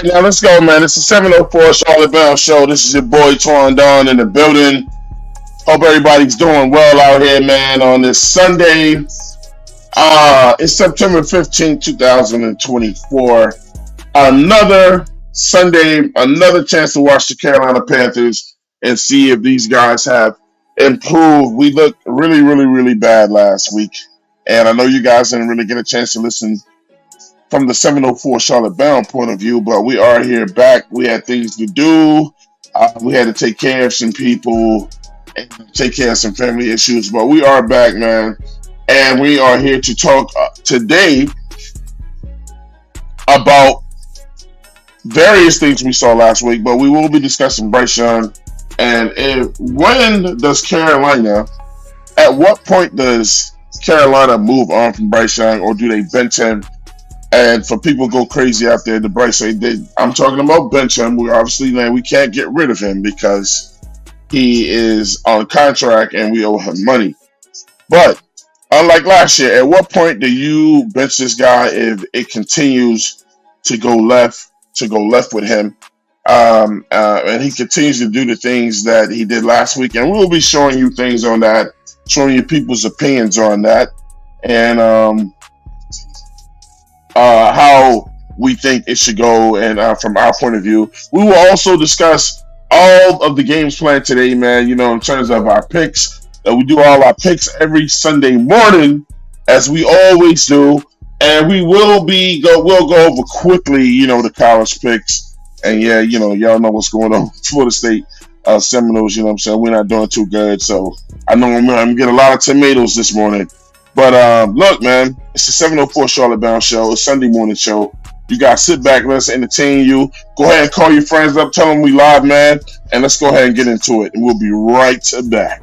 right, now let's go, man. It's the 704 Charlotte Bell Show. This is your boy Twan Don in the building. Hope everybody's doing well out here, man, on this Sunday. It's September 15th, 2024. Another Sunday, another chance to watch the Carolina Panthers and see if these guys have improved. We looked really, really, really bad last week. And I know you guys didn't really get a chance to listen from the 704 Charlotte Bound point of view, but we are here back. We had things to do. We had to take care of some people and take care of some family issues, but we are back, man. And we are here to talk today about various things we saw last week, but we will be discussing Bryce Young. And when does Carolina, at what point does Carolina move on from Bryce Young, or do they bench him? And for people go crazy out there, the Bryce say I'm talking about bench him. We obviously, man, we can't get rid of him because he is on contract and we owe him money. But unlike last year, at what point do you bench this guy if it continues to go left with him? And he continues to do the things that he did last week. And we'll be showing you things on that, showing you people's opinions on that, and how we think it should go, and from our point of view. We will also discuss all of the games planned today, man, in terms of our picks. We do all our picks every Sunday morning, as we always do, and we will we'll go over quickly, the college picks. And yeah, y'all know what's going on for the State Seminoles, we're not doing too good, so I know I'm getting a lot of tomatoes this morning. But look, man, it's the 704 Charlotte Bound Show. It's Sunday morning show. You guys sit back, let's entertain you. Go ahead and call your friends up, tell them we live, man, and let's go ahead and get into it. And we'll be right back.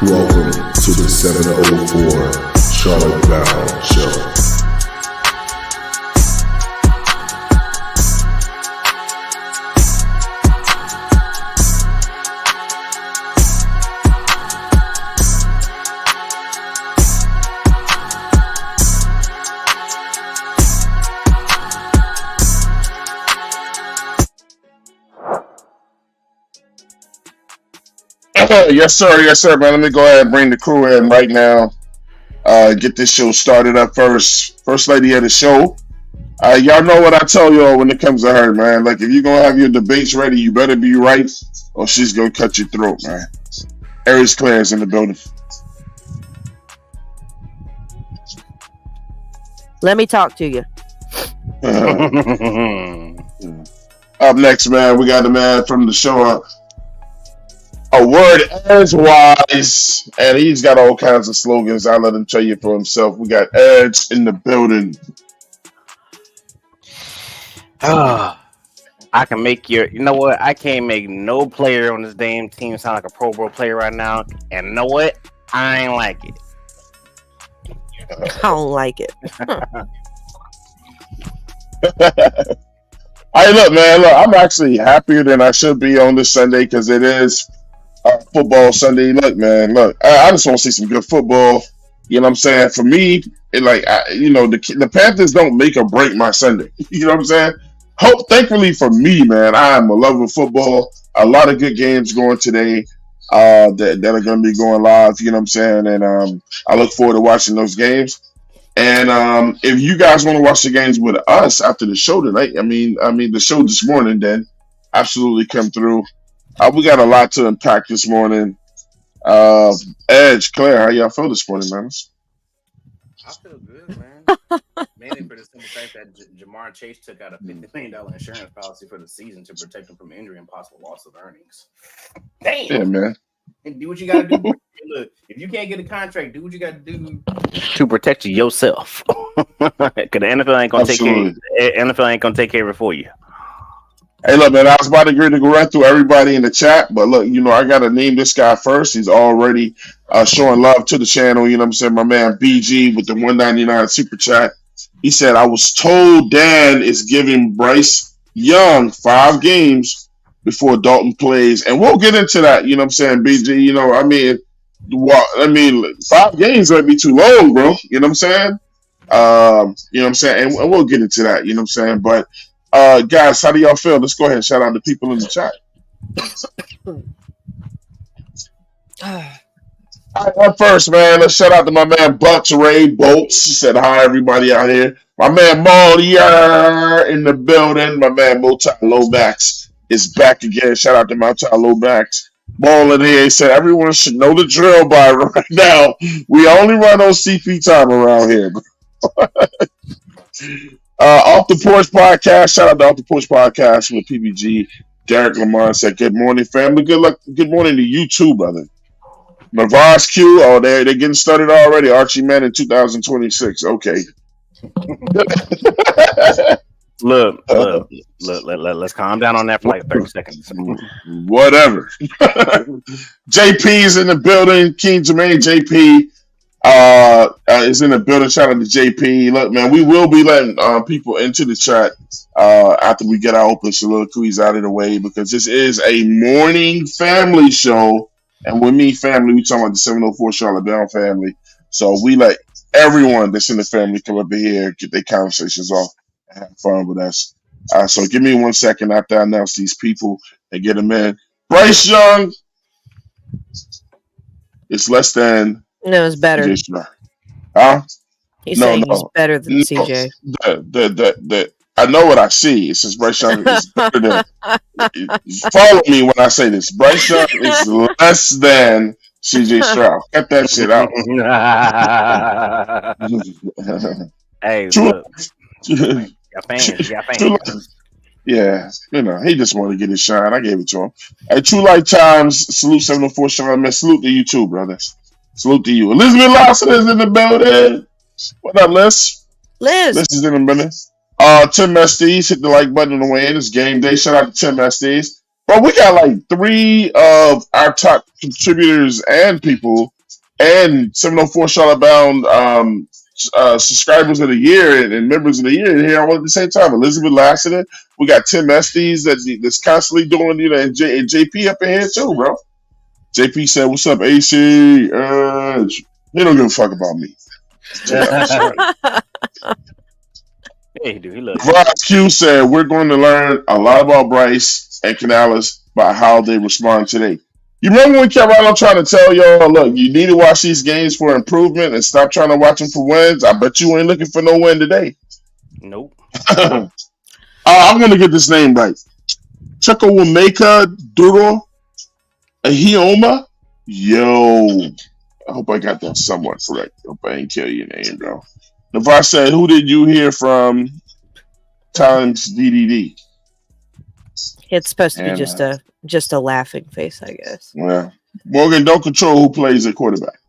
Welcome to the 704 Charlotte Bound Show. Yes, sir, man. Let me go ahead and bring the crew in right now. Get this show started up first. First lady of the show. Y'all know what I tell y'all when it comes to her, man. Like, if you're going to have your debates ready, you better be right, or she's going to cut your throat, man. Aries Claire's in the building. Let me talk to you. Up next, man, we got the man from the show A word edgewise, and he's got all kinds of slogans. I'll let him tell you for himself. We got Edge in the building. I can make your. You know what? I can't make no player on this damn team sound like a Pro Bowl player right now. And you know what? I ain't like it. I don't like it. Hey, look, man. Look, I'm actually happier than I should be on this Sunday because it is football Sunday. Look, man. Look, I just want to see some good football. You know what I'm saying? For me, the Panthers don't make or break my Sunday. You know what I'm saying? Thankfully for me, man, I am a lover of football. A lot of good games going today that are going to be going live. You know what I'm saying? And I look forward to watching those games. And if you guys want to watch the games with us after the show tonight, I mean the show this morning, then absolutely come through. We got a lot to unpack this morning. Edge, Claire, how y'all feel this morning, man? I feel good, man. Mainly for the simple fact that Jamar Chase took out a $50 million insurance policy for the season to protect him from injury and possible loss of earnings. Damn. Yeah, man. And do what you got to do. Look, if you can't get a contract, do what you got to do to protect yourself. Because the NFL ain't gonna take care. NFL ain't gonna take care of it for you. Hey, look, man. I was about to agree to go right through everybody in the chat, but look, I got to name this guy first. He's already showing love to the channel. You know what I'm saying? My man BG with the 199 super chat. He said, "I was told Dan is giving Bryce Young 5 games before Dalton plays," and we'll get into that. You know what I'm saying, BG? 5 games might be too long, bro. You know what I'm saying? And we'll get into that. You know what I'm saying? But guys, how do y'all feel? Let's go ahead and shout out the people in the chat. First, man, let's shout out to my man Butch Ray Bolts. He said hi, everybody out here. My man Maulier in the building. My man Multi Lomax is back again. Shout out to Multi Lomax. Ball in here. He said everyone should know the drill by right now. We only run on CP time around here. Off the Porch Podcast. Shout out to Off the Porch Podcast with PBG. Derek Lamont said, "Good morning, family. Good luck. Good morning to you too, brother." Mavars Q. Oh, they're getting started already. Archie Man in 2026. Okay. Look, let's calm down on that for like 30 seconds. Whatever. JP's in the building. King Jermaine JP is in the building. Shout out to JP. Look, man, we will be letting people into the chat after we get our open soliloquies out of the way because this is a morning family show. And with me, family, we talking about the 704 Charlotte Down family. So we let everyone that's in the family come up here, get their conversations off, and have fun with us. So give me 1 second after I announce these people and get them in. Bryce Young, it's less than. No, it's better. Huh? He's saying he's better than CJ. I know what I see. It says Bryce Young is better than. Follow me when I say this. Bryce Young is less than CJ Stroud. Cut that shit out. Hey, look. Got fans. Yeah, he just wanted to get his shine. I gave it to him. Hey, True Light Times, salute 704 Sean, man. Salute to you too, brothers. Salute to you. Elizabeth Lawson is in the building. What up, Liz? Liz is in the building. Tim Estes, hit the like button on the way in. It's game day. Shout out to Tim Estes. But we got like 3 of our top contributors and people and 704 Charlotte Bound subscribers of the year and members of the year here all at the same time. Elizabeth Lassiter. We got Tim Estes that's constantly doing, and JP up in here too, bro. JP said, "What's up, AC? He don't give a fuck about me." Hey, dude, he loves Bryce Q said, "We're going to learn a lot about Bryce and Canales by how they respond today." You remember when we kept on trying to tell y'all, look, you need to watch these games for improvement and stop trying to watch them for wins? I bet you ain't looking for no win today. Nope. I'm going to get this name right. Chukwuemeka Duro Ahioma? Yo. I hope I got that somewhat correct. I hope I ain't kill your name, bro. Navar said, "Who did you hear from times DDD?" It's supposed to be And just a laughing face, I guess. well, Morgan don't control who plays at quarterback.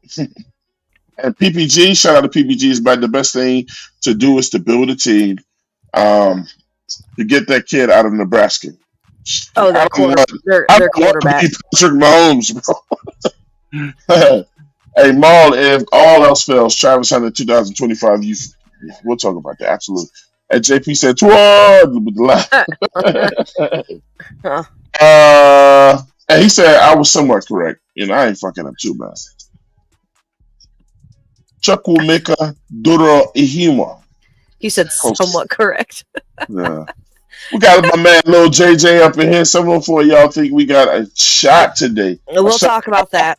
And PPG, shout out to PPG, is about the best thing to do is to build a team to get that kid out of Nebraska. Oh, I don't want their quarterback. to be Patrick Mahomes, bro. Hey, Maul, if all else fails, Travis Hunter 2025, we'll talk about that. Absolutely. And JP said, "Toward," with the laugh. And he said, I was somewhat correct. I ain't fucking up too bad. Chukwumeka Duro Ihima. He said somewhat correct. Yeah. We got my man Lil JJ up in here. 704. Y'all think we got a shot today? We'll talk about that.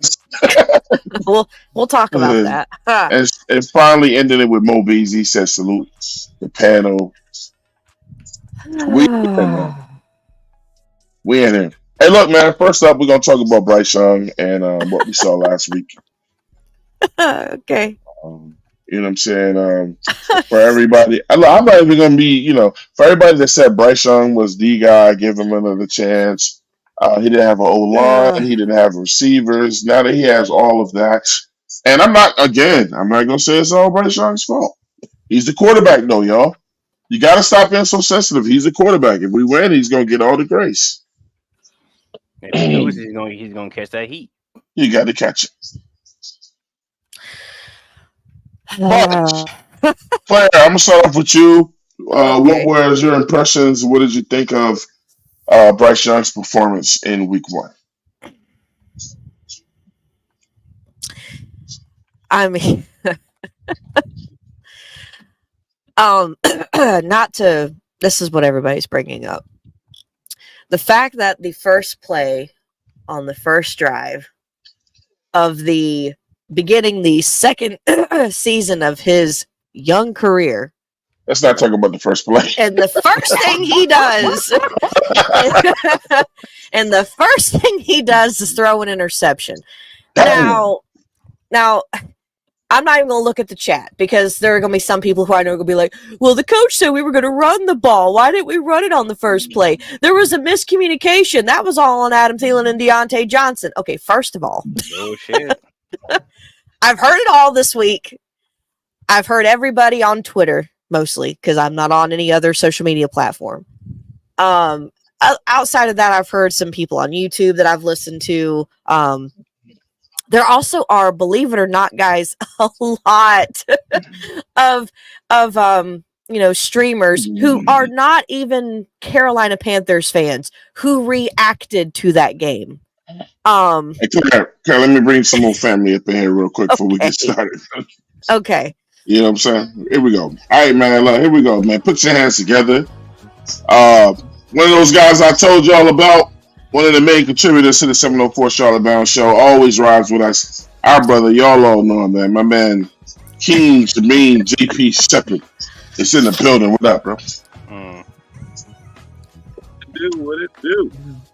we'll talk about that. And finally ended it with Mo Bees. He said salute the panel. We in here. Hey, look, man. First up, we're gonna talk about Bryce Young and what we saw last week. Okay. You know what I'm saying? For everybody, I'm not even gonna be, for everybody that said Bryce Young was the guy, give him another chance. He didn't have an O line, he didn't have receivers. Now that he has all of that, and I'm not gonna say it's all Bryce Young's fault. He's the quarterback, though, y'all. You gotta stop being so sensitive. He's the quarterback. If we win, he's gonna get all the grace. If he loses, he's gonna catch that heat. You got to catch it. But, Claire, I'm gonna start off with you. Okay. What were your impressions? What did you think of Bryce Young's performance in Week 1? I mean, not to. This is what everybody's bringing up. The fact that the first play on the first drive of the beginning the second season of his young career. Let's not talk about the first play. And the first thing he does, is throw an interception. Now, I'm not even going to look at the chat because there are going to be some people who I know are going to be like, well, the coach said we were going to run the ball. Why didn't we run it on the first play? There was a miscommunication. That was all on Adam Thielen and Deontay Johnson. Okay, first of all. Oh, shit. I've heard it all this week. I've heard everybody on Twitter, mostly, because I'm not on any other social media platform. Outside of that, I've heard some people on YouTube that I've listened to. There also are, believe it or not, guys, a lot of streamers who are not even Carolina Panthers fans who reacted to that game. Hey, Claire, let me bring some more family up in here real quick before we get started. Okay. You know what I'm saying? Here we go. All right, man. Look, here we go, man. Put your hands together. One of those guys I told y'all about, one of the main contributors to the 704 Charlotte Bound Show, always rides with us. Our brother, y'all all know him, man. My man, King Jermaine JP Shepard. It's in the building. What up, bro? What it do?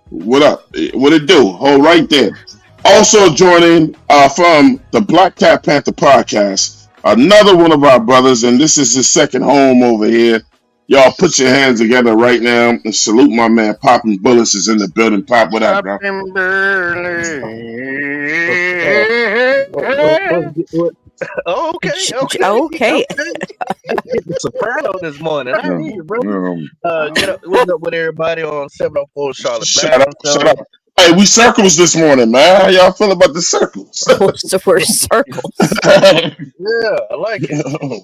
What up? What it do? Hold right there. Also joining from the Black Cat Panther podcast, another one of our brothers, and this is his second home over here. Y'all put your hands together right now and salute my man. Poppin' Bullets is in the building. Pop, what up, bro? Oh, okay. Soprano this morning. I hear you, bro. What's up with everybody on 704 Charlotte? Shut up. Hey, we circles this morning, man. How y'all feel about the circles? So we're circles. Yeah, I like it.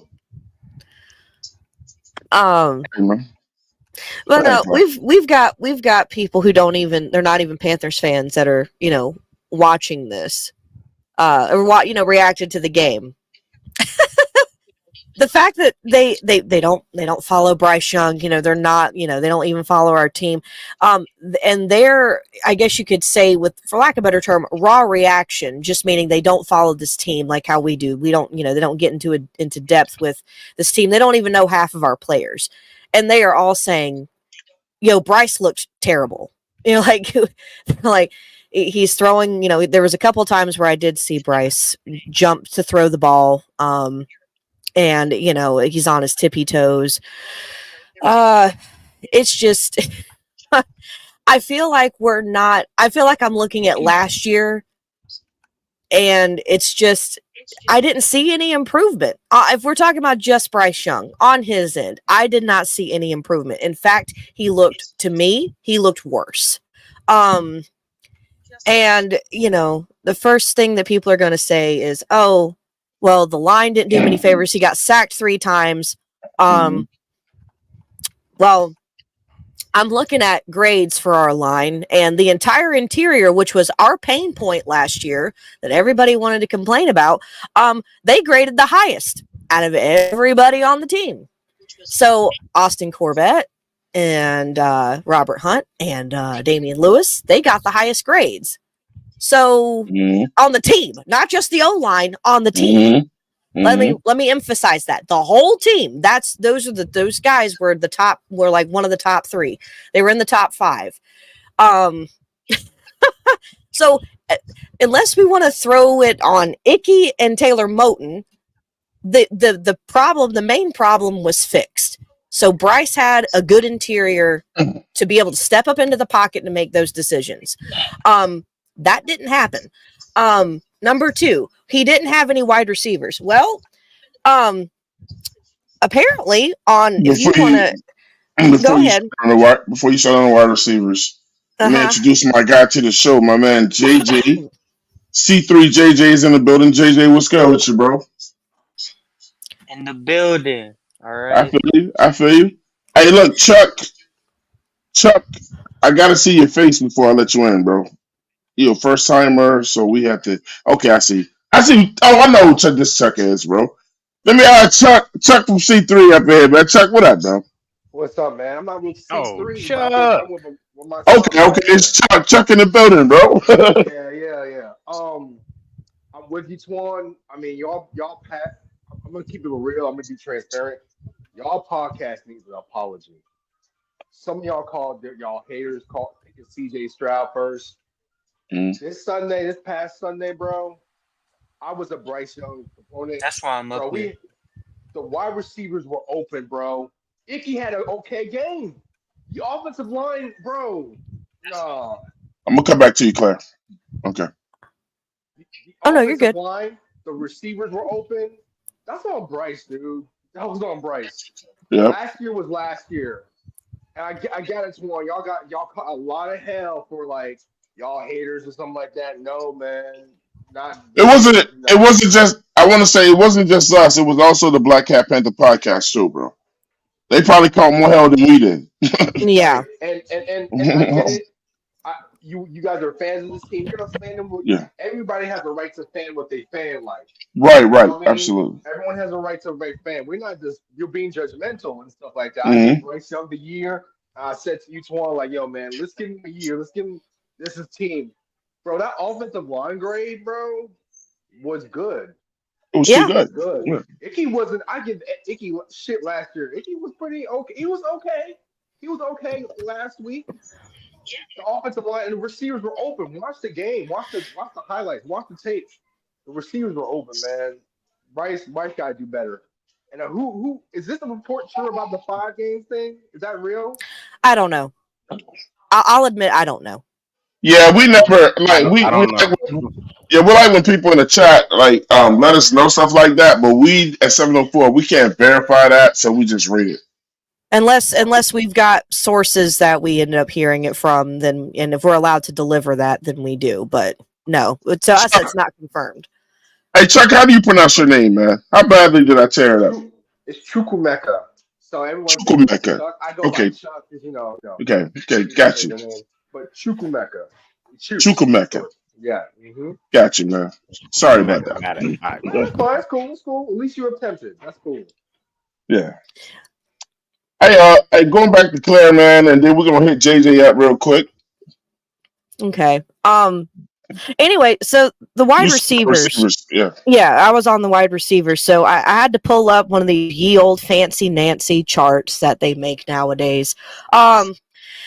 Well, no, we've got people who they're not even Panthers fans that are, watching this, or reacted to the game. The fact that they don't follow Bryce Young, they're not, they don't even follow our team. And they're, I guess you could say, for lack of a better term, raw reaction, just meaning they don't follow this team like how we do. We don't, they don't get into depth with this team. They don't even know half of our players. And they are all saying, Bryce looked terrible. Like he's throwing, there was a couple of times where I did see Bryce jump to throw the ball. And, he's on his tippy toes. It's just, I feel like we're not. I feel like I'm looking at last year, and it's just I didn't see any improvement. If we're talking about just Bryce Young on his end, I did not see any improvement. In fact, he looked worse. And the first thing that people are going to say is, "Oh, well, the line didn't do him any favors. He got sacked 3 times." Well, I'm looking at grades for our line, and the entire interior, which was our pain point last year that everybody wanted to complain about, they graded the highest out of everybody on the team. So Austin Corbett and Robert Hunt and Damian Lewis, they got the highest grades. So on the team, not just the O-line, on the team. Let me emphasize that the whole team. Those guys were the top. Were like one of the top 3. They were in the top 5. So unless we want to throw it on Icky and Taylor Moton, the main problem was fixed. So Bryce had a good interior to be able to step up into the pocket and make those decisions. That didn't happen. Number 2, he didn't have any wide receivers. Well, apparently if you want to go ahead. Before you start on the wide receivers, let me introduce my guy to the show, my man JJ. C3JJ is in the building. JJ, what's good with you, bro? In the building. All right. I feel you. Hey, look, Chuck, I gotta see your face before I let you in, bro. You're a first timer, so we have to. Okay, I see. Oh, I know who Chuck is, bro. Let me Chuck from C3 up here, man. Chuck, what up, bro? What's up, man? I'm not with C3. Chuck. I'm with my Okay, it's Chuck in the building, bro. yeah. I'm with you, Twan. I mean, y'all pat. I'm gonna keep it real. I'm gonna be transparent. Y'all podcast needs an apology. Some of y'all y'all haters called picking CJ Stroud first. This past Sunday, bro, I was a Bryce Young proponent. That's why I'm up here. The wide receivers were open, bro. Icky had an okay game. The offensive line, bro. Nah. I'm gonna come back to you, Claire. Okay. Oh no, you're good. Line, the receivers were open. That's on Bryce, dude. That was on Bryce. Yep. Last year was last year, and I got it to one. Y'all caught a lot of hell for like y'all haters or something like that. No, man, not. It wasn't just. I want to say it wasn't just us. It was also the Black Cat Panther podcast too, bro. They probably caught more hell than we did. Yeah. And I get it. You guys are fans of this team. You're not fan them. Yeah. Everybody has a right to fan what they fan like. Right. You know what I mean? Absolutely. Everyone has a right to fan. We're not just you're being judgmental and stuff like that. I think Bryce Young the year. I said to you, Twan, like, yo, man, let's give him a year. Let's give him this is team, bro. That offensive line grade, bro, was good. It was too good. Good. Yeah. Icky wasn't. I give Icky shit last year. Icky was pretty okay. He was okay. He was okay last week. The offensive line and the receivers were open. Watch the game. Watch the highlights. Watch the tape. The receivers were open, man. Bryce gotta do better. And who is this a report true about the 5 games thing? Is that real? I don't know. I'll admit I don't know. Yeah, we never like we we're like when people in the chat like let us know stuff like that, but we at 704 we can't verify that, so we just read it. Unless we've got sources that we ended up hearing it from, then and if we're allowed to deliver that, then we do. But no, to us it's not confirmed. Hey Chuck, how do you pronounce your name, man? How badly did I tear it up? It's Chukwumeka. So everyone Chukwumeka. I go by Chuck because no. Okay, got you. But Chukwumeka. Chukwumeka. Yeah. Got you, man. Sorry about that. That's fine. It's cool. It's cool. At least you attempted. That's cool. Yeah. Hey, going back to Claire, man, and then we're gonna hit JJ up real quick. Okay. Anyway, so the wide receivers. Yeah, I was on the wide receivers, so I had to pull up one of the ye old fancy Nancy charts that they make nowadays.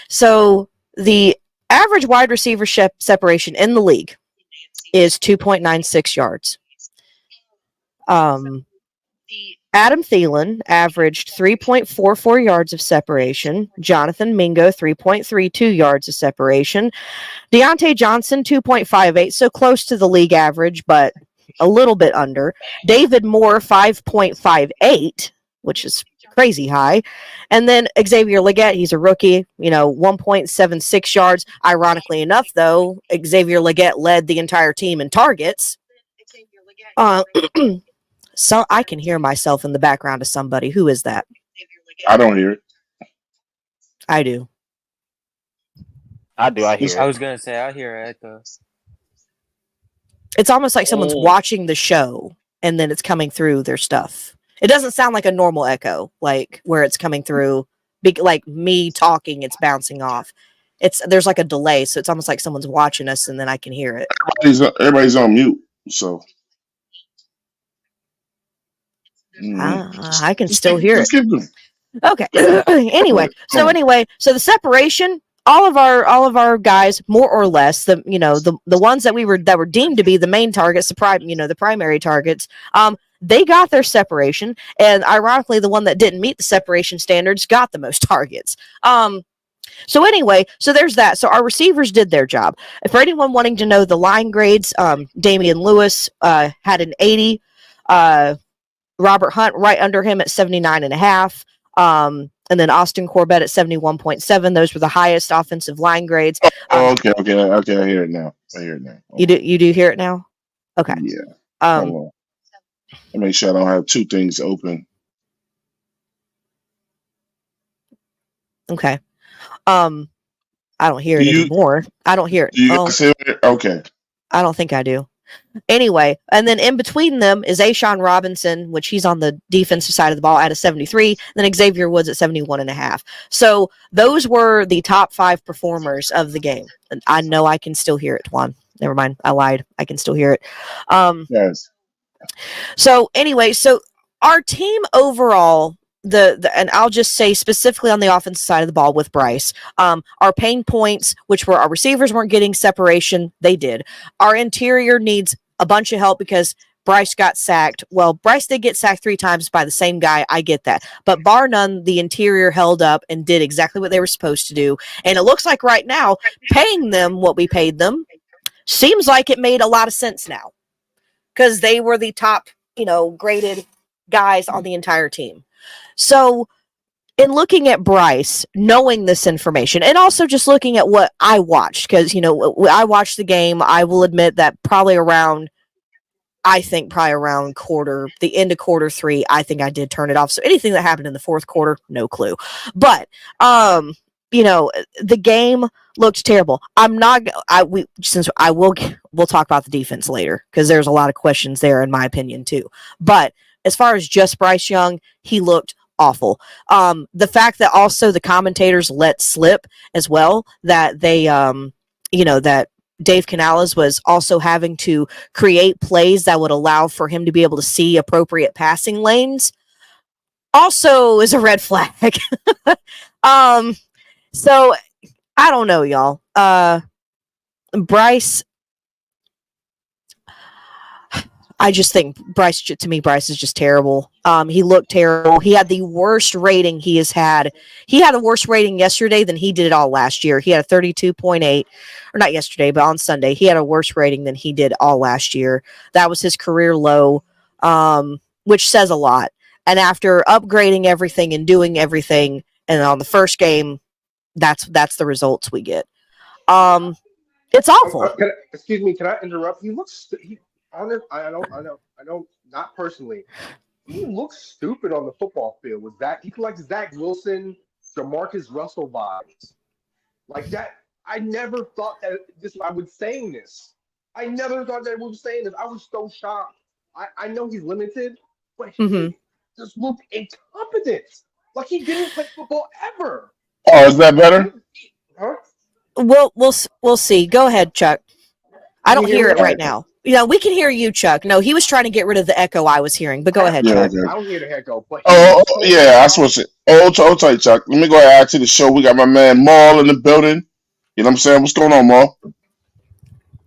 So the average wide receiver separation in the league is 2.96 yards. Adam Thielen averaged 3.44 yards of separation. Jonathan Mingo, 3.32 yards of separation. Deontay Johnson, 2.58, so close to the league average, but a little bit under. David Moore, 5.58, which is crazy high. And then Xavier Legette, he's a rookie, 1.76 yards. Ironically enough, though, Xavier Legette led the entire team in targets. So I can hear myself in the background of somebody. Who is that? I don't hear it. I do. I hear I it. was gonna say I hear an echo. It's almost like someone's watching the show and then it's coming through their stuff. It doesn't sound like a normal echo, like where it's coming through, like me talking, it's bouncing off. There's like a delay, so it's almost like someone's watching us and then I can hear it. Everybody's on mute, so I can still hear it. Keep going. Okay. Anyway, so the separation, all of our guys, more or less, the ones that were deemed to be the main targets, the primary targets, they got their separation, and ironically, the one that didn't meet the separation standards got the most targets. So anyway, so there's that. So our receivers did their job. For anyone wanting to know the line grades, Damian Lewis had an 80. Robert Hunt right under him at 79.5. And then Austin Corbett at 71.7. Those were the highest offensive line grades. Okay. I hear it now. You do hear it now? Okay. Yeah. Hold on. Let me make sure I don't have two things open. Okay. I don't hear it anymore. I don't hear it. Do you guys hear it? Okay. I don't think I do. Anyway, and then in between them is Ashawn Robinson, which he's on the defensive side of the ball at a 73, then Xavier Woods at 71.5. So those were the top 5 performers of the game. And I know I can still hear it, Juan. Never mind. I lied. I can still hear it. Yes. So anyway, so our team overall, and I'll just say specifically on the offensive side of the ball with Bryce, our pain points, which were our receivers weren't getting separation, they did. Our interior needs a bunch of help because Bryce got sacked. Well, Bryce did get sacked 3 times by the same guy. I get that. But bar none, the interior held up and did exactly what they were supposed to do. And it looks like right now, paying them what we paid them seems like it made a lot of sense now. Because they were the top, graded guys on the entire team. So, in looking at Bryce, knowing this information, and also just looking at what I watched, because, I watched the game, I will admit that probably around the end of quarter 3, I think I did turn it off. So anything that happened in the fourth quarter, no clue. But, the game looked terrible. We'll talk about the defense later because there's a lot of questions there in my opinion too. But as far as just Bryce Young, he looked awful. The fact that also the commentators let slip as well that they, that Dave Canales was also having to create plays that would allow for him to be able to see appropriate passing lanes also is a red flag. So I don't know, y'all. Bryce, I just think Bryce is just terrible. He looked terrible. He had the worst rating he has had. He had a worse rating yesterday than he did it all last year. He had a 32.8, or not yesterday, but on Sunday. He had a worse rating than he did all last year. That was his career low, which says a lot. And after upgrading everything and doing everything, and on the first game, that's the results we get. It's awful. Excuse me, can I interrupt? He looks. I don't. Not personally. He looks stupid on the football field. He's like Zach Wilson, Jamarcus Russell vibes, like that. I never thought that I was saying this. I never thought that we were saying this. I was so shocked. I know he's limited, but he just looked incompetent. Like he didn't play football ever. Oh, is that better? Huh? We'll see. Go ahead, Chuck. I don't hear it right now. We can hear you, Chuck. No, he was trying to get rid of the echo I was hearing, but go ahead, Chuck. Okay. I don't hear the echo. But yeah, I switched it. Tell you, Chuck. Let me go ahead and add to the show. We got my man Maul in the building. You know what I'm saying? What's going on, Maul?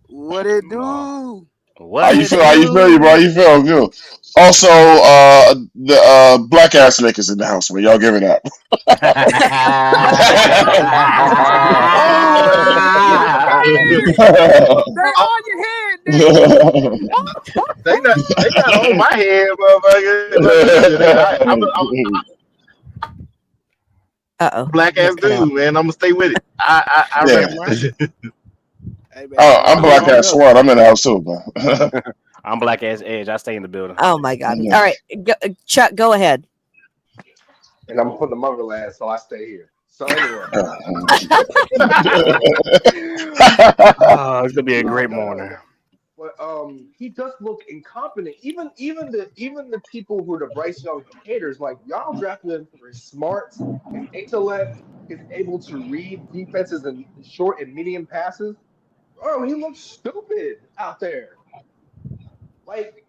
What it do? How What you it feel? How you feel, bro? do? You feel good. Also, the black ass niggas in the house, man. Y'all give it up. They on your head, nigga. They not on my head, motherfucker. Like, listen, Uh-oh. black He ass just cut out. dude, man. I'm gonna stay with it. I Yeah. represent. Hey man, Oh, you I'm know black what's ass up? SWAT. I'm in the house too, man. I'm black ass Edge. I stay in the building. Oh my God. Yeah. All right. Chuck, go ahead. And I'm from the motherland, so I stay here. So anyway, Oh, it's gonna be a great no. morning. But he does look incompetent. Even the people who are the Bryce Young haters, like y'all drafted him for his smarts, his intellect, his able to read defenses and short and medium passes. Oh, he looks stupid out there. Like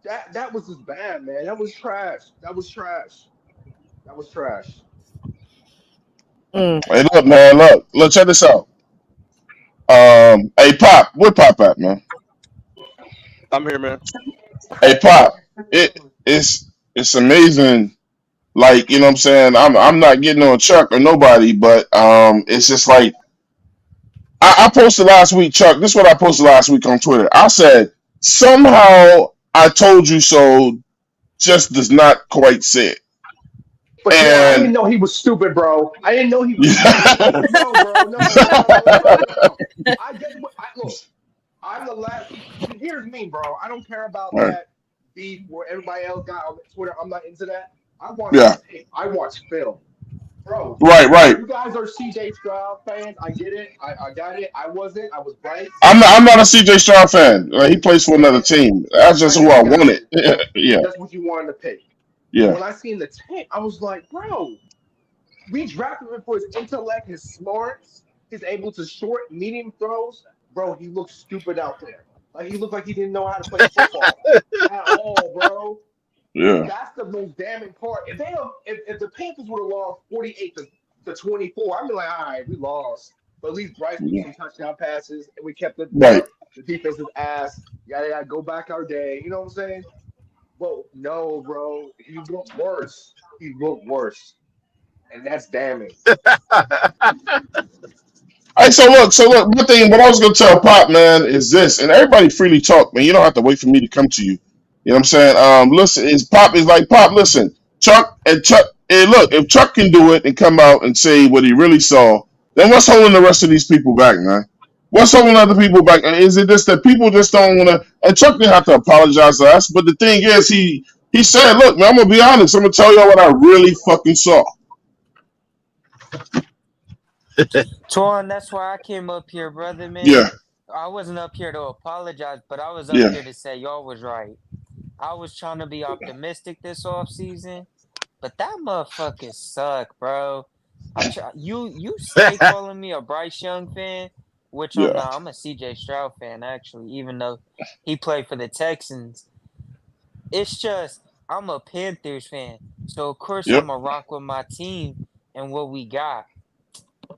that was just bad, man. That was trash. That was trash. That was trash. Mm. Hey, look, man. Look. Check this out. Hey, Pop. Where Pop at, man? I'm here, man. Hey, Pop. It's amazing. Like, you know what I'm saying? I'm not getting on Chuck or nobody, but it's just like I posted last week, Chuck. This is what I posted last week on Twitter. I said somehow I told you so just does not quite say it. But yeah, I didn't And know he was stupid, bro. I didn't know he was stupid. No, bro. No. I get what I look. I'm the last. Here's me, bro. I don't care about right, that beef where everybody else got on Twitter. I'm not into that. I watch yeah, tape. I watch film, bro. right. You guys are CJ Stroud fans. I get it. I got it. I wasn't. I was Bryce. I'm not a CJ Stroud fan. Like, he plays for another Okay, team. That's just who I I got wanted. you. Yeah, That's what you wanted to pick. But yeah, when I seen the tape, I was like, bro, we drafted him for his intellect, his smarts, his able to short, medium throws. Bro, he looked stupid out there. Like he looked like he didn't know how to play football at all, bro. yeah. That's the most damning part. If the Panthers would have lost 48 to 24, I'd be like, all right, we lost. But at least Bryce threw Yeah. some touchdown passes, and we kept Right. the defensive ass. Yada, go back our day. You know what I'm saying? Well, no, bro. He looked worse. He looked worse, and that's damning. Hey, so look. One thing, what I was gonna tell Pop, man, is this, and everybody freely talk, man. You don't have to wait for me to come to you. You know what I'm saying? Listen, is Pop is like Pop. Listen, Chuck. Hey, look, if Chuck can do it and come out and say what he really saw, then what's holding the rest of these people back, man? What's holding other people back? And is it just that people just don't want to? And Chuck didn't have to apologize to us, but the thing is, he said, "Look, man, I'm gonna be honest. I'm gonna tell y'all what I really fucking saw." Torn, that's why I came up here, brother, man. Yeah, I wasn't up here to apologize, but I was up yeah, here to say y'all was right. I was trying to be optimistic this off season, but that motherfucker suck, bro. You stay calling me a Bryce Young fan, which I'm yeah. not. I'm a CJ Stroud fan actually, even though he played for the Texans. It's just I'm a Panthers fan, so of course I'm Yep. a rock with my team and what we got.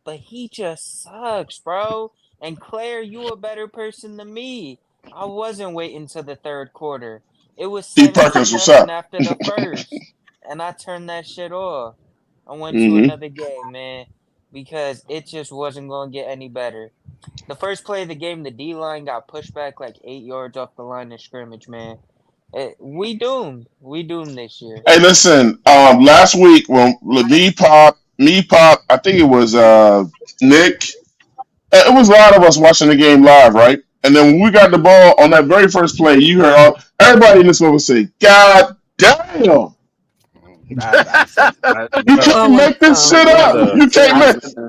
But he just sucks, bro. And Claire, you a better person than me. I wasn't waiting till the third quarter. It was D Perkins, what's 17-0 up? after the first. And I turned that shit off. I went to Hmm. another game, man, because it just wasn't going to get any better. The first play of the game, the D line got pushed back like 8 yards off the line of scrimmage, man. We doomed. We doomed this year. Hey, listen. Last week when me pop, I think it was Nick. It was a lot of us watching the game live, right? And then when we got the ball on that very first play, you heard everybody in this moment say, "God damn! I said, You brother, Oh, can't when make this shit up. brother. See,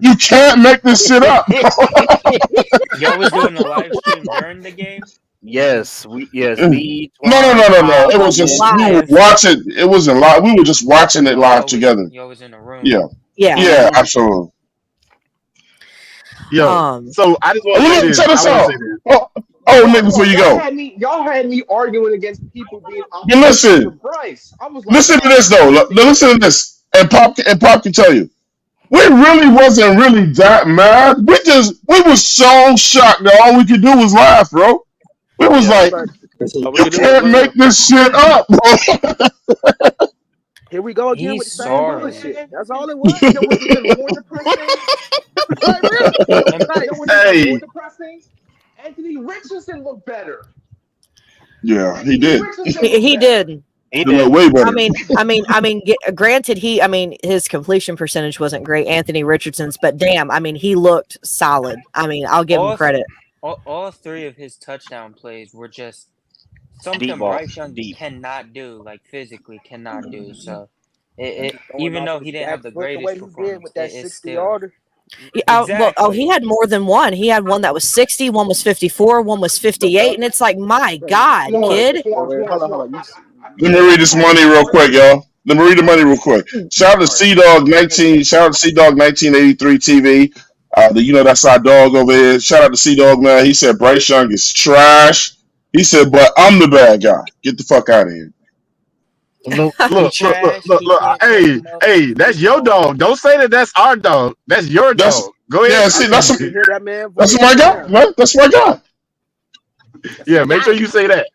You can't make this shit up." y'all was doing the live stream during the game? Yes, me, Twan, No. Pop, It it was wasn't just Nick. we were live. watching. It wasn't live. We were just watching it Oh, live together. y'all was in the room. Yeah, Yeah. yeah, Oh, absolutely. Yo, Um. so I just want to say Look, this. check this I want to say out. this. Nick, before you go, Y'all had me arguing against people being you optimistic for listen. Bryce. I was like, Listen to nah, this though. Listen to this, and Pop can tell you. We really wasn't really that mad. We were so shocked that all we could do was laugh, bro. It was Yeah, like, you can't make this shit up, bro. here we go again with He's the same sorry. bullshit. That's all it was. You know what's even more depressing? Like really, And You like know what's even more Hey, depressing? Anthony Richardson looked better. Yeah, he Anthony did. Richardson He, looked he better. did. He He looked did. way I better. mean, granted, his completion percentage wasn't great, Anthony Richardson's, but damn, I mean, he looked solid. I mean, I'll give him all credit. all three of his touchdown plays were just Deep something ball. Bryce Young Deep. cannot do, like physically cannot do. So and it he throwing even off though his he didn't have back the foot the way greatest he did performance, with that it's 60 still yarder. He exactly. had more than one. He had one that was 60, one was 54, one was 58, and it's like, my God, kid. Wait, hold on. Let me read this money real quick, y'all. Let me read the money real quick. Shout out to C Dog 19. Shout out to C Dog 1983 TV. That's our dog over here. Shout out to C Dog, man. He said Bryce Young is trash. He said, but I'm the bad guy. Get the fuck out of here. look, He look, look, look, trash. look, He look. can't catch a Hey, hey, motherfucking that's your football. dog. Don't say that. That's our dog. That's your That's dog. Go yeah. ahead. See, I can hear that man that's voice my right guy, now. man. That's my guy. That's Yeah, my make sure guy. you say that.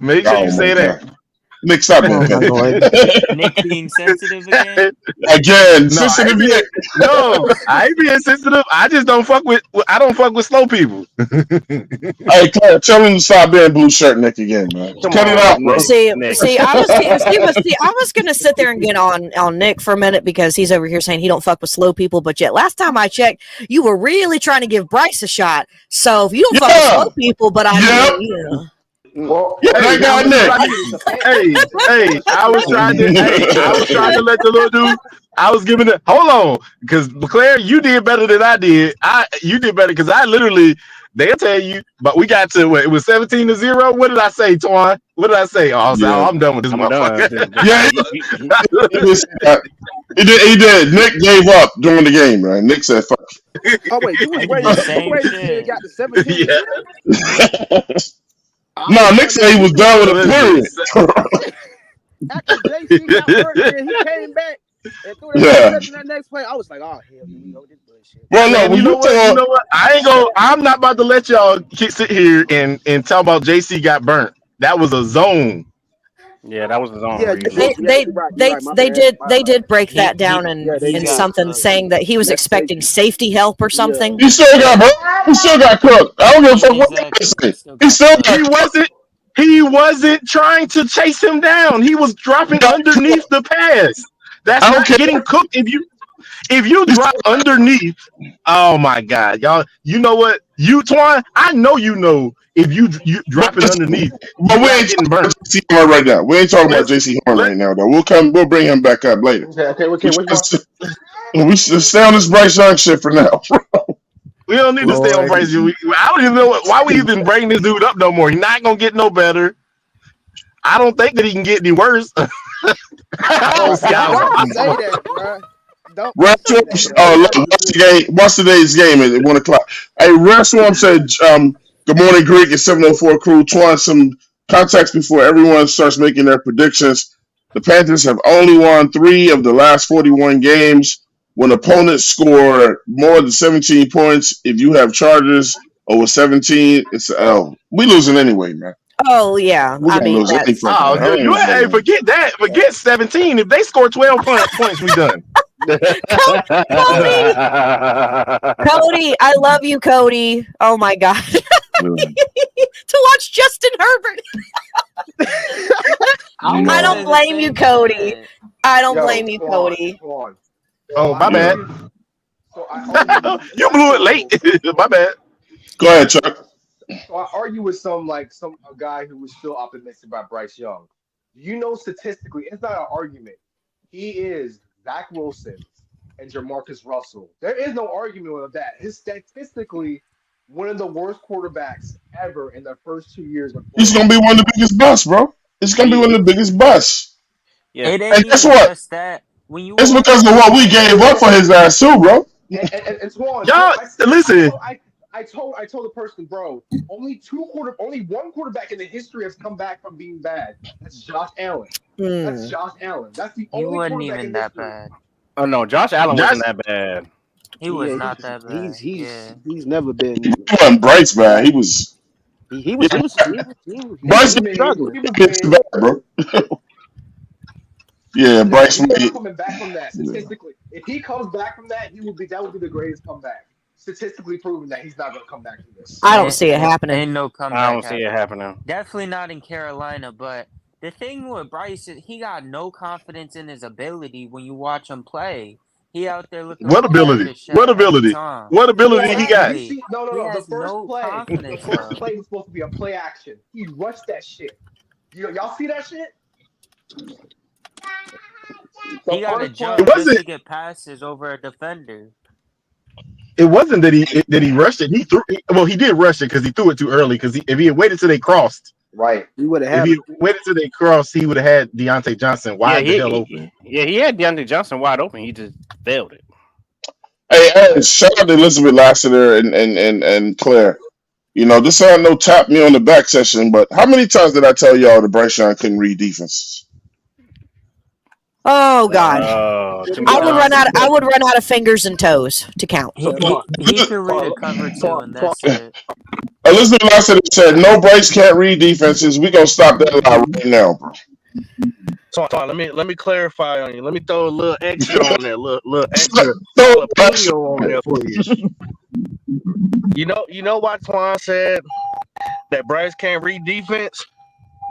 Make sure you Oh my say that. god. Nick, stop Oh my lord. that. Nick being sensitive again. Again, No, I sensitive ain't being, Nick. no, I ain't being sensitive. I just don't fuck with. I don't fuck with slow people. Hey, Claire, tell him to stop being blue shirt Nick again, man. Come Cut it on, out, bro. Nick. See, Nick. I was gonna sit there and get on Nick for a minute because he's over here saying he don't fuck with slow people, but yet last time I checked, you were really trying to give Bryce a shot. So if you don't fuck with Yeah. slow people, but I Yep. mean, yeah. Well, Yeah, Hey, that I guy was Nick. trying to. I was trying to let the little dude. I was giving it. Hold on, because Claire, you did better than I did. You did better because I literally. They'll tell you, but we got to what? It was 17-0. What did I say, Twan? What did I say? Oh, Yeah. I'm done with this I'm done. motherfucker. Yeah, he did. He did. He did. Nick gave up during the game, right? Nick said, "Fuck." Oh wait, you was I did the waiting. You same waited till it shit. got to 17 to Yeah. 0. I No, was Nick down said there he was keeping done with score. it. Listen. Period. After JC got burnt, then he came back and threw that Yeah. interception that next play. I was like, oh hell, here we go with this bullshit. Well, no, Man, when you know you what? You tell know what? I ain't go. I'm not about to let y'all sit here and talk about JC got burnt. That was a zone. Yeah, that was his own Yeah, read. They yeah, they you're right. You're they right. My they bad. did My they bad. did break He that down Yeah, they in did. something saying that he was Next expecting safety. safety help or Yeah. something. he still got burnt, he still got cooked. I don't give a fuck what they Exactly. He say. still He got still cooked. got He cooked. wasn't. He wasn't trying to chase him down. He was dropping Got underneath cooked. the pass. That's I don't not care. getting cooked. If you He drop still, underneath, oh my god, y'all. You know what? You Twan, I know you know if you but, dropping underneath, but you're we not ain't getting talking about burnt. JC Horn right now. We ain't talking about Let's JC Horn let right now, though. We'll bring him back up later. okay. Which one? We should stay on this Bryce Young shit for now. we don't need to stay on Lord. Bryce. I don't even know why we even bring this dude up no more. He's not gonna get no better. I don't think that he can get any worse. I Bro, don't see how it's don't say possible. that, bro. Don't say that, Rest, bro. look, watch today's game at 1 o'clock. Hey, Restaurant said, good morning, Greek. It's 704 crew. Twan, some context before everyone starts making their predictions. The Panthers have only won 3 of the last 41 games. When opponents score more than 17 points, if you have Chargers over 17, it's a L. We losing anyway, man. Oh yeah, We're I gonna mean lose any that's fucking Oh, way. I don't you even hey, know. forget that. Forget 17. If they score 12 points, we done. Cody. Cody, I love you, Cody. Oh my god, to watch Justin Herbert. I I would don't say the blame you, same Cody. thing. I don't Yo, blame you, Twan, Cody. Twan. Oh, So I my Yeah. bad. argue. So I argue with some You blew it late. actual. My bad. Go ahead, Chuck. So I argue with some a guy who was still optimistic about Bryce Young. You know, statistically, it's not an argument. He is Zach Wilson and Jamarcus Russell. There is no argument with that. He's statistically one of the worst quarterbacks ever in the first 2 years of He's gonna football. be one of the biggest busts, bro. It's gonna be he, one of the biggest busts. yeah. It And ain't guess even what? just that. When you It's watch because of him what we play, gave up for his ass too, bro. And Swan, Y'all, I said listen. I told the person, bro, only one quarterback in the history has come back from being bad. That's Josh Allen. That's Hmm. Josh Allen. That's the he only wasn't quarterback even in that history. bad. Oh no, Josh Allen Josh, wasn't that bad. He was Yeah, not that he's bad. he's Yeah. he's never been He wasn't Bryce, man. that. He was. He was Bryce struggling. He was gets mid. back, bro. Yeah, Bryce He's not made. coming back from that. Yeah. Statistically, if he comes back from that, that would be the greatest comeback. Statistically proven that he's not going to come back from this. I don't see it happening. Ain't no I comeback don't see it happening. Definitely not in Carolina. But the thing with Bryce is he got no confidence in his ability when you watch him play. He out there looking What like a ability? circus What shell every ability? time. What ability he got? Exactly. No. He The has first no play, confidence, the first bro. play was supposed to be a play action. He rushed that shit. Y'all see that shit? The He got to first play. jump It just wasn't. to get passes over a defender. It wasn't that he rushed it. He threw. Well, he did rush it because he threw it too early. Because if he had waited till they crossed, Right. He would have if had he him. waited till they crossed, he would have had Deontay Johnson Yeah, wide the hell open. he had DeAndre Johnson wide open. He just failed it. Hey, shout out to Elizabeth Lassiter and Claire. You know, this ain't no tap me on the back session, but how many times did I tell y'all that Bryce Young couldn't read defenses? Oh God. Too He many I would run times. out. I would run out of fingers and toes to count. He can read a cover two, and that's it. Elizabeth Lassiter said, "No, Bryce can't read defenses. We gonna stop that lie right now, bro." So let me clarify on you. Let me throw a little extra on there, little extra So, jalapeno on there for you. You know why Twan said that Bryce can't read defense?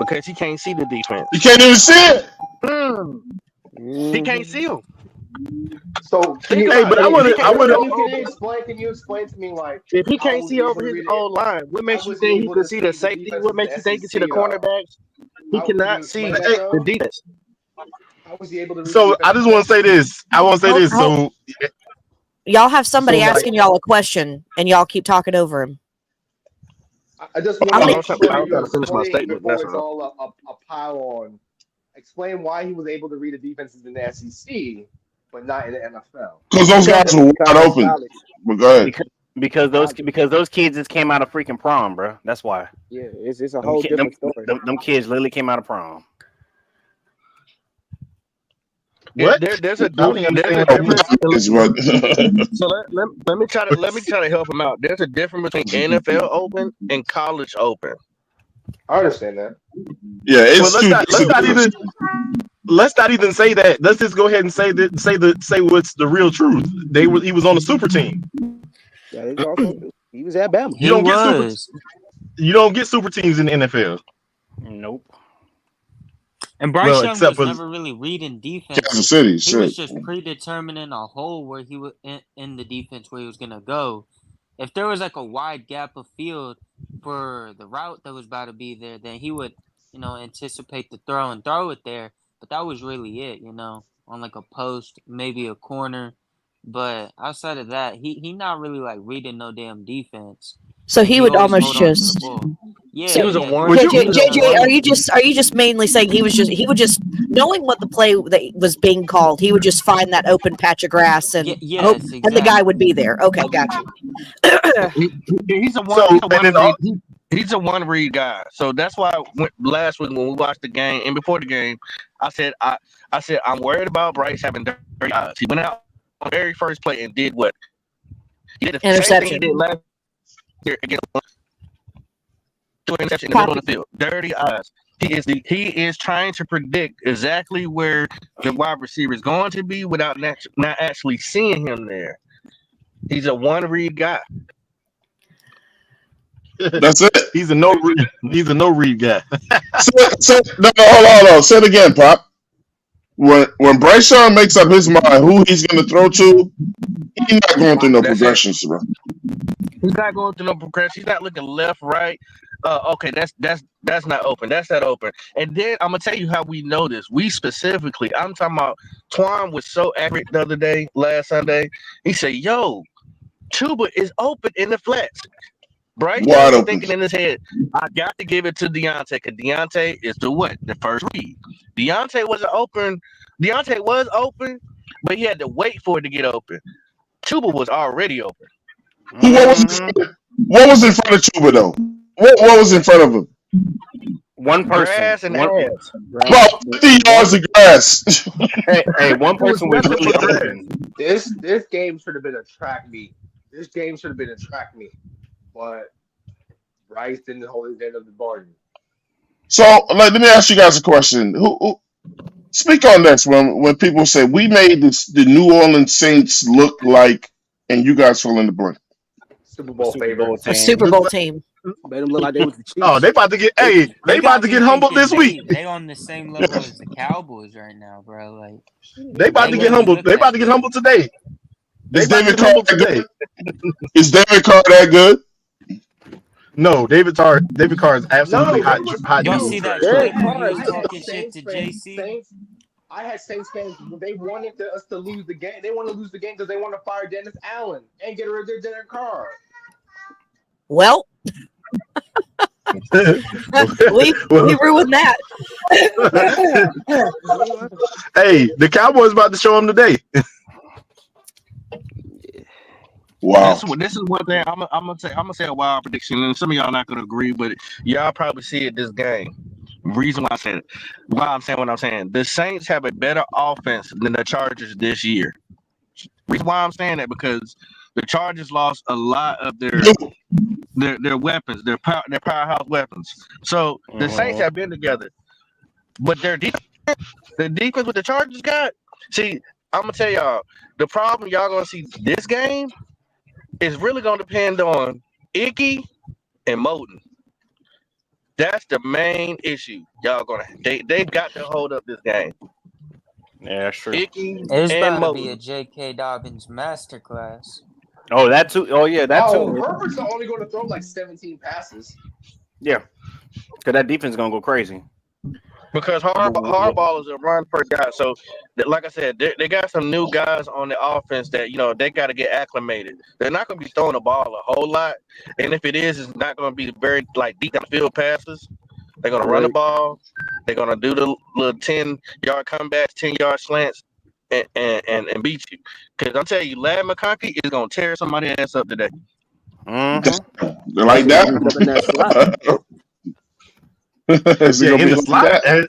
Because he can't see the defense. you can't even see it. He can't see them. So Think Hey, about but it. I want to. Can you explain to me like If he how can't was see he over able to his read it? old line, what makes How you was he think he able can to see see the the safety? defenses What in the makes you think he can see SEC the though? cornerbacks? He How can you cannot see explain that the though? defense. How was he able to read the So I defenses just in want the to say SEC? this. I want to say this. Hold- So Y'all have somebody like, asking y'all a question, and y'all keep talking over him. I just want How to many? make sure I was you trying to finish my explain statement. before That's it's all. all a pile on. Explain why he was able to read the defenses in the SEC, but not in the NFL. Because those guys were wide Because open. college. But go ahead. Because those kids just came out of freaking prom, bro. That's why. Yeah, it's a whole different story. Them kids literally came out of prom. what? There's a I don't even difference. But So let me try to help him out. There's a difference between NFL Open and college Open. I understand that. yeah, Well, let's not even say that. Let's just go ahead and say what's the real truth. He was on the super team. That is also true. He was at Bama. You don't get super teams in the NFL. Nope. And Bryce Well, Young except was for never really reading defense. Kansas City, He shit. was just predetermining a hole where he was in the defense where he was gonna go. If there was like a wide gap of field for the route that was about to be there, then he would, anticipate the throw and throw it there. But that was really it, on like a post, maybe a corner. But outside of that, he not really like reading no damn defense. So he would always almost hold on to the just. ball. Yeah, He was a yeah. one. JJ, are you just mainly saying he would just knowing what the play that was being called, he would just find that open patch of grass and hope, Yes, and the guy would be there. Okay, got you. He's a So, one. and then He's a one read guy. So that's why last week when we watched the game and before the game, I said I'm worried about Bryce having dirty eyes. He went out on the very first play and did what? He did the same thing he Interception. did last year against interception in the middle of the field. Dirty eyes. He is trying to predict exactly where the wide receiver is going to be without not actually seeing him there. He's a one read guy. That's it. He's a no read guy. No, hold on. Say it again, Pop. When Bryce Young makes up his mind who he's going to throw to, he's not going through no progressions, bro. He's not going through no progression. He's not looking left, right. Okay, that's not open. That's not open. And then I'm gonna tell you how we know this. We specifically, I'm talking about Twan was so accurate the other day, last Sunday. He said, "Yo, Chuba is open in the flats." Bryce Wide was open. thinking in his head, I got to give it to Deontay because Deontay is the first read. Deontay was open, but he had to wait for it to get open. Chuba was already open. What was in front of Chuba though? What was in front of him? One person. Grass and ass. About 50 yards of grass. hey, one person was really open. This game should have been a track meet. But Bryce didn't hold his end of the bargain. So, let me ask you guys a question. Who speak on this when people say we made the New Orleans Saints look like, and you guys fill in the blank. Super Bowl Super Bowl favorites. A team. Super Bowl team. Made them look like they was the Chiefs. Oh, they about to get they about got to me get humbled thinking this week. They on the same level as the Cowboys right now, bro. Like They about they to get really humbled. look They about that to get good. humbled today. They Is about to David get Carr humbled that today. good? Is David Carr that good? No, David Carr is absolutely No, hot. they were. Hot Y'all dog see that trash. Derek clip when he Carr was is I had talking shit Saints to fans. JC? I had Saints fans. They wanted us to lose the game. They want to lose the game because they want to fire Dennis Allen and get rid of their Derek Carr. Well, we ruined that. Hey, the Cowboys about to show them today. Wow. This is one thing I'm gonna say a wild prediction, and some of y'all not gonna agree, but y'all probably see it this game. Reason why I said it, why I'm saying what I'm saying. The Saints have a better offense than the Chargers this year. Reason why I'm saying that because the Chargers lost a lot of their weapons, their powerhouse weapons. So the Saints have been together, but the defense with the Chargers got. See, I'm gonna tell y'all the problem y'all gonna see this game is really gonna depend on Icky and Moten. That's the main issue. Y'all they've got to hold up this game. Yeah, that's true. Icky It's and about to be a Moten. J.K. Dobbins masterclass. Oh, that too. Oh, yeah, that Oh, too. Herbert's only going to throw like 17 passes. Yeah, because that defense is gonna go crazy. Because Harbaugh is a run first guy. So, like I said, they got some new guys on the offense that, they got to get acclimated. They're not going to be throwing the ball a whole lot. And if it is, it's not going to be very, deep downfield passes. They're going to run the ball. They're going to do the little 10-yard comebacks, 10-yard slants, and beat you. Because I'm telling you, Lad McConkey is going to tear somebody's ass up today. Mm-hmm. Like that? Up in that slot. Is it Yeah, gonna in be the like slot. that?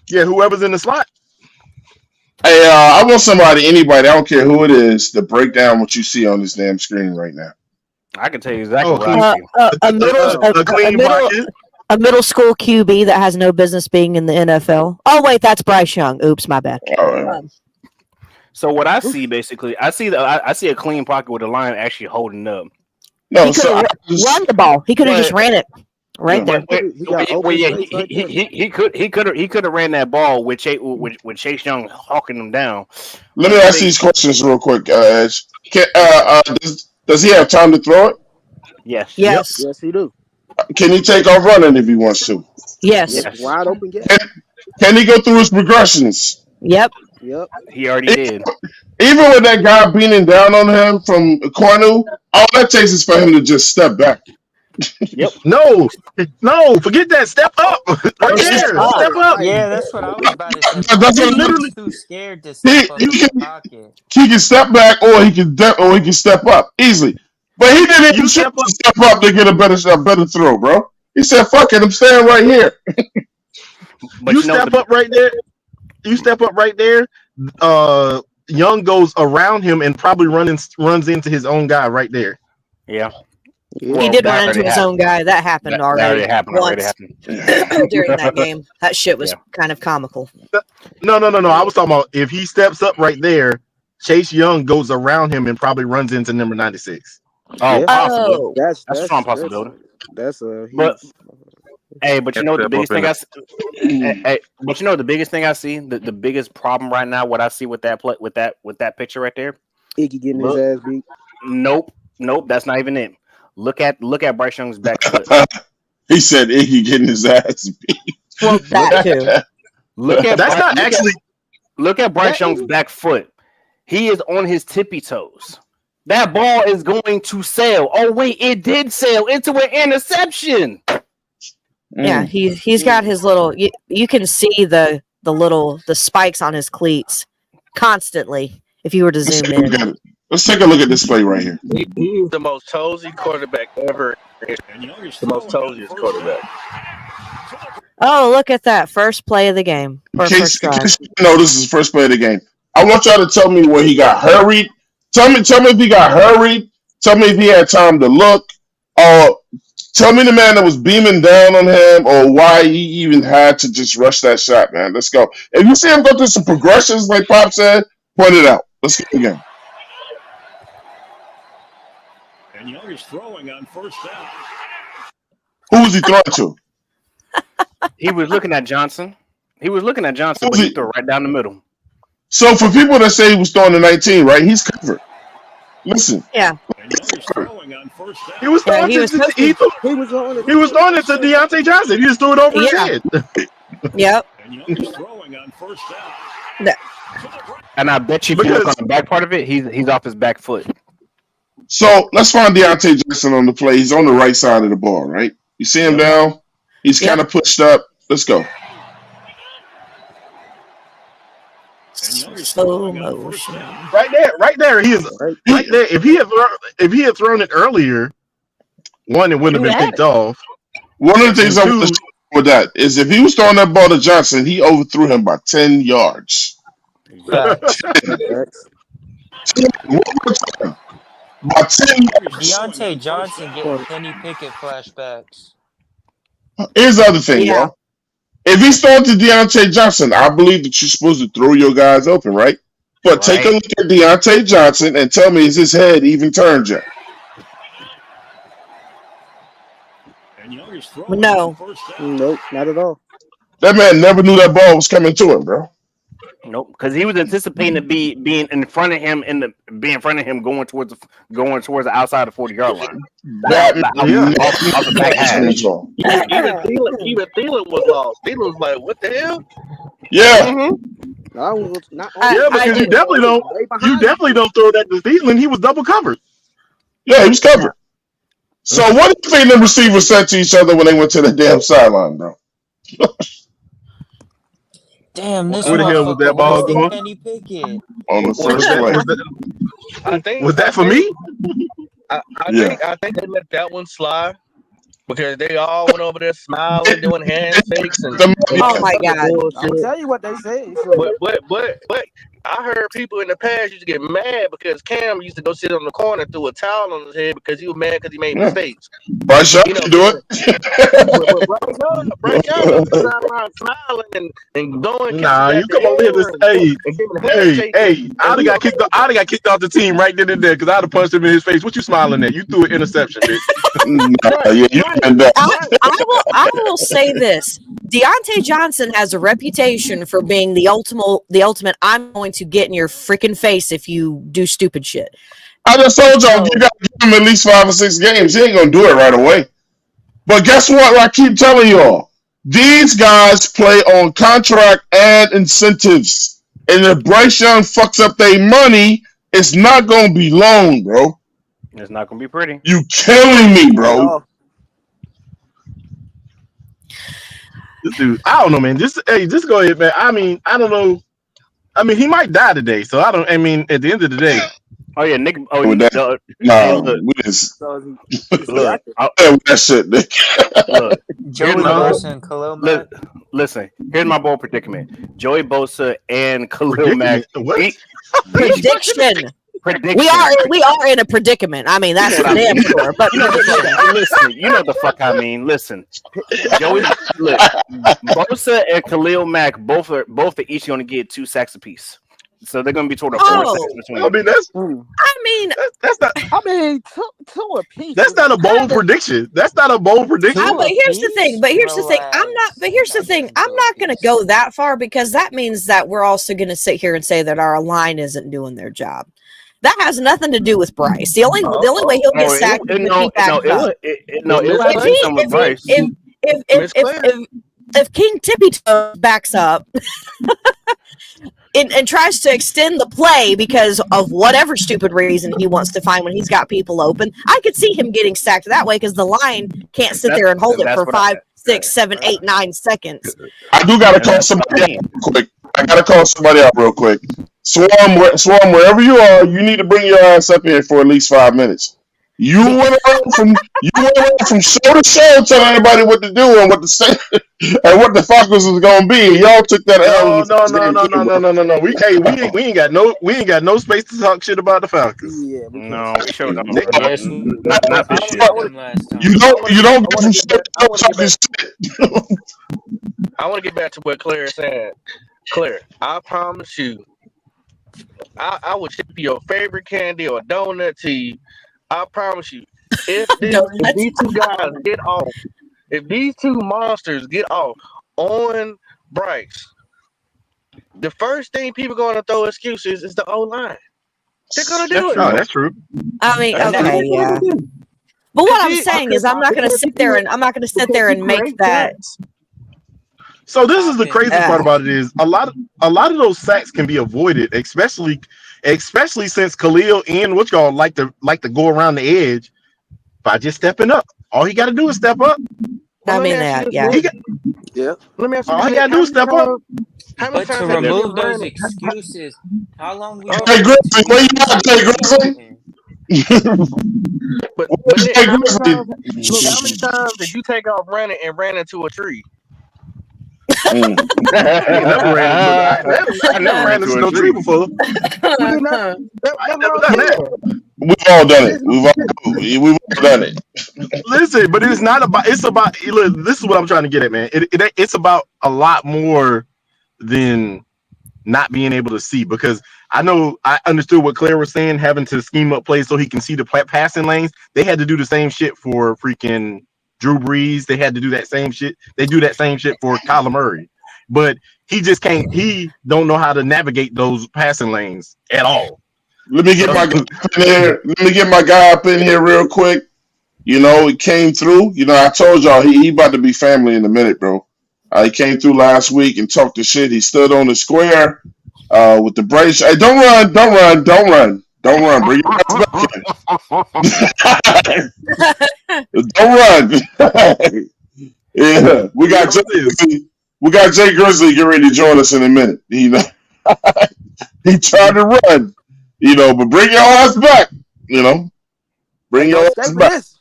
Yeah, whoever's in the slot. Hey, I want anybody, I don't care who it is, to break down what you see on this damn screen right now. I can tell you exactly what clean. I see. A clean pocket. middle school QB that has no business being in the NFL. Oh wait, that's Bryce Young. Oops, my bad. All right. So what I see basically, I see a clean pocket with the line actually holding up. No, He could so have run the ball. He could have just ran it right Yeah. there. He got open space right there. He could have ran that ball with Chase Young hawking him down. let me ask these questions real quick, Edge. Does he have time to throw it? Yes. Yes. Yes, he do. Can he take off running if he wants to? Yes. Yes. Wide open gap. Can he go through his progressions? Yep. Yep. He already did. Even with that guy beating down on him from Cornu, all that takes is for him to just step back. Yep. No, forget that. Step up. Right there. Step up. Yeah, that's what I was about to say. That's what He's too scared to step up in the pocket. He can step back or he can step up easily. But he didn't even try to step up to get a better throw, bro. He said, "Fuck it, I'm staying right here." But You step up right there. You step up right there. Young goes around him and probably runs into his own guy right there. Yeah. He did run into his own guy. That happened already. Already happened. During that game. That shit was kind of comical. No. I was talking about if he steps up right there, Chase Young goes around him and probably runs into number 96. Oh, Yeah. possible. That's a strong possibility. That's a huge. But hey, but you know what the biggest thing I see? But you know the biggest thing I see, the biggest problem right now, what I see with that with that picture right there. Iggy getting his ass beat. Nope, that's not even it. Look at Bryce Young's back foot. He said Iggy getting his ass beat. Well, that too. Look at Bryce Young's back foot. He is on his tippy toes. That ball is going to sail. Oh wait, it did sail into an interception. Yeah, he's got his little. You can see the spikes on his cleats constantly. If you were to zoom in, let's take a look at this play right here. He's the most toesy quarterback ever. The most toesiest quarterback. Oh, look at that first play of the game. Or first drive. No, this is the first play of the game. I want y'all to tell me where he got hurried. Tell me if he got hurried. Tell me if he had time to look. Tell me the man that was beaming down on him, or why he even had to just rush that shot, man. Let's go. If you see him go through some progressions, like Pop said, point it out. Let's go again. And Young is throwing on first down. Who was he throwing to? He was looking at Johnson. He was looking at Johnson, but he threw right down the middle. So for people that say he was throwing to 19, right? He's covered. Listen. Yeah. And Young is throwing on first down. He was throwing he it was to supposed he was throwing it to Deontay Johnson. He just threw it over his head. Yep. And Young is throwing on first down. And I bet you if you look on the back part of it, he's off his back foot. So let's find Deontay Johnson on the play. He's on the right side of the ball, right? You see him down? He's kind of pushed up. Let's go. Slow motion. Right there. He is right there. If he had thrown it earlier, one, it wouldn't have been picked off. One of the things I want to say with that is if he was throwing that ball to Johnson, he overthrew him by 10 yards. By 10 yards. Deontay Johnson getting Kenny Pickett flashbacks. Here's the other thing, y'all. If he's throwing to Deontay Johnson, I believe that you're supposed to throw your guys open, right? But take a look at Deontay Johnson and tell me, is his head even turned yet? No. Nope, not at all. That man never knew that ball was coming to him, bro. Nope, because he was anticipating to being in front of him going towards the outside of the 40-yard line. Off the back half. Even Thielen was lost. Thielen was like, "What the hell?" Yeah. Because you definitely don't throw that to Thielen. He was double covered. Yeah, he was covered. So what do you think the receivers said to each other when they went to the damn sideline, bro? Damn, this where the hell was that ball going? Kenny Pickett. On the first play. I think Was that for me? I think they let that one slide because they all went over there smiling, doing handshakes, and Oh my God. I'll tell you what they say. but I heard people in the past used to get mad because Cam used to go sit on the corner and threw a towel on his head because he was mad because he made mistakes. Bryce Young can do it. Bryce Young was around smiling and going. Nah, you come over here to hey, I'd have got kicked off the team right then and there because I'd have punched him in his face. What you smiling at? You threw an interception, bitch. I will say this: Deontay Johnson has a reputation for being the ultimate. I'm going to get in your freaking face if you do stupid shit. I just told y'all you got to give him at least 5 or 6 games. He ain't gonna do it right away. But guess what? I keep telling y'all, these guys play on contract and incentives. And if Bryce Young fucks up their money, it's not gonna be long, bro. It's not gonna be pretty. You killing me, bro. Dude, I don't know, man. Just go ahead, man. I mean, I don't know. I mean, he might die today, so I don't. I mean, at the end of the day. Oh yeah, Nick. Oh, we just look. That shit, Nick. Look, Joey Bosa and Khalil Mack. Listen, here's my bold predicament: Joey Bosa and Khalil Mack. Prediction. We are in a predicament. I mean, that's for damn sure. But listen, you know the fuck I mean. Listen, Joey, look, Bosa and Khalil Mack both are each going to get 2 sacks apiece. So they're going to be toward a 4 sacks between. I mean, that's not. I mean, two apiece. That's not a bold prediction. That's not a bold prediction. But here's the thing. I'm not going to go that far because that means that we're also going to sit here and say that our line isn't doing their job. That has nothing to do with Bryce. The only way he'll get sacked is if King Tippy Toe backs up and tries to extend the play because of whatever stupid reason he wants to find when he's got people open, I could see him getting sacked that way because the line can't sit there and hold it for 5, 6, 7, 8, 9 seconds. I do gotta call somebody out real quick. Real quick. Swarm, wherever you are, you need to bring your ass up here for at least 5 minutes. You went around from show to show telling everybody what to do and what to say. and what the Falcons was gonna be. Y'all took that L. No, In the no, first no, game no, too, no, no, bro. no, no, no. We ain't got no space to talk shit about the Falcons. Yeah, we can't. No, we showed them. They, Yes, we Not this we year. got them last You time. don't you don't I get want some to shit get back. I want to get talking back. shit. I want to get back to what Claire said. Claire, I promise you, I will ship your favorite candy or donut to you. I promise you, if Donuts. these two guys get off, if these two monsters get off on Bryce, the first thing people going to throw excuses is the O line. They're gonna That's do it. Oh, true. that's true. I mean, That's That's true. what okay, they're going yeah. to do. But what I'm Because saying is, I'm not going to sit there and make create that. sacks. So this is the Popping. crazy part about it is a lot of those sacks can be avoided, especially since Khalil and what y'all like to go around the edge by just stepping up. All he got to do is step up. Well, I let me mean ask you that, this, yeah. He Nick. got, Yeah. Let me ask you all this, he got Nick. to do is step up. How many But to times have you remove those ran? excuses, how long we Hold gonna Jay on. Grizzly, where you continue at, to Jay keep Grizzly? voting? But Nick, Jay how many Grizzly. times? Look, how many times did you take off running and ran into a tree? Mm. I ain't never ran into I never ran no into a tree tree. before. You did not. I ain't That's never what I'm done that. saying. We've all done it. It's, We've all done it. Listen, but it's not about. It's about. Look, this is what I'm trying to get at, man. It's about a lot more than not being able to see, because I understood what Claire was saying, having to scheme up plays so he can see the passing lanes. They had to do the same shit for freaking Drew Brees. They had to do that same shit. They do that same shit for Kyler Murray, but he just can't. He don't know how to navigate those passing lanes at all. Let me get So, my guy up in here. Let me get my guy up in here real quick. You know, he came through. You know, I told y'all he about to be family in a minute, bro. He came through last week and talked the shit. He stood on the square with the Bryce. Hey, don't run, don't run, don't run, don't run. Bring your ass back in. Don't run. Yeah, we got Jay Grizzly. We got Jay Grizzly getting ready to join us in a minute. You know, he tried to run. You know, but bring your ass back. You know, bring Ain't your no ass escaping back. this.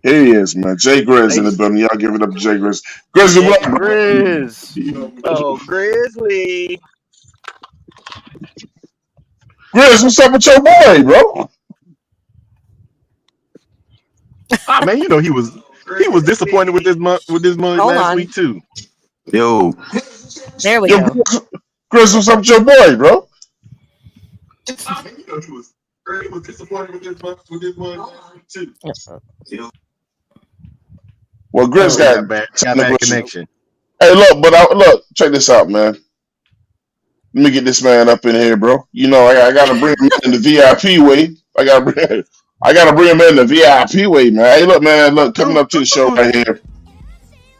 Here he is, man. Jay Grizz in the building. Y'all give it up to Jay Grizz. Grizzly, Jay what up, bro? Grizz. oh, Grizzly. Grizz, what's up with your boy, bro? ah, man, you know he was disappointed with this month Hold last on. week too. Yo, There we Yo, go. Grizz, what's up with your boy, bro? Ah, man, you know he was disappointed with this month last week too. Well, Grizz got Got bad technical issues. connection. Hey, look, but look, check this out, man. Let me get this man up in here, bro. You know, I gotta bring him in the VIP way. I gotta bring him in the VIP way, man. Hey, look, man, look, coming up to the show right here.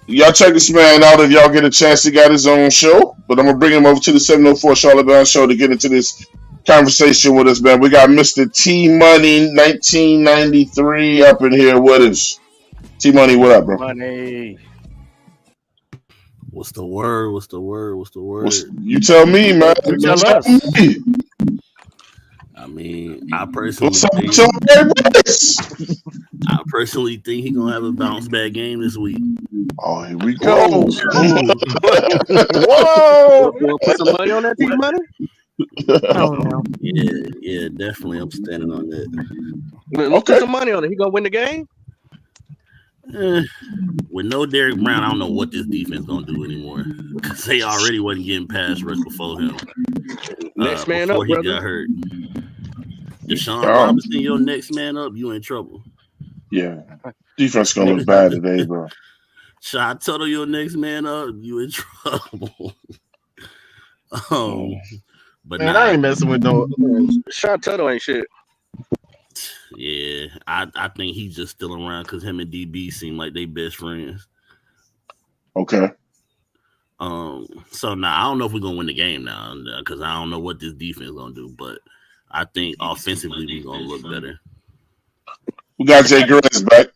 Y'all check this man out if y'all get a chance. He got his own show, but I'm gonna bring him over to the 704 Charlotte Bound Show to get into this conversation with us, man. We got Mr. T Money 1993 up in here with us. T Money, what up, bro? Money. what's the word? What's the word? What's the word? You tell me, man. You You tell tell us. me. I mean, I personally What's up with think your boy Bryce? he gonna have a bounce back game this week. Oh, here we go. Whoa. We'll put some money on that team, money. Oh no. Yeah, definitely. I'm standing on that. Let's Okay. put some money on it. He gonna win the game. With no Derrick Brown, I don't know what this defense gonna do anymore, because they already wasn't getting pass rush before him. Next man Before up, he brother. got hurt. Deshaun Oh. Robinson, your next man up, you in trouble. Yeah. Defense gonna look bad today, bro. Shot Tuttle, your next man up, you in trouble. But Man, nah, I ain't messing with no. Shot Tuttle ain't shit. yeah, I think he's just still around because him and DB seem like they best friends. Okay. So now I don't know if we're gonna win the game now because I don't know what this defense is gonna do, but I think offensively we're gonna look better. We got Jay Grizz back.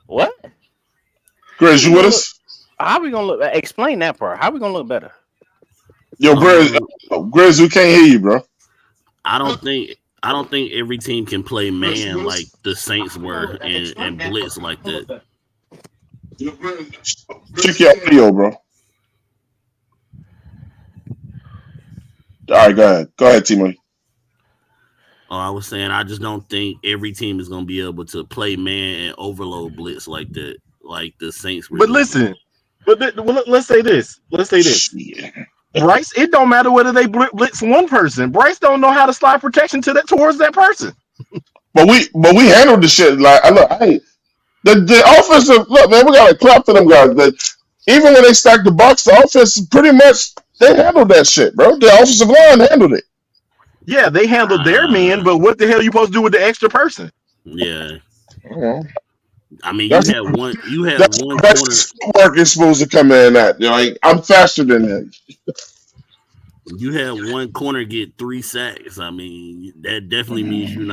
What? Grizz, you with us? How we gonna look? Explain that part. How we gonna look better? Yo, Grizz, we can't hear you, bro. I don't think every team can play man like the Saints were and blitz like that. Check your audio, bro. All right, go ahead. Go ahead, T-Money. Oh, I was saying I just don't think every team is gonna be able to play man and overload blitz like that, like the Saints were But doing. listen, let's say this. Let's say this. Shit. Bryce, it don't matter whether they blitz one person. Bryce don't know how to slide protection towards that person. But we handled the shit like the offensive look, man. We gotta clap to them guys. But even when they stacked the box, the offense pretty much they handled that shit, bro. The offensive line handled it. Yeah, they handled their men, but what the hell are you supposed to do with the extra person? Yeah, Yeah. I mean That's you had that's one that's corner. footwork is supposed to come in at. You know, like I'm faster than that. You had one corner get 3 sacks. I mean, that definitely means you're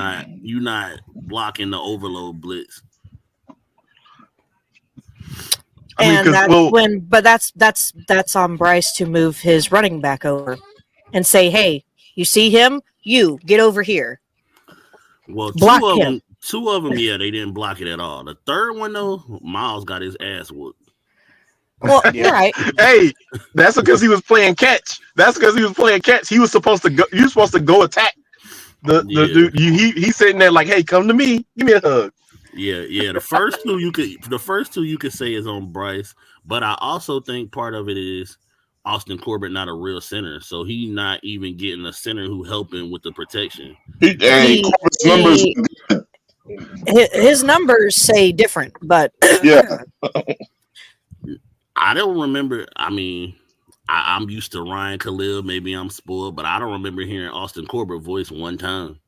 not blocking the overload blitz. I mean, And because but that's on Bryce to move his running back over and say, hey, you see him? You get over here. Well, Block him. two of them, yeah, they didn't block it at all. The third one though, Miles got his ass whooped. Well, you're right. hey, that's because he was playing catch. He was supposed to go. You were supposed to go attack the dude. He's sitting there like, hey, come to me, give me a hug. Yeah. The first two you could say is on Bryce, but I also think part of it is Austin Corbett not a real center, so he not even getting a center who helping with the protection. Corbett's numbers. His numbers say different, but Yeah. I don't remember. I mean, I'm used to Ryan Khalil. Maybe I'm spoiled, but I don't remember hearing Austin Corbett voice one time.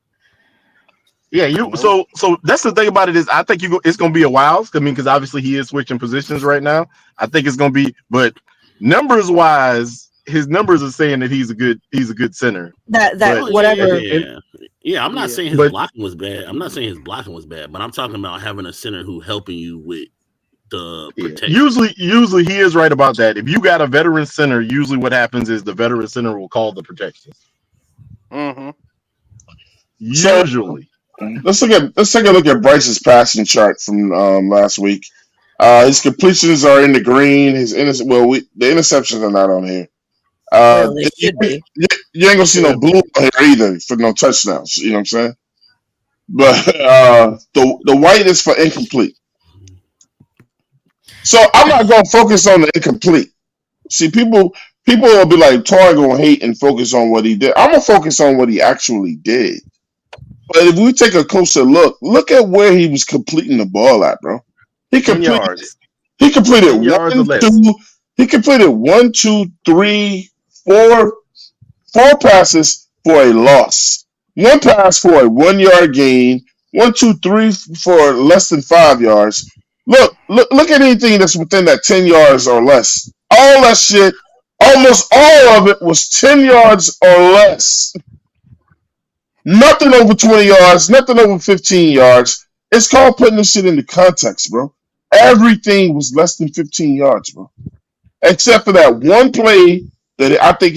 Yeah, so that's the thing about it is I think it's going to be a while. I mean, because obviously he is switching positions right now. I think it's going to be, but numbers wise, his numbers are saying that he's a good center. Whatever. Yeah. I'm not saying his blocking was bad. But I'm talking about having a center who helping you with the protection. Usually he is right about that. If you got a veteran center, usually what happens is the veteran center will call the protections. Mm-hmm. Usually. Let's take a look at Bryce's passing chart from last week. His completions are in the green. The interceptions are not on here. They should be. You ain't gonna see no blue on here either for no touchdowns. You know what I'm saying? But the white is for incomplete. So I'm not gonna focus on the incomplete. See, people will be like, Tar gonna hate and focus on what he did. I'm gonna focus on what he actually did. But if we take a closer look at where he was completing the ball at, bro. He completed 1, 2, 3, 4 passes for a loss. 1 pass for a 1 yard gain. 1, 2, 3 for less than 5 yards. Look at anything that's within that 10 yards or less. All that shit, almost all of it was 10 yards or less. Nothing over 20 yards, nothing over 15 yards. It's called putting this shit into context, bro. Everything was less than 15 yards, bro. Except for that one play that I think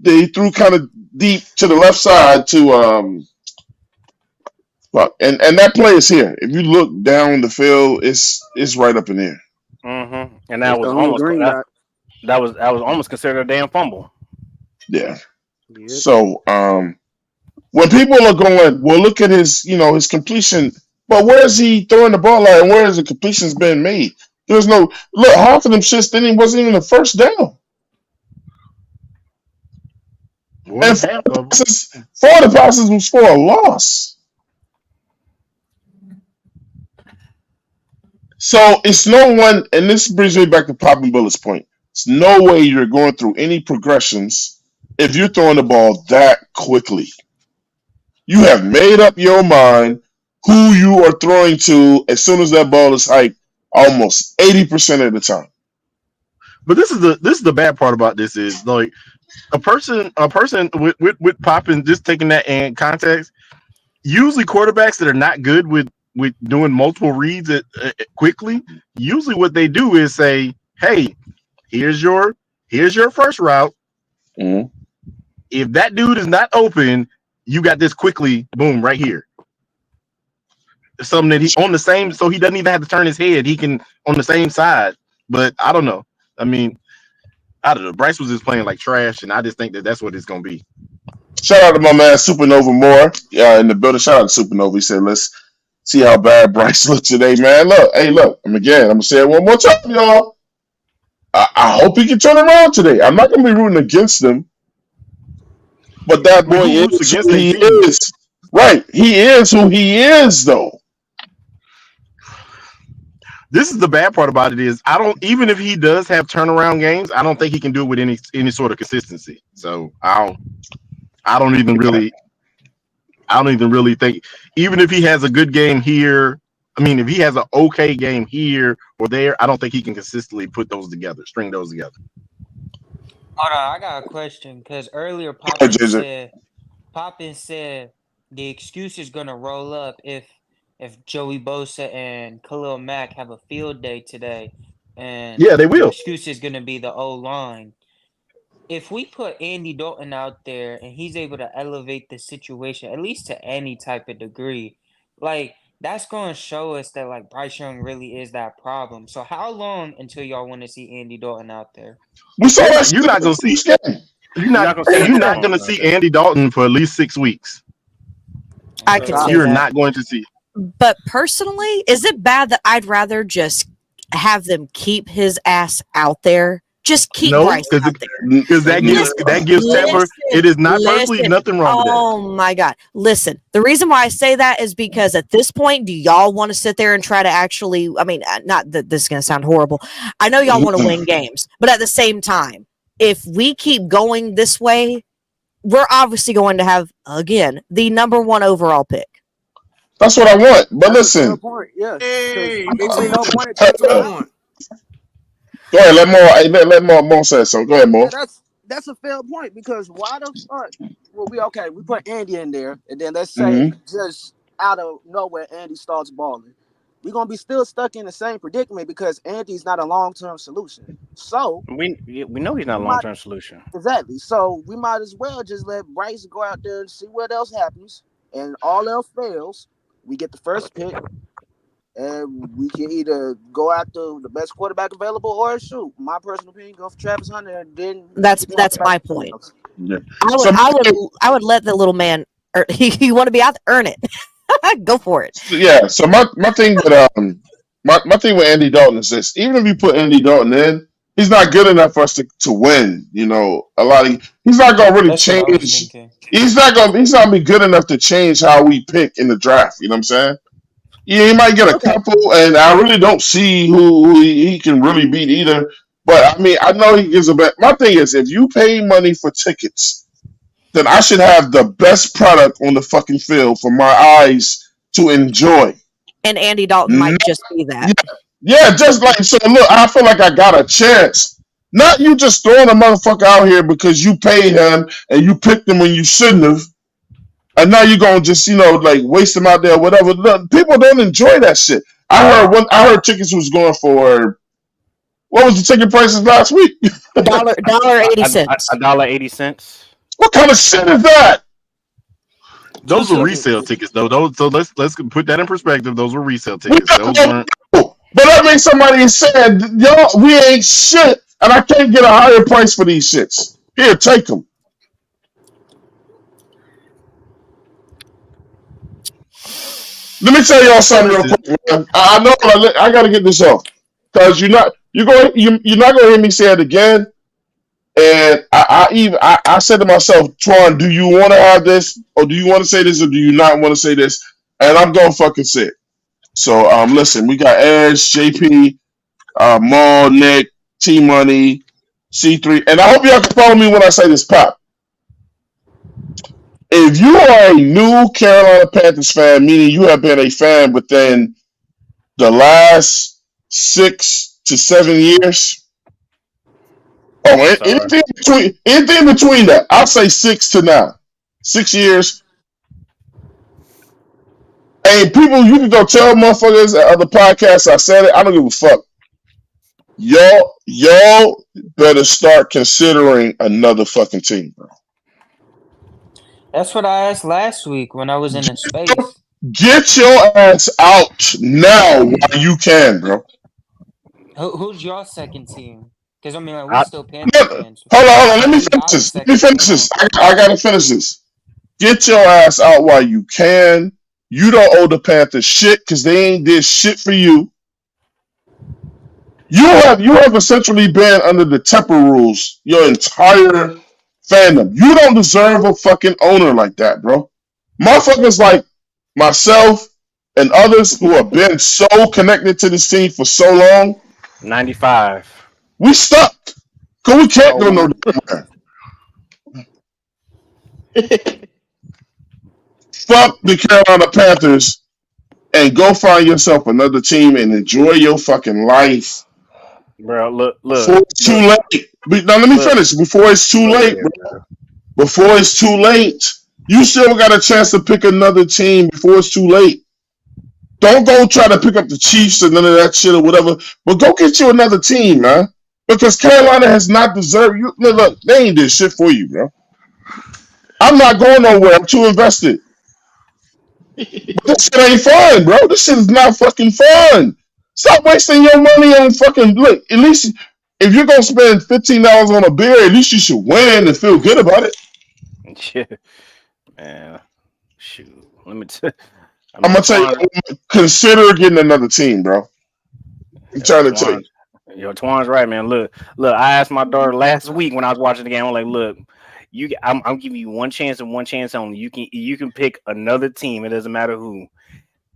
they threw kind of deep to the left side to and that play is here. If you look down the field, it's right up in there. Mm-hmm. And that was almost considered a damn fumble. Yeah. Yep. So when people are going, well, look at his completion, but where is he throwing the ball at and where is the completions being made? There's no look, half of them shits then it wasn't even a first down. And 4 of the passes was for a loss. So it's no one, and this brings me back to Popping Bullet's point. It's no way you're going through any progressions if you're throwing the ball that quickly. You have made up your mind who you are throwing to as soon as that ball is hyped, almost 80% of the time. But this is the bad part about this is like a person with popping, just taking that in context. Usually quarterbacks that are not good with doing multiple reads quickly, usually what they do is say, hey, here's your first route. Mm-hmm. If that dude is not open, you got this quickly, boom, right here. something that he on the same, so he doesn't even have to turn his head. He can on the same side. But I don't know. I mean, I don't know. Bryce was just playing like trash, and I just think that that's what it's gonna be. Shout out to my man Supernova Moore in the building. Shout out to Supernova. He said, "Let's see how bad Bryce looks today, man. Look, hey, look. I'm gonna say it one more time, y'all. I hope he can turn around today. I'm not gonna be rooting against him, but that But boy who roots is against who their he team? is. Right? He is who he is, though. This is the bad part about it is I don't even if he does have turnaround games, I don't think he can do it with any sort of consistency. So I don't even really think even if he has a good game here. I mean, if he has an okay game here or there, I don't think he can consistently put those together, string those together. Hold on, I got a question because earlier Hey, JJ. Poppin said the excuse is gonna roll up if Joey Bosa and Khalil Mack have a field day today, and Yeah, they the will. excuse is gonna be the O line. If we put Andy Dalton out there and he's able to elevate the situation at least to any type of degree, like that's going to show us that like Bryce Young really is that problem. So how long until y'all want to see Andy Dalton out there? We saw that You're not gonna see game. You're not gonna see you're Andy not Dalton gonna out see there. Andy Dalton for at least 6 weeks. I could say You're that. not going to see. But personally, is it bad that I'd rather just have them keep his ass out there? Just keep No, Bryce out there. because that gives Tepper. It is not personally nothing wrong with that. Oh my God. Listen, the reason why I say that is because at this point, do y'all want to sit there and try to actually, I mean, not that this is going to sound horrible. I know y'all want to win games, but at the same time, if we keep going this way, we're obviously going to have, again, the number 1 overall pick. That's what I want. But That's a fair listen. point. Yes. Hey, Ain't see, no point in that's taking what I him. want. Go ahead, let Mo say so. Go ahead, Mo. Yeah, that's a fair point because why the fuck? Well, we put Andy in there, and then let's say Mm-hmm. just out of nowhere Andy starts balling. We're gonna be still stuck in the same predicament because Andy's not a long-term solution. So We know he's not we a long might term solution. exactly. So we might as well just let Bryce go out there and see what else happens. And all else fails, we get the first pick, and we can either go after the best quarterback available or shoot. My personal opinion, go for Travis Hunter, and then That's we talk about my something point. else. Yeah. I would let the little man. You want to be out there, earn it. Go for it. Yeah. So my thing with my thing with Andy Dalton is this: even if you put Andy Dalton in, he's not good enough for us to win. You know, he's not gonna really That's what I was change. thinking. He's not gonna be good enough to change how we pick in the draft. You know what I'm saying? Yeah, he might get a Okay. couple, and I really don't see who he can really beat either. But I mean, I know he gives a bet. My thing is, if you pay money for tickets, then I should have the best product on the fucking field for my eyes to enjoy. And Andy Dalton might just be that. Yeah, just like so. Look, I feel like I got a chance. Not you just throwing a motherfucker out here because you paid him and you picked him when you shouldn't have, and now you're gonna just like waste him out there, or whatever. Look, people don't enjoy that shit. I heard tickets was going for what was the ticket prices last week? $1.80. $1.80. What kind of shit is that? Those were resale tickets, though. So let's put that in perspective. Those were resale tickets. Those weren't. But that means somebody said, "Yo, we ain't shit, and I can't get a higher price for these shits. Here, take them." Let me tell y'all something real quick, man. I know I got to get this off because you're not going to hear me say it again. And I said to myself, Twan, do you want to have this, or do you want to say this, or do you not want to say this? And I'm gonna fucking say it. So listen, we got Edge, JP, Maul, Nick, T Money, C3, and I hope y'all can follow me when I say this, Pop. If you are a new Carolina Panthers fan, meaning you have been a fan within the last 6 to 7 years, anything between that, I'll say 6 to now, 6 years. And people, you can go tell motherfuckers at other podcasts I said it. I don't give a fuck. Y'all better start considering another fucking team, bro. That's what I asked last week when I was in the space. Get your ass out now while you can, bro. Who's your second team? Because I mean, like, we I, still No, Panther fans. hold on. Let me We finish got a this. Let me second finish team this. now. I gotta finish this. Get your ass out while you can. You don't owe the Panthers shit because they ain't did shit for you. You have essentially been under the Tepper rules your entire fandom. You don't deserve a fucking owner like that, bro. Motherfuckers like myself and others who have been so connected to this team for so long, 95. we stuck. Cause we can't Oh go my! no damn where. Fuck the Carolina Panthers and go find yourself another team and enjoy your fucking life Bro, before it's too late. Now let me look. finish. Before it's too Go late, ahead, bro. bro. Before it's too late. You still got a chance to pick another team before it's too late. Don't go try to pick up the Chiefs and none of that shit or whatever. But go get you another team, man. Because Carolina has not deserved you. Look, they ain't did shit for you, bro. I'm not going nowhere. I'm too invested. But this shit ain't fun, bro. This shit is not fucking fun. Stop wasting your money on fucking look. At least if you're gonna spend $15 on a beer, at least you should win and feel good about it. Shit, man. Shoot. I I'm mean, gonna tell Twan, you, consider getting another team, bro. I'm yo, trying to tell you. Twan's right, man. Look. I asked my daughter last week when I was watching the game. I'm like, look, I'm giving you one chance and one chance only. You can pick another team. It doesn't matter who.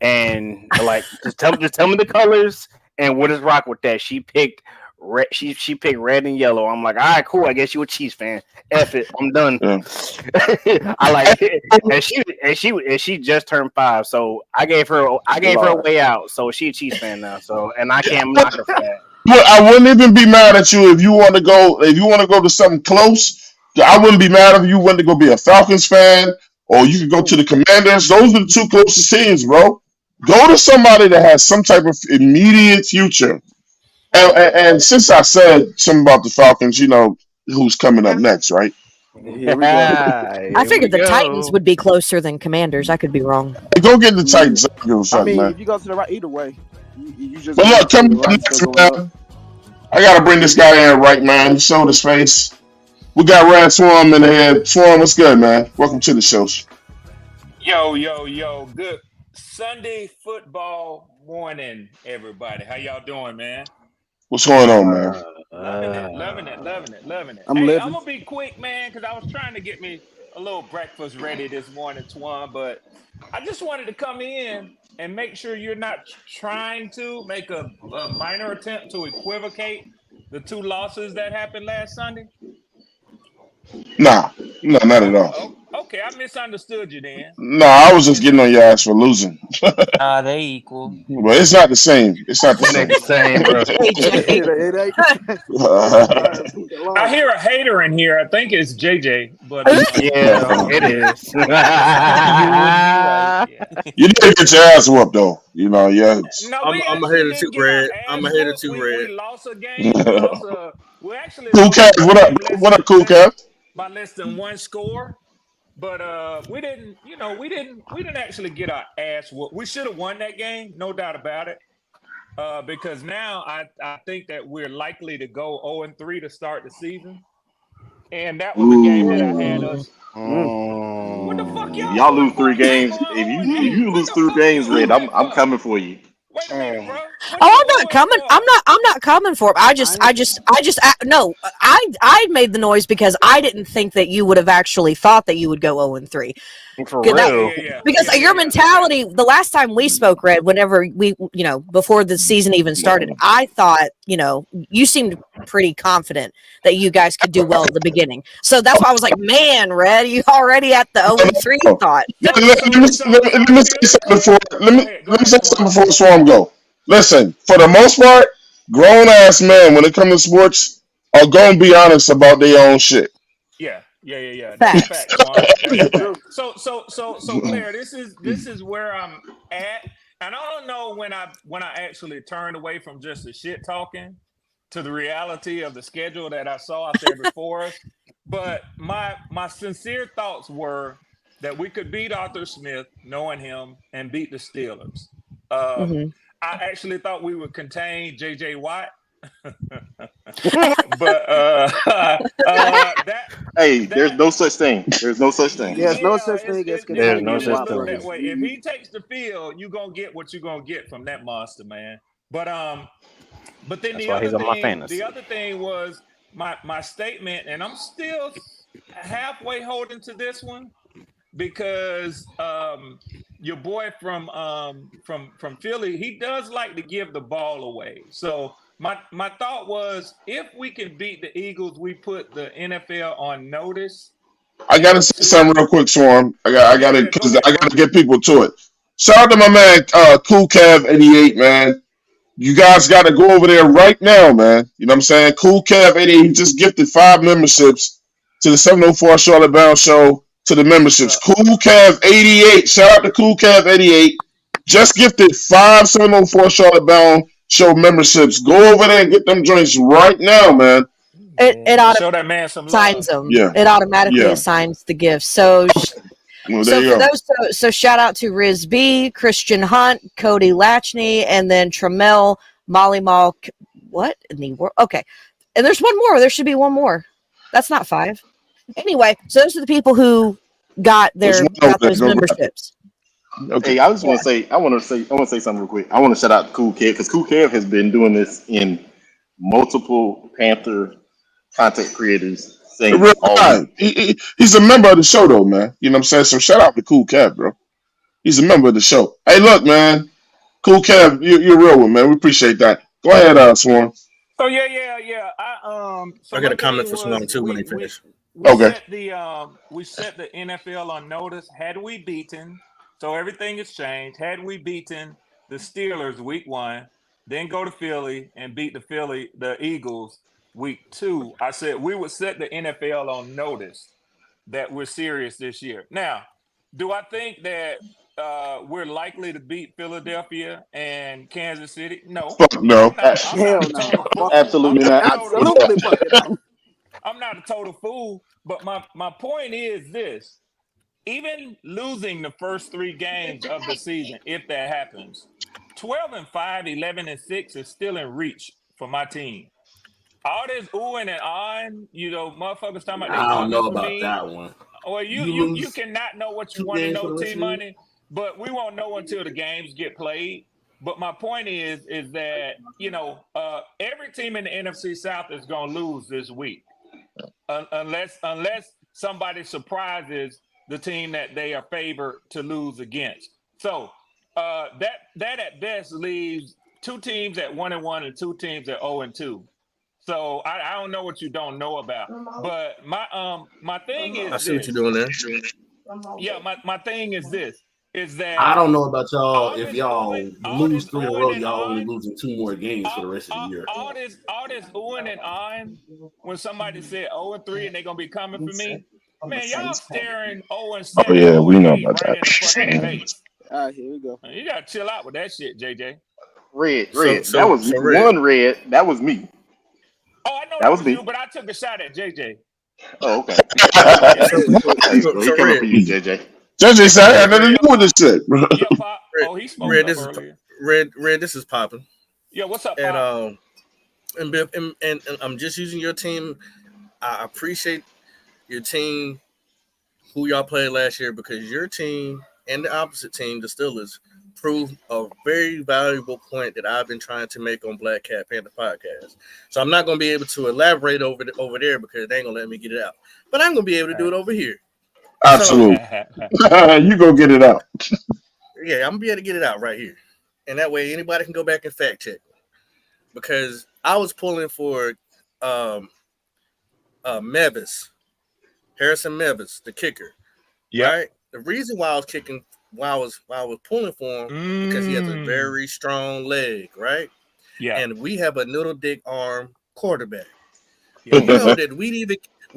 And like, just tell me the colors and we'll just rock with that. She picked red. She picked red and yellow. I'm like, all right, cool. I guess you a Chiefs fan. F it, I'm done. Yeah. I like it. And she just turned 5, so I gave her a way out. So she a Chiefs fan now. So and I can't knock her for that. But I wouldn't even be mad at you if you want to go. If you want to go to something close, I wouldn't be mad if you went to go be a Falcons fan, or you could go to the Commanders. Those are the two closest teams, bro. Go to somebody that has some type of immediate future. And since I said something about the Falcons, you know who's coming up next, right? Here we go. I Here we figured the Titans go. would be closer than Commanders. I could be wrong. Go get the Titans. I don't give a I fuck, mean, man. if you go to the right, either way, you just But going look, up too. coming The up right's still next, going up. man. I gotta bring this guy in right, man. Show his face. We got Rad Swarm in here. Swarm, what's good, man? Welcome to the show. Yo. Good Sunday football morning, everybody. How y'all doing, man? What's going on, man? Loving it. I'm Hey, I'm living. gonna be quick, man, because I was trying to get me a little breakfast ready this morning, Twan. But I just wanted to come in and make sure you're not trying to make a minor attempt to equivocate the 2 losses that happened last Sunday. Nah, no, not at all. Okay, I misunderstood you then. No, I was just getting on your ass for losing. They equal. But it's not the same. It's not the It ain't the same. same, bro. AJ. It ain't the same. I hear a hater in here. I think it's JJ, but Yeah, it is. You would be right. Yeah. You need to get your ass whooped, though. You know, yeah. no, I'm we a actually hater too, didn't get our Red. I'm ass a hater whooped. too, We Red. lost a game. We actually Cool lost Cat, the what up? game What up, Cool Cat? by less than 1 score. But we didn't, we didn't actually get our ass whooped. We should have won that game, no doubt about it. Because now I think that we're likely to go 0-3 to start the season. And that was a game that I had us. What the fuck, If y'all y'all lose scoring 3 points? I'm games, going if 0-8. you What lose the 3 fuck games, you Red, do that I'm for? coming for you. Wait a minute, bro. Oh, I'm not coming. I'm not coming for it. No. I made the noise because I didn't think that you would have actually thought that you would go 0-3. For Good, that- real. Because your mentality, the last time we spoke, Red, whenever we, before the season even started, I thought, you seemed pretty confident that you guys could do well at the beginning. So that's why I was like, man, Red, you already at the 0-3 thought. Let me say something before Swarm go. Listen, for the most part, grown ass men, when it comes to sports, are gonna be honest about their own shit. Yeah. That's a fact, Juan. That's a fact. So Claire, this is where I'm at, and I don't know when I actually turned away from just the shit talking to the reality of the schedule that I saw out there before us. But my sincere thoughts were that we could beat Arthur Smith, knowing him, and beat the Steelers. Mm-hmm. I actually thought we would contain J.J. Watt. But Hey, there's no such thing. There's no such thing. There's no yeah, such thing as it's There's no containing beginning to such Watt look thing. that Bryce. way. If he takes the field, you're gonna get what you're gonna get from that monster, man. But then That's why he's on my fantasy. the other thing was my statement, and I'm still halfway holding to this one because your boy from Philly, he does like to give the ball away. So my thought was, if we can beat the Eagles, we put the NFL on notice. I gotta say something real quick, Swarm. I gotta Yeah, go because ahead, I bro. gotta get people to it. Shout out to my man, Cool Cav 88, man. You guys got to go over there right now, man. You know what I'm saying? Cool Cav 88, he just gifted 5 memberships to the 704 Charlotte Bound Show to the memberships. Cool Cav 88, shout out to Cool Cav 88. Just gifted 5 704 Charlotte Bound Show memberships. Go over there and get them joints right now, man. It Show that man some love. assigns them. Yeah. It automatically Yeah. assigns the gift. So Well, there so you for go. those, so shout out to Riz B, Christian Hunt, Cody Latchney, and then Tramel, Molly Mall. What in the world? Okay, and there's one more. There should be one more. That's not 5. Anyway, so those are the people who got There's one over there. those Go grab it. memberships. Okay. Hey, I just want to say, I want to say something real quick. I want to shout out to Cool Kev because Cool Kev has been doing this in multiple Panther content creators A things real all guy. week. He's a member of the show, though, man. You know what I'm saying? So shout out to Cool Cav, bro. He's a member of the show. Hey, look, man. Cool Cav, you're a real one, man. We appreciate that. Go ahead, Swarm. So yeah. So I my got a comment thing for Shalom was too when he finish. we Okay. set the NFL on notice. Had we beaten, so everything has changed. Had we beaten the Steelers week 1, then go to Philly and beat the Eagles week 2, I said we would set the NFL on notice that we're serious this year. Now, do I think that we're likely to beat Philadelphia and Kansas City? No. Fuck no. I'm Hell not a no. total fool. Absolutely I'm not not. a total Absolutely fool. fucking not. I'm not a total fool, but my point is this. Even losing the first 3 games of the season, if that happens, 12-5, 11-6 is still in reach for my team. All this oohing and ahhing, motherfuckers talking about they I don't coming know for about me. that one. Well, You you lose cannot know what you 2 want to games know, for the rest T of the year. Money, but we won't know until the games get played. But my point is that every team in the NFC South is gonna lose this week, unless somebody surprises the team that they are favored to lose against. So that at best leaves 2 teams at 1-1 and 2 teams at 0-2. So I don't know what you don't know about, but my thing I is see what this. you're doing there. Yeah, my thing is this: is I that don't know about y'all. all If this y'all oohing, all lose this 3 in a oohing row, and y'all only ahhing, losing 2 more games for the rest of the year. all this oohing and ahhing. When somebody said 0-3 and they're gonna be coming for me, man, y'all staring Oh 0-7, yeah, we know 0-8 about right that. in the fucking face. All right, here we go. You gotta chill out with that shit, JJ. Red. So That was Red. one red. That was me. Oh, I know That that was was you, me. but I took a shot at JJ. Oh, okay. Yeah. So Hey, bro, he so coming Red. for you, JJ. JJ said I had nothing Yeah, to do with this shit, bro. Yeah, Pop. Oh, he spoke Red, up this is earlier. Red. This is popping, Yeah, what's up, and Pop? and I'm just using your team. I appreciate your team, who y'all played last year, because your team and the opposite team, the Steelers, proved a very valuable point that I've been trying to make on Black Cat Panther podcast. So I'm not going to be able to elaborate over there because they ain't going to let me get it out. But I'm going to be able to do it over here. Absolutely. You go get it out. Yeah, I'm going to be able to get it out right here. And that way anybody can go back and fact check. Because I was pulling for Mevis, Harrison Mevis, the kicker. Yeah. Right? The reason why I was kicking, why I was pulling for him, because he has a very strong leg, right? Yeah. And we have a noodle dick arm quarterback. Yeah. You know that we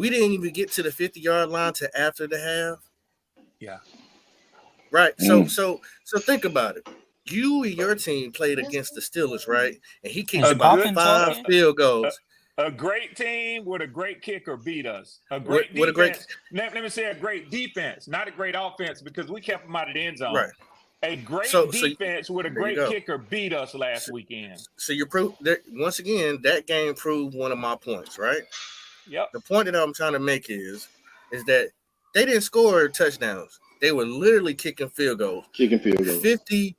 didn't even get to the 50-yard line to after the half. Yeah. Right. So think about it. You and your team played against the Steelers, right? And he kicked Is about Poppin 5 talking? field goals. A great team with a great kicker beat us. A great With a great defense. Let me say a great defense, not a great offense, because we kept them out of the end zone. right. A great So defense with a there you great go. kicker beat us last weekend. So you prove that once again that game proved one of my points, right? Yep. The point that I'm trying to make is that they didn't score touchdowns. They were literally kicking field goals. 50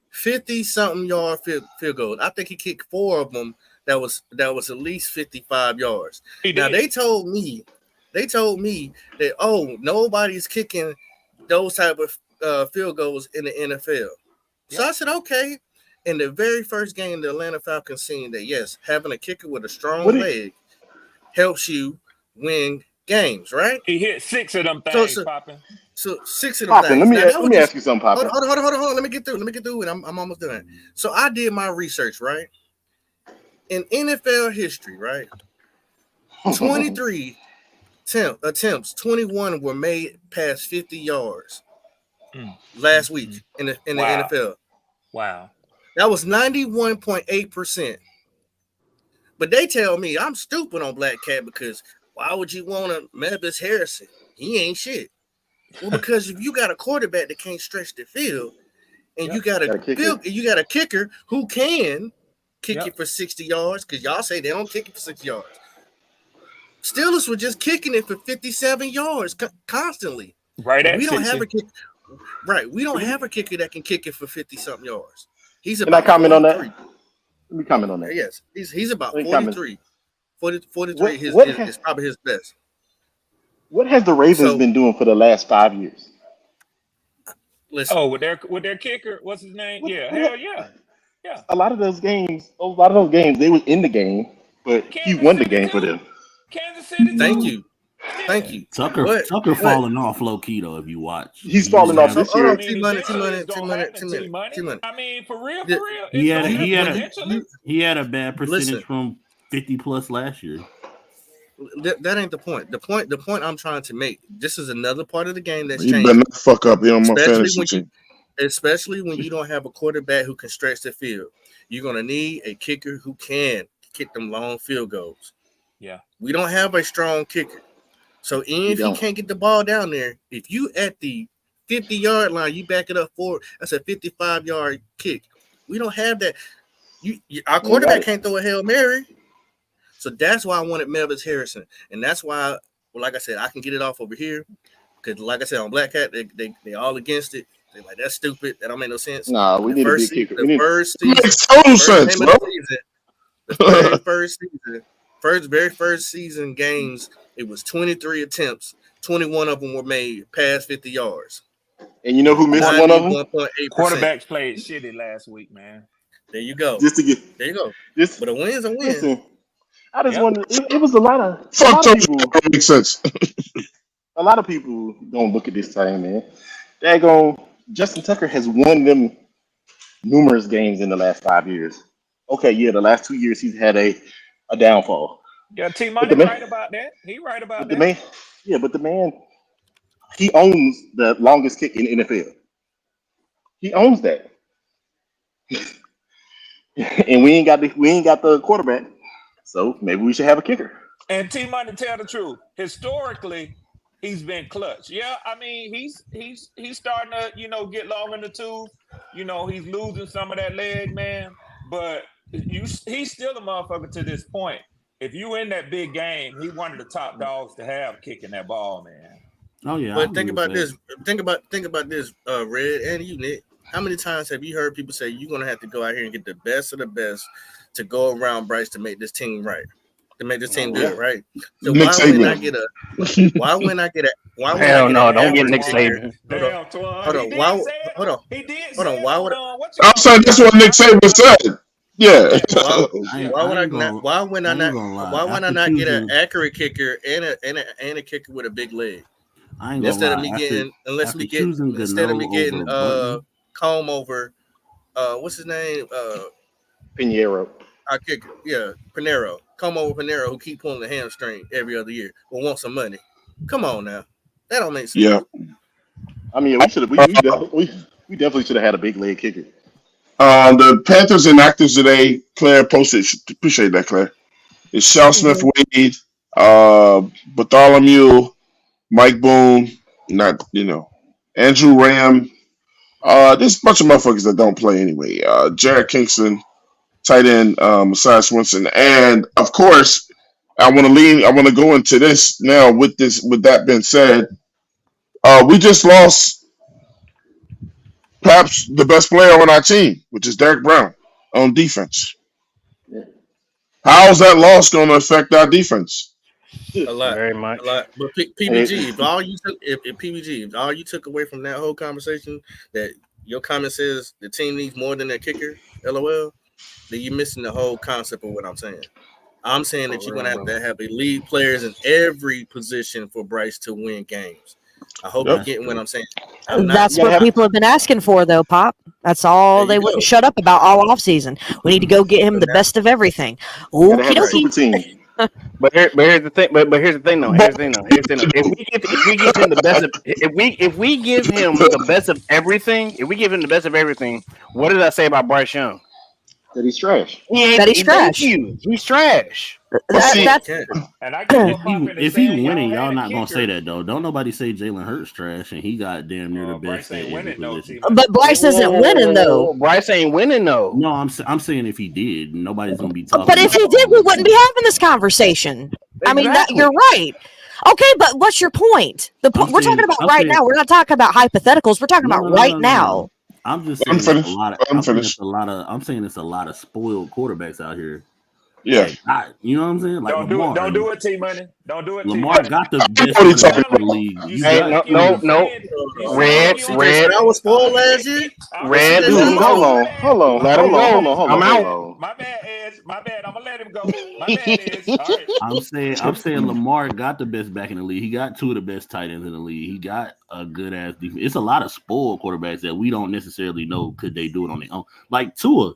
something yard field goals. I think he kicked 4 of them that was at least 55 yards. Now they told me that nobody's kicking those type of field goals in the NFL. So I said, okay. In the very first game, the Atlanta Falcons seen that yes, having a kicker with a strong leg helps you win games, right? He hit 6 of them things, Poppin. So 6 of them things. Let me ask you something, Poppin. Hold on. Let me get through it. I'm almost done. So I did my research, right? In NFL history, right? 23 attempts, 21 were made past 50 yards last week in the NFL. Wow. That was 91.8%. But they tell me I'm stupid on Black Cat because why would you want to Memphis Harrison? He ain't shit. Well, because if you got a quarterback that can't stretch the field, and you got a kicker who can kick it for 60 yards, because y'all say they don't kick it for 60 yards. Steelers were just kicking it for 57 yards constantly. Right. We don't have a kicker. Right. We don't have a kicker that can kick it for 50 something yards. He's about. Can I comment 43. On that? Let me comment on that. Yes, he's about 43. 43 is probably his best. What has the Ravens been doing for the last 5 years? Listen. With their kicker, what's his name? Hell yeah. A lot of those games, they were in the game, but he won the game for them. Kansas City. Thank you. Tucker falling off low key though. If you watch, he's falling off this year. T-money. I mean, for real. He had a bad percentage from 50+ last year. That ain't the point. The point I'm trying to make. This is another part of the game that's you changed. better not fuck up here on my fantasy team. Especially when you don't have a quarterback who can stretch the field. You're gonna need a kicker who can kick them long field goals. Yeah. We don't have a strong kicker. So even if you can't get the ball down there, if you at the 50-yard line, you back it up forward, that's a 55-yard kick. We don't have that. Our quarterback can't throw a Hail Mary. So that's why I wanted Memphis Harrison. And that's why, like I said, I can get it off over here. Because like I said, on Black Hat, they all against it. They're like, that's stupid. That don't make no sense. Nah, we need a big kicker. The first season. Makes total sense, bro. The very first season games, it was 23 attempts. 21 of them were made past 50 yards. And you know who missed one of them? Quarterbacks played shitty last week, man. There you go. There you go. But a win's a win. Listen, I just wonder. It was a lot of people. That makes sense. A lot of people don't look at this time, man. Daggone, Justin Tucker has won them numerous games in the last 5 years. Okay, yeah, the last 2 years he's had a downfall. Yeah, T-Money right about that. He right about that. But the man, he owns the longest kick in the NFL. He owns that. And we ain't got the quarterback. So maybe we should have a kicker. And T-Money, tell the truth. Historically, he's been clutch. Yeah, I mean, he's starting to, get long in the tooth. He's losing some of that leg, man. But he's still a motherfucker to this point. If you in that big game, he one of the top dogs to have kicking that ball, man. Oh yeah. But think about this. Think about this, Red, and you, Nick. How many times have you heard people say you're gonna have to go out here and get the best of the best to go around Bryce to make this team right, to make this team good, right? So Nick why wouldn't I get a? Why wouldn't I get a? Why Hell no! Don't get Nick Saban. Hold on. Hold on. Why would? I'm saying that's what Nick Saban said. Yeah. Why would I not get an accurate kicker and a kicker with a big leg? Instead of me getting Comb over what's his name? Pinheiro. Our kicker, Pinheiro. Come over Pinheiro, who keep pulling the hamstring every other year, but want some money. Come on now, that don't make sense. Yeah. I mean, we should have. We definitely should have had a big leg kicker. The Panthers and actors today, Claire posted. Appreciate that, Claire. It's Shel Smith Mhm. Wade, Bartholomew, Mike Boone, not Andrew Ram. There's a bunch of motherfuckers that don't play anyway. Jared Kingston, tight end, Messiah Swinson, and of course, I want to lean. I want to go into this now. With this, with that being said, we just lost perhaps the best player on our team, which is Derek Brown on defense. Yeah. How is that loss going to affect our defense? A lot, Very a much. lot. But PBG, if all you took, if PBG, if all you took away from that whole conversation, that your comment says the team needs more than their kicker, LOL, then you're missing the whole concept of what I'm saying. I'm saying For that you're real, gonna have bro. to have elite players in every position for Bryce to win games. I hope you're Yep. That's getting what true. I'm saying. I'm not. You That's gotta what have people have been asking for, though, Pop. That's There all you they wouldn't go. shut up about all offseason. We need to go get him So the now, best of everything. you gotta Okie have a right. super dokie. team. But here's the thing. But here's the thing though. Here's the thing though. Here's the thing though. If we give him the best of if we give him the best of everything, if we give him the best of everything, what did I say about Bryce Young? That he's trash. He ain't. That he's Thank trash. you. He's trash. But That see, He that's can't. And I get If what he Poppin is if he saying. winning, Y'all y'all had a not gonna say kicker. that though. Don't nobody say Jalen Hurts trash, and he got damn near the Bryce best at ain't every winning no position. T Money. but Bryce isn't winning though. Bryce ain't winning though. No, I'm saying if he did, nobody's gonna be But talking if about he did, all we that. wouldn't be having this conversation. I mean, that you're Exactly. right. Okay, but what's your point? We're talking about I'm right saying now. We're not talking about hypotheticals. We're talking no, about no, no, right no, no, now. no. I'm just I'm saying it's a finished. lot of. I'm finished. I'm saying it's a lot of spoiled quarterbacks out here Yeah, that got. You know what I'm saying? Like Don't do it. Lamar. Don't do it, T Money. Don't do it, T Lamar Money. got the I know best what You he's quarterback talking sound in the like about. league. you You Hey, sound got no, like you no, ain't two. no. saying. You sound like Red, you ain't CJ red, Stroud saying. was spoiled last year. red. I'm Let gonna him let Hold go. my on, bad. hold on, Let My him hold on, bad. hold go. on, hold I'm on, My hold out. bad. on. My bad is my bad. I'm gonna let him go. My bad is all right. I'm saying Lamar got the best back in the league. He got two of the best tight ends in the league. He got a good ass defense. It's a lot of spoiled quarterbacks that we don't necessarily know could they do it on their own. Like Tua.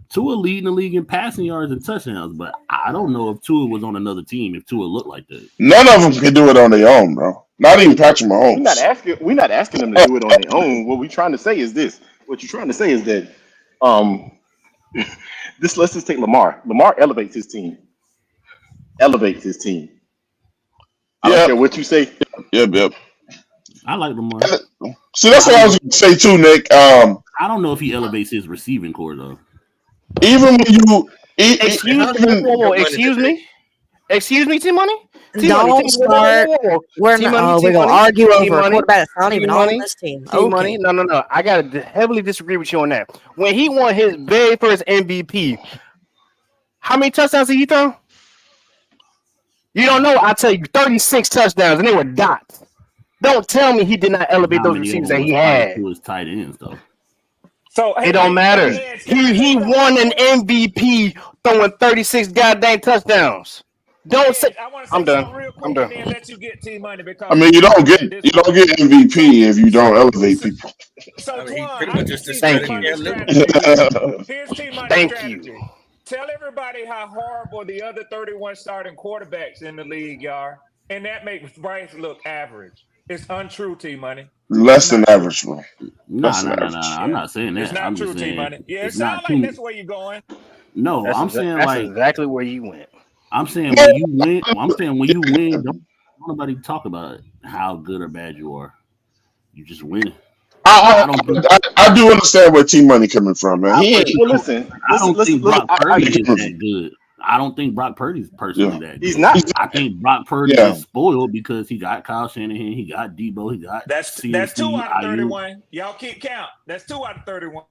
Tua leading the league in passing yards and touchdowns, but I don't know if Tua was on another team if Tua looked like that. None of them can do it on their own, bro. Not even Patrick Mahomes. We're not asking them to do it on their own. What we're trying to say is this. What you're trying to say is that um this let's just take Lamar. Lamar elevates his team. Elevates his team. I don't Yep, care what you say. yep. I like Lamar. See, that's I what don't I know. was going to say too, Nick. I don't know if he elevates his receiving core though. Even when you, Hey, how's even your money Excuse today? me. Excuse me, T Money. T Money. Don't start. We're T not. Money. Oh, T we're gonna Money. argue T over a Money. quarterback that's not T even on Money. this team. T Money. Okay. No. I gotta heavily disagree with you on that. When he won his very first MVP, how many touchdowns did he throw? You don't know. I'll tell you, 36 touchdowns, and they were dots. Don't tell me he did not elevate How those many of receivers them that was he tied had. to his tight ends though? So It don't hey, matter. Eds, can I say He something real won an quick? MVP throwing 36 goddamn touchdowns. Don't say. Eds, I want to I'm say done. something real I'm quick and done. then let you get T Money I because mean, we talking at this you don't point. get So MVP if you don't so elevate so people. so I mean, he Twan, pretty I much can just see T Thank discredited you. Money's Cam Newton. strategy. Here's T Money's Thank you. strategy. Tell everybody how horrible the other 31 starting quarterbacks in the league are, and that makes Bryce look average. It's untrue, T Money. It's Less than not true. average, bro. Nah, Less nah, than nah, nah. average. I'm Yeah, not saying it's that. not I'm just true, T saying Money. Yeah, it it's not sounds like too. that's where you're going. No, I'm saying That's like exactly where you went. I'm saying when you win. I'm saying when you win, don't nobody talk about how good or bad you are. You just win. I I, don't think. I do understand where T Money coming from, man. I He ain't. personally Well, don't. listen, I listen, don't listen, think listen. Brock I Purdy He is coming from. that good. I don't think Brock Purdy's personally Yeah, that he's good. not. I think Brock Purdy yeah. is spoiled because he got Kyle Shanahan, he got Debo, he got That's two CMC, out of IU. 31. Y'all keep count. That's 2 out of 31.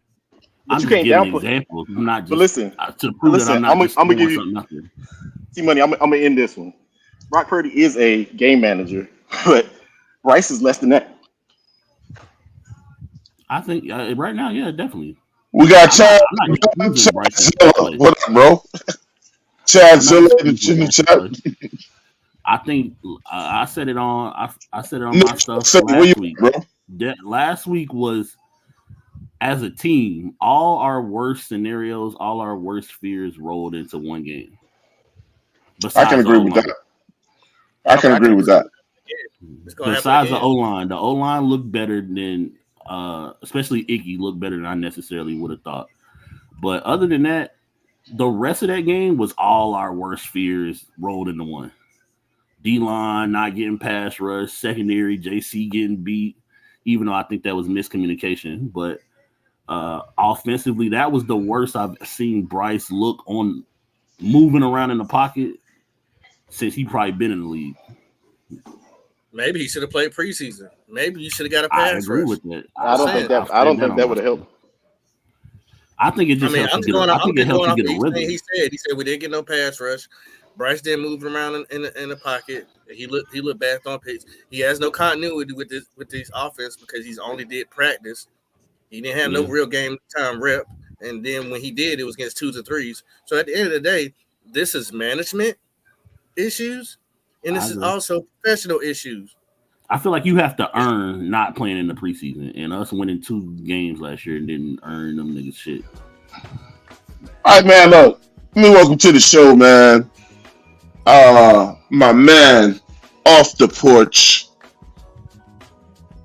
But I'm you just can't giving downplay. examples. I'm not But just listen, to prove that I'm not just I'm gonna throwing give you something out there. T Money. I'm gonna end this one. Brock Purdy is a game manager, but Bryce is less than that. I think right now, yeah, definitely. We got I'm not. Chad. I'm not We got excusing Chad Bryce's Zilla. play. What up, bro? Chad I'm not Zilla in excusing the Bryce's chat. play. I think I said it on. I said it on Nick, my stuff say where you last week. at, bro? That last week was as a team, all our worst scenarios, all our worst fears rolled into one game. I can Besides the agree O with that. line, I can I agree can with agree that. with that. It's gonna happen besides again. the O line looked better than, especially Icky looked better than I necessarily would have thought. But other than that, the rest of that game was all our worst fears rolled into one. D line not getting pass rush, secondary JC getting beat, even though I think that was miscommunication. But offensively, that was the worst I've seen Bryce look on moving around in the pocket since he probably been in the league. Maybe he should have played preseason. Maybe you should have got a I pass agree rush. with that. I don't think that. I don't think that would have helped. I think it I just mean, helps I'm you just get. going. I I'm think it just helps going you off get a each thing rhythm. he said. He said we didn't get no pass rush. Bryce didn't move around in the pocket. He looked bad on pitch. He has no continuity with this offense because he's only did practice. He didn't have no Yeah, real game time rep. And then when he did, it was against twos and threes. So at the end of the day, this is management issues, and I this is agree. also professional issues. I feel like you have to earn not playing in the preseason, and us winning 2 games last year didn't earn them niggas shit. All right, man. Look, let me welcome to the show, man. My man, off the porch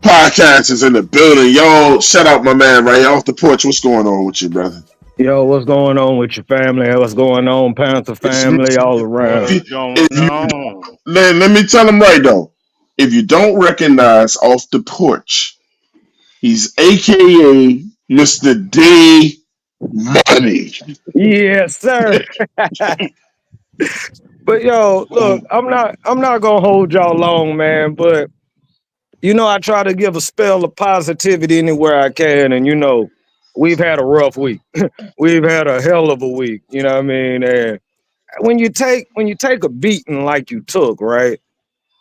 podcast is in the building. Yo, shout out my man right here off the porch. What's going on with you, brother? Yo, what's going on with your family? What's going on, Panther It's family, all if around? you, What's going if you on? let me tell him right though. If you don't recognize off the porch, he's AKA Mr. D Money. Yes, sir. But yo, look, I'm not gonna hold y'all long, man. But I try to give a spell of positivity anywhere I can, and we've had a rough week. We've had a hell of a week. You know what I mean? And when you take a beating like you took, right?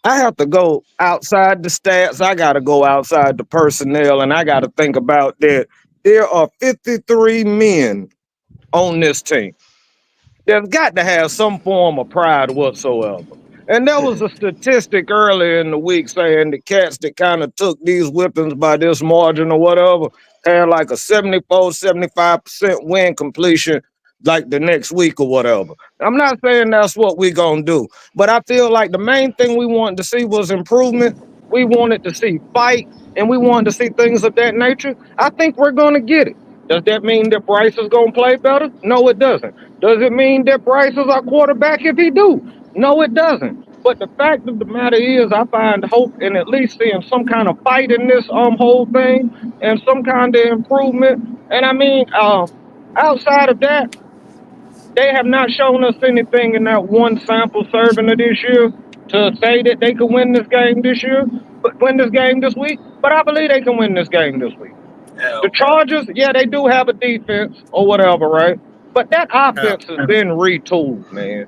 I have to go outside the stats. I got to go outside the personnel, and I got to think about that. There are 53 men on this team. They've got to have some form of pride whatsoever. And there was a statistic earlier in the week saying the cats that kind of took these whippings by this margin or whatever had like a 74, 75% win completion like the next week or whatever. I'm not saying that's what we're going to do, but I feel like the main thing we wanted to see was improvement. We wanted to see fight, and we wanted to see things of that nature. I think we're going to get it. Does that mean that Bryce is going to play better? No, it doesn't. Does it mean that Bryce is our quarterback if he do? No, it doesn't. But the fact of the matter is, I find hope in at least seeing some kind of fight in this whole thing and some kind of improvement. And I mean, outside of that, they have not shown us anything in that one sample serving of this year to say that they can win this game this year, but win this game this week. But I believe they can win this game this week. The Chargers, yeah, they do have a defense or whatever, right? But that How? offense has been retooled, man.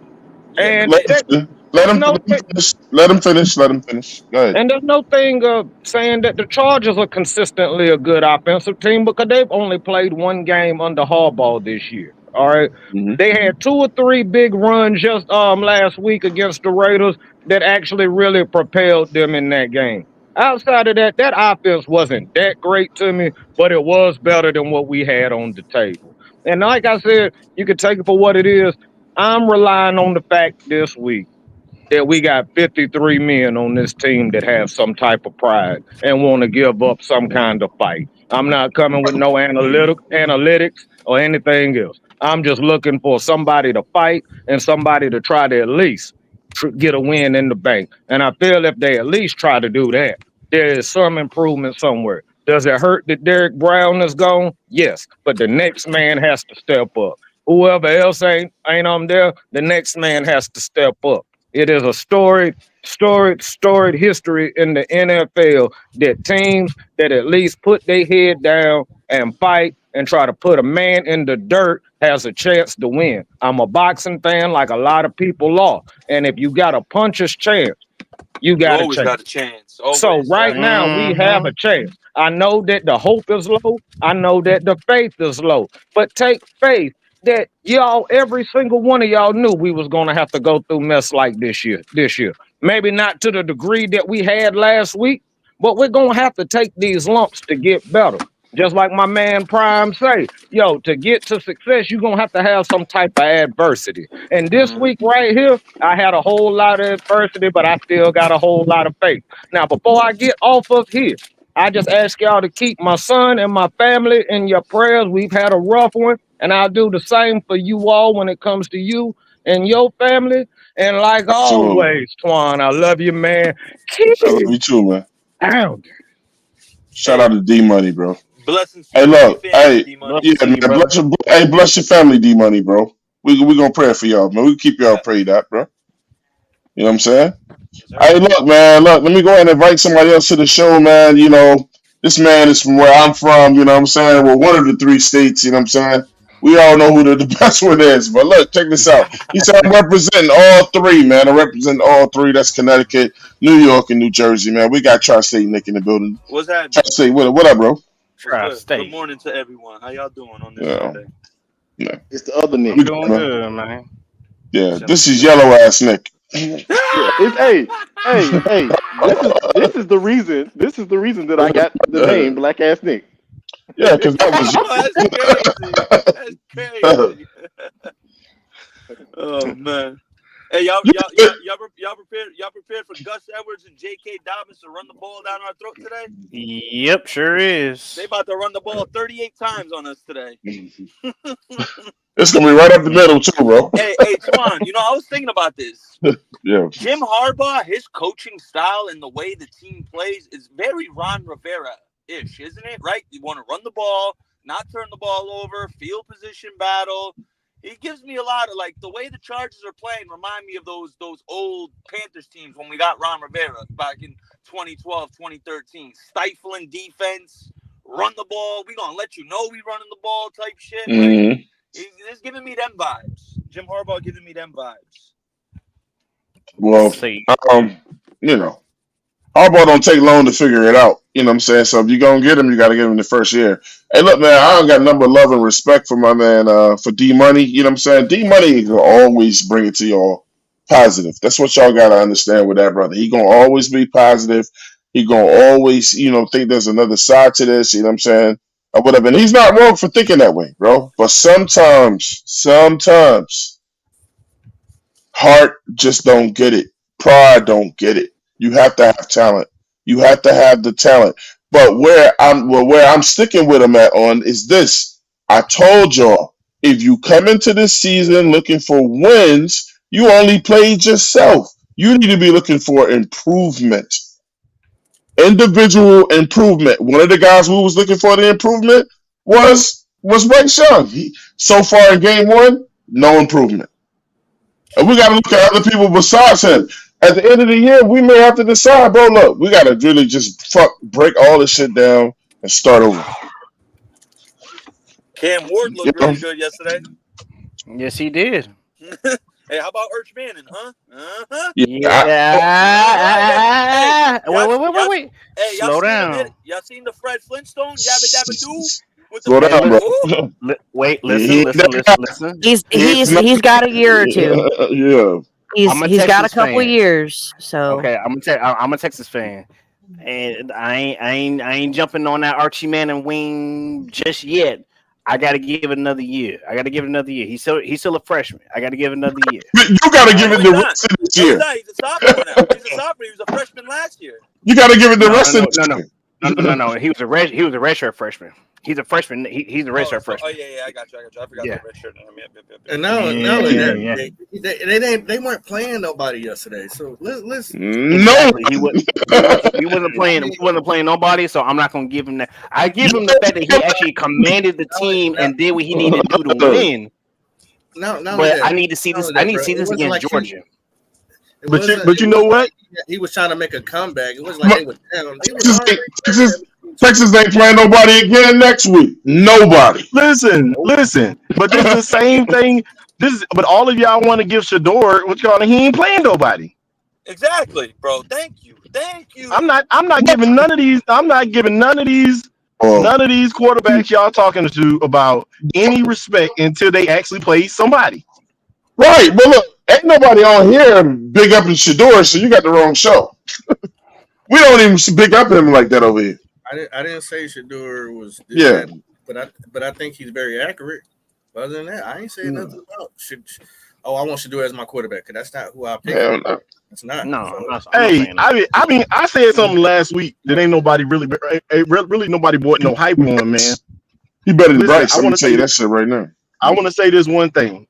Yeah, but And Let him, let there's him, no let him finish. Let him finish. Let him finish. Go ahead. and there's no thing of saying that the Chargers are consistently a good offensive team because they've only played one game under Harbaugh this year. All right. Mm-hmm. They had 2 or 3 big runs just last week against the Raiders that actually really propelled them in that game. Outside of that, that offense wasn't that great to me, but it was better than what we had on the table. And like I said, you can take it for what it is. I'm relying on the fact this week that we got 53 men on this team that have some type of pride and want to give up some kind of fight. I'm not coming with no analytics or anything else. I'm just looking for somebody to fight and somebody to try to at least get a win in the bank. And I feel if they at least try to do that, there is some improvement somewhere. Does it hurt that Derek Brown is gone? Yes, but the next man has to step up. Whoever else ain't on there, the next man has to step up. It is a storied history in the NFL that teams that at least put their head down and fight and try to put a man in the dirt has a chance to win. I'm a boxing fan like a lot of people are. And if you got a puncher's chance, you You got a always chance. got a chance. So Always. right Yep. now we have a Mm-hmm. chance. I know that the hope is low. I know that the faith is low. But take faith that y'all, every single one of y'all knew we was gonna have to go through mess like this year. This year. Maybe not to the degree that we had last week, but we're gonna have to take these lumps to get better. Just like my man Prime say, yo, to get to success, you're gonna have to have some type of adversity. And this Mhm. week right here, I had a whole lot of adversity, but I still got a whole lot of faith. Now, before I get off of here, I just ask y'all to keep my son and my family in your prayers. We've had a rough one, And I'll do the same for you all when it comes to you and your family. And like Absolutely. always, Twan, I love you, man. I Keep love it you too, man. down. Shout Hey, out to D Money, bro. blessings to Hey, you and your look, family, hey, D Love Money. to yeah, see man, you, brother. bless your family, D Money, bro. We gonna pray for y'all, man. We keep y'all prayed up, bro. You know what I'm saying? Yes, sir. Hey, look, man, look, let me go ahead and invite somebody else to the show, man. You know, this man is from where I'm from, you know what I'm saying? Well, one of the three states, you know what I'm saying? We all know who the best one is. But look, check this out. He said, I'm representing all three, man. I'm representing all three. That's Connecticut, New York, and New Jersey, man. We got Tri-State Nick in the building. What's happening? Tri-State, what up, bro? What's good? Good Tri-State. morning to everyone. How y'all doing on this Yeah, Sunday? yeah. It's the other We Nick. good, Doing man. good, man. Yeah, Chilling, this is chilling. yellow ass Nick. Yeah, it's hey. This is the reason. This is the reason that I got the name Black Ass Nick. Yeah, because that was That's crazy. That's crazy. Oh man. Hey, y'all prepared for Gus Edwards and J.K. Dobbins to run the ball down our throat today? Yep, sure They is. about to run the ball 38 times on us today. It's gonna be right up the middle too, bro. Hey, Twan, I was thinking about this. Yeah. Jim Harbaugh, his coaching style and the way the team plays is very Ron Rivera-ish, isn't it? Right? You want to run the ball, not turn the ball over, field position battle. He gives me a lot of the way the Chargers are playing. Remind me of those old Panthers teams when we got Ron Rivera back in 2012, 2013. Stifling defense, run the ball. We gonna let you know we running the ball type shit. Mm-hmm. He's giving me them vibes. Jim Harbaugh giving me them vibes. Well, See, you know, Harbaugh don't take long to figure it out. You know what I'm saying? So if you're gonna get him, you gotta get him in the first year. Hey, look, man, I don't got number love and respect for my man for D Money. You know what I'm saying? D Money will always bring it to y'all positive. That's what y'all gotta understand with that brother. He gonna always be positive. He gonna always, think there's another side to this, you know what I'm saying? Or whatever. And he's not wrong for thinking that way, bro. But sometimes heart just don't get it. Pride don't get it. You have to have talent. You have to have the talent. But where I'm sticking with him at on is this. I told y'all, if you come into this season looking for wins, you only played yourself. You need to be looking for improvement. Individual improvement. One of the guys who was looking for the improvement was Bryce Young. So far in game one, no improvement. And we got to look at other people besides him. At the end of the year, we may have to decide, bro. Look, we got to really just break all this shit down and start over. Cam Ward You looked know? really good yesterday. yes, he did. Hey, how about Urch Manning, huh? Uh-huh. Yeah. Yeah. Wait. Hey, y'all Slow seen him hit? down. Y'all seen the Fred Flintstone yabba dabba doo with the Slow Hey, down, fucking bro. listen. ooh? Wait. He Listen. ain't that guy. Listen. He's He ain't he's that he's got a year or two. Yeah. He's I'm a he's got a Texas couple fan. years. So Okay, I'm a Texas fan, and I ain't jumping on that Archie Manning wing just yet. I got to give it another year. He's still a freshman. I got to give it another year. You got to give No, it he's the not. rest of this No, he's year. not. He's a sophomore now. He's a sophomore. He was a freshman last year. You got to give it the No, rest of this no. year. No. He was a redshirt freshman. He's a freshman. He's a redshirt freshman. Yeah, I got you. I forgot Yeah. the red shirt. And now Yeah. they weren't playing nobody yesterday. So let's No. Exactly. We wasn't playing nobody, so I'm not gonna give him that. I give him the fact that he actually commanded the team and did what he needed to do to win. not only But that, I need to see not this. only I that, need to bro. see It this wasn't against like Georgia. But you know what? he was trying to make a comeback. It wasn't like they were down. They was Texas, already Texas, Texas ain't playing nobody again next week. Nobody. Listen. But this is the same thing. But all of y'all want to give Shador what you call it. He ain't playing nobody. Exactly, bro. Thank you. I'm not giving none of these. I'm not giving none of these Oh, quarterbacks y'all talking to about any respect until they actually play somebody. right. But look, ain't nobody on here big up in Shador, so you got the wrong show. We don't even big up him like that over here. I didn't say Shador was this Yeah. that, but I think he's very accurate. Other than that, I ain't saying nothing about I want Shador as my quarterback because that's not who I pick. Hell no. It's not. No, So, I'm not Hey, saying that. I said something last week that ain't nobody really nobody bought no hype on, man. He better than Listen, Bryce. I'm gonna tell you that shit right now. I want to say this one thing.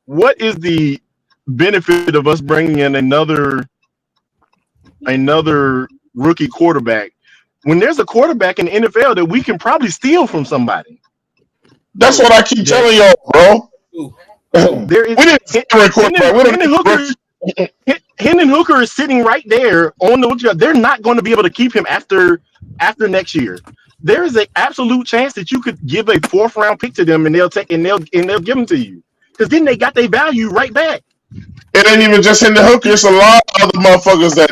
What is the benefit of us bringing in another rookie quarterback when there's a quarterback in the NFL that we can probably steal from somebody? That's what I keep telling y'all, bro. There is We didn't steal a quarterback. We didn't Hendon Hooker is sitting right there on the. They're not going to be able to keep him after next year. There is an absolute chance that you could give a 4th round pick to them and they'll give them to you, because then they got their value right back. It ain't even just Hendon Hooker. It's a lot of other motherfuckers that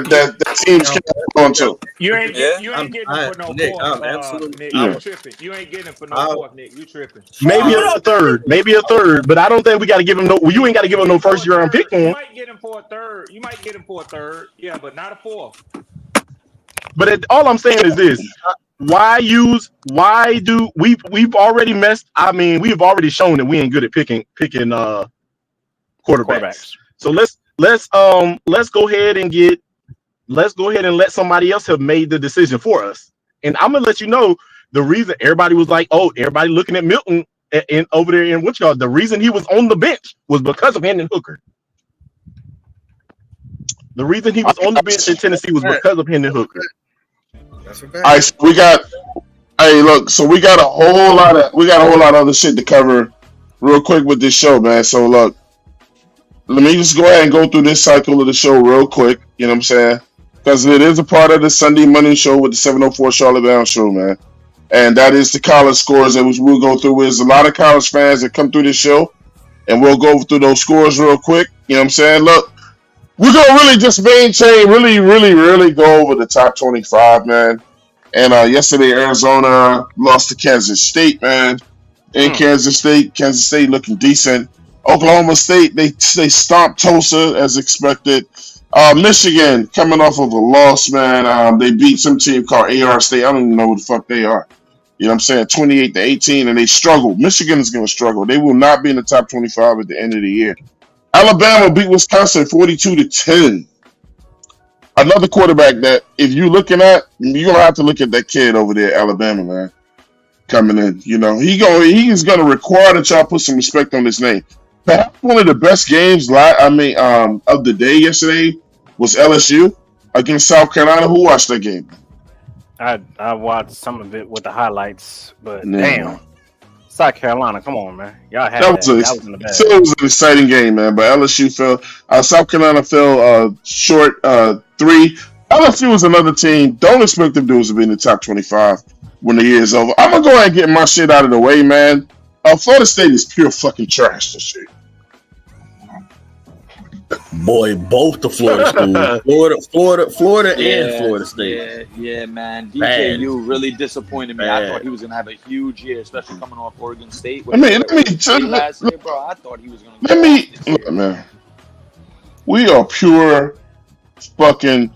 teams can't hold on to. You ain't getting him for no Nick, fourth. I'm absolutely. Nick, Yeah. you tripping. You ain't getting him for no fourth, Nick. You tripping. Maybe a third, but I don't think we got to give him no. You ain't got to give him no first year round pick for You him. might get him for a third. Yeah, but not a fourth. But all I'm saying is this: why do we've already messed? I mean, we've already shown that we ain't good at picking quarterbacks. So let's go ahead and let somebody else have made the decision for us. And I'm gonna let you know the reason everybody was like, oh, everybody looking at Milton and over there in Wichita. The reason he was on the bench was because of Hendon Hooker. The reason he was on the bench in Tennessee was because of Hendon Hooker. That's a All right, so we got a whole lot of other shit to cover real quick with this show, man. So look, let me just go ahead and go through this cycle of the show real quick. You know what I'm saying? Because it is a part of the Sunday Money Show with the 704 Charlotte Down Show, man. And that is the college scores that we'll go through. There's a lot of college fans that come through this show, and we'll go through those scores real quick. You know what I'm saying? Look, we're gonna really just maintain, really go over the top 25, man. And yesterday, Arizona lost to Kansas State, man. In Kansas State looking decent. Oklahoma State, they stomped Tulsa as expected. Michigan coming off of a loss, man. They beat some team called AR State. I don't even know who the fuck they are. You know what I'm saying? 28-18, and they struggled. Michigan is going to struggle. They will not be in the top 25 at the end of the year. Alabama beat Wisconsin 42-10. Another quarterback that, if you're looking at, you're going to have to look at that kid over there, Alabama, man. Coming in. You know, he is going to require that y'all put some respect on his name. Perhaps one of the best games of the day yesterday was LSU against South Carolina. Who watched that game? I watched some of it with the highlights, but Yeah, damn, man. South Carolina, come on, man, y'all had That was in the bag. It was an exciting game, man. But LSU fell. South Carolina fell short 3. LSU was another team. Don't expect them dudes to be in the top 25 when the year is over. I'm gonna go ahead and get my shit out of the way, man. Florida State is pure fucking trash this year. Boy, both the Florida schools, Florida, and Florida State. Yeah, man. Bad. DKU really disappointed me. Bad. I thought he was gonna have a huge year, especially coming off Oregon State. Let me Last year, bro. I thought he was gonna. Look, man. We are pure fucking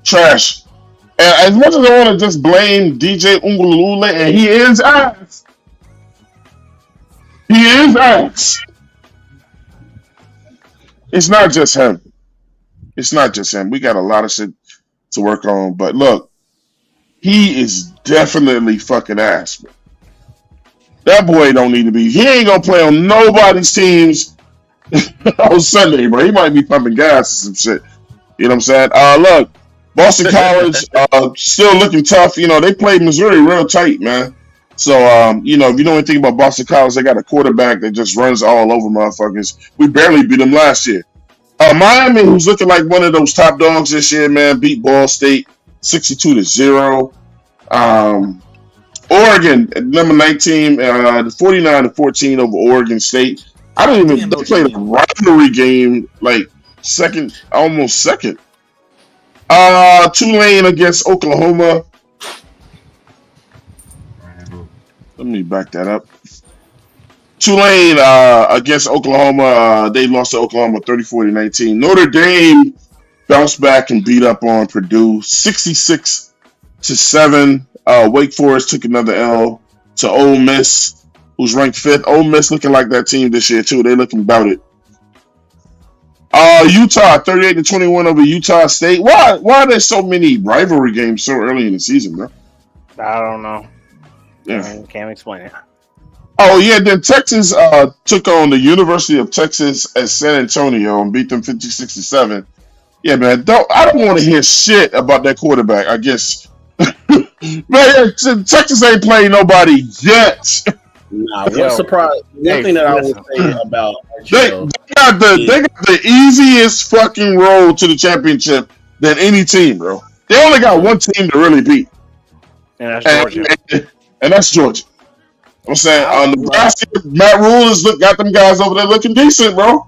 trash. And as much as I want to just blame DJ Ungulule, and he is ass. He is ass. It's not just him. It's not just him. We got a lot of shit to work on. But look, he is definitely fucking ass. Man. That boy don't need to be. He ain't gonna play on nobody's teams on Sunday, bro. He might be pumping gas or some shit. You know what I'm saying? Look, Boston College still looking tough. You know, they played Missouri real tight, man. So, you know, if you know anything about Boston College, they got a quarterback that just runs all over motherfuckers. We barely beat them last year. Miami, who's looking like one of those top dogs this year, man, beat Ball State 62-0. Oregon, number 19, 49-14 over Oregon State. I don't even. They played a rivalry game, like almost second. Tulane against Oklahoma. Let me back that up. Tulane against Oklahoma. They lost to Oklahoma 34-19. Notre Dame bounced back and beat up on Purdue 66-7. Wake Forest took another L to Ole Miss, who's ranked 5th. Ole Miss looking like that team this year too. They're looking about it. Utah 38-21 over Utah State. Why are there so many rivalry games so early in the season, bro? I don't know. Yeah, Can't explain it. Oh yeah, then Texas took on the University of Texas at San Antonio and beat them 50-67. Yeah, man. I don't want to hear shit about that quarterback. I guess, man. Texas ain't playing nobody yet. Nah, one Yo, surprise. One hey, thing that I will listen. say about Archie They though got the is they got the easiest fucking road to the championship than any team, bro. They only got true. one team to really beat, And that's and Georgia. and that's Georgia. I'm saying Well, Nebraska, Matt Rule got them guys over there looking decent, bro.